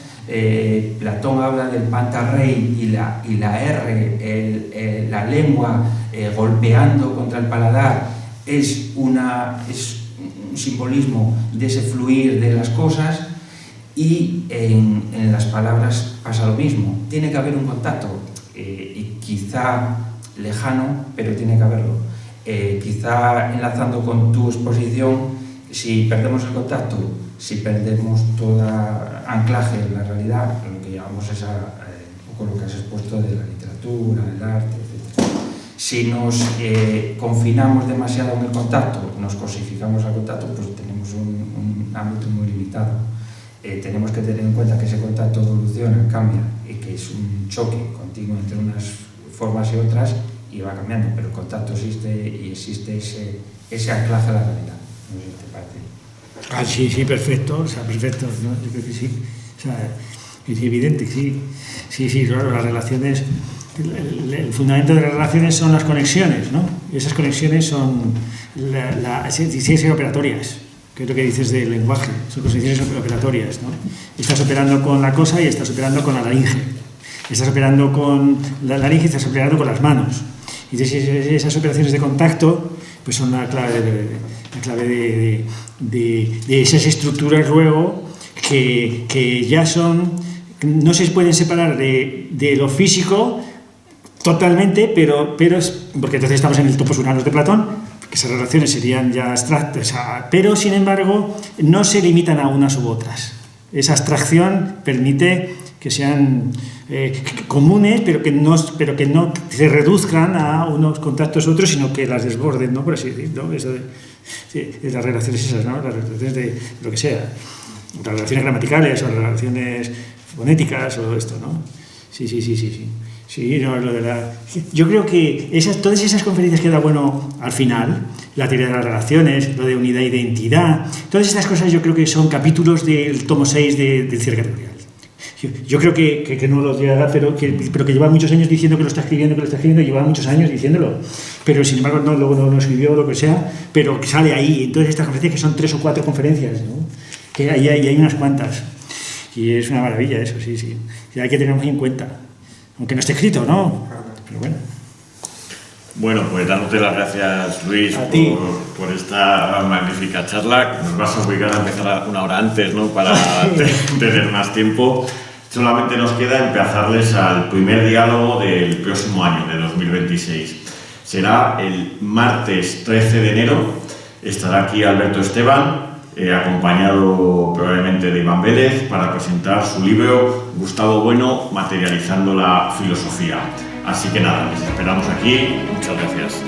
Platón habla del pantarrey y la R, la lengua golpeando contra el paladar, es un simbolismo de ese fluir de las cosas, y en las palabras pasa lo mismo. Tiene que haber un contacto, y quizá lejano, pero tiene que haberlo. Quizá enlazando con tu exposición, si perdemos el contacto, si perdemos todo anclaje en la realidad, lo que llamamos es un poco lo que has expuesto de la literatura, el arte, etc. Si nos confinamos demasiado en el contacto, nos cosificamos al contacto, pues tenemos un ámbito muy limitado. Tenemos que tener en cuenta que ese contacto evoluciona, cambia, y que es un choque continuo entre unas formas y otras, y va cambiando, pero el contacto existe, y existe ese anclaje a la realidad. No sé si te parece. Sí, perfecto, o sea, perfecto, ¿no? Yo creo que sí, o sea, es evidente, sí, claro, las relaciones, el fundamento de las relaciones son las conexiones, ¿no? Y esas conexiones son ciencias operatorias, que es lo que dices del lenguaje, son conexiones operatorias, ¿no? Estás operando con la cosa y estás operando con la laringe, estás operando con la laringe y estás operando con las manos. Y entonces esas operaciones de contacto pues son la clave de esas estructuras luego que ya no se pueden separar de lo físico totalmente, pero porque entonces estamos en el topos unanos de Platón, que esas relaciones serían ya abstractas, pero sin embargo no se limitan a unas u otras. Esa abstracción permite que sean comunes, pero que no se reduzcan a unos contactos u otros, sino que las desborden, ¿no? Por así decirlo, ¿no? Eso de las relaciones esas, ¿no? Las relaciones de lo que sea, las relaciones gramaticales o las relaciones fonéticas o esto, ¿no? Sí. Sí, no, yo creo que todas esas conferencias que da Bueno al final, la teoría de las relaciones, lo de unidad e identidad, todas estas cosas yo creo que son capítulos del tomo 6 del cierre categorial. Yo creo que no lo llega, pero que lleva muchos años diciendo que lo está escribiendo, lleva muchos años diciéndolo, pero sin embargo luego no lo escribió, lo que sea, pero que sale ahí. Entonces estas conferencias, que son 3 o 4 conferencias, ¿no? Que hay unas cuantas, y es una maravilla eso, sí. Y hay que tenerlo muy en cuenta, aunque no esté escrito, ¿no? Pero bueno. Bueno, pues dándote las gracias, Luis, por esta magnífica charla. Nos vas a obligar a empezar una hora antes, ¿no? Para tener más tiempo. Solamente nos queda empezarles al primer diálogo del próximo año, de 2026. Será el martes 13 de enero. Estará aquí Alberto Esteban, acompañado probablemente de Iván Vélez, para presentar su libro Gustavo Bueno, materializando la filosofía. Así que nada, les esperamos aquí. Muchas gracias.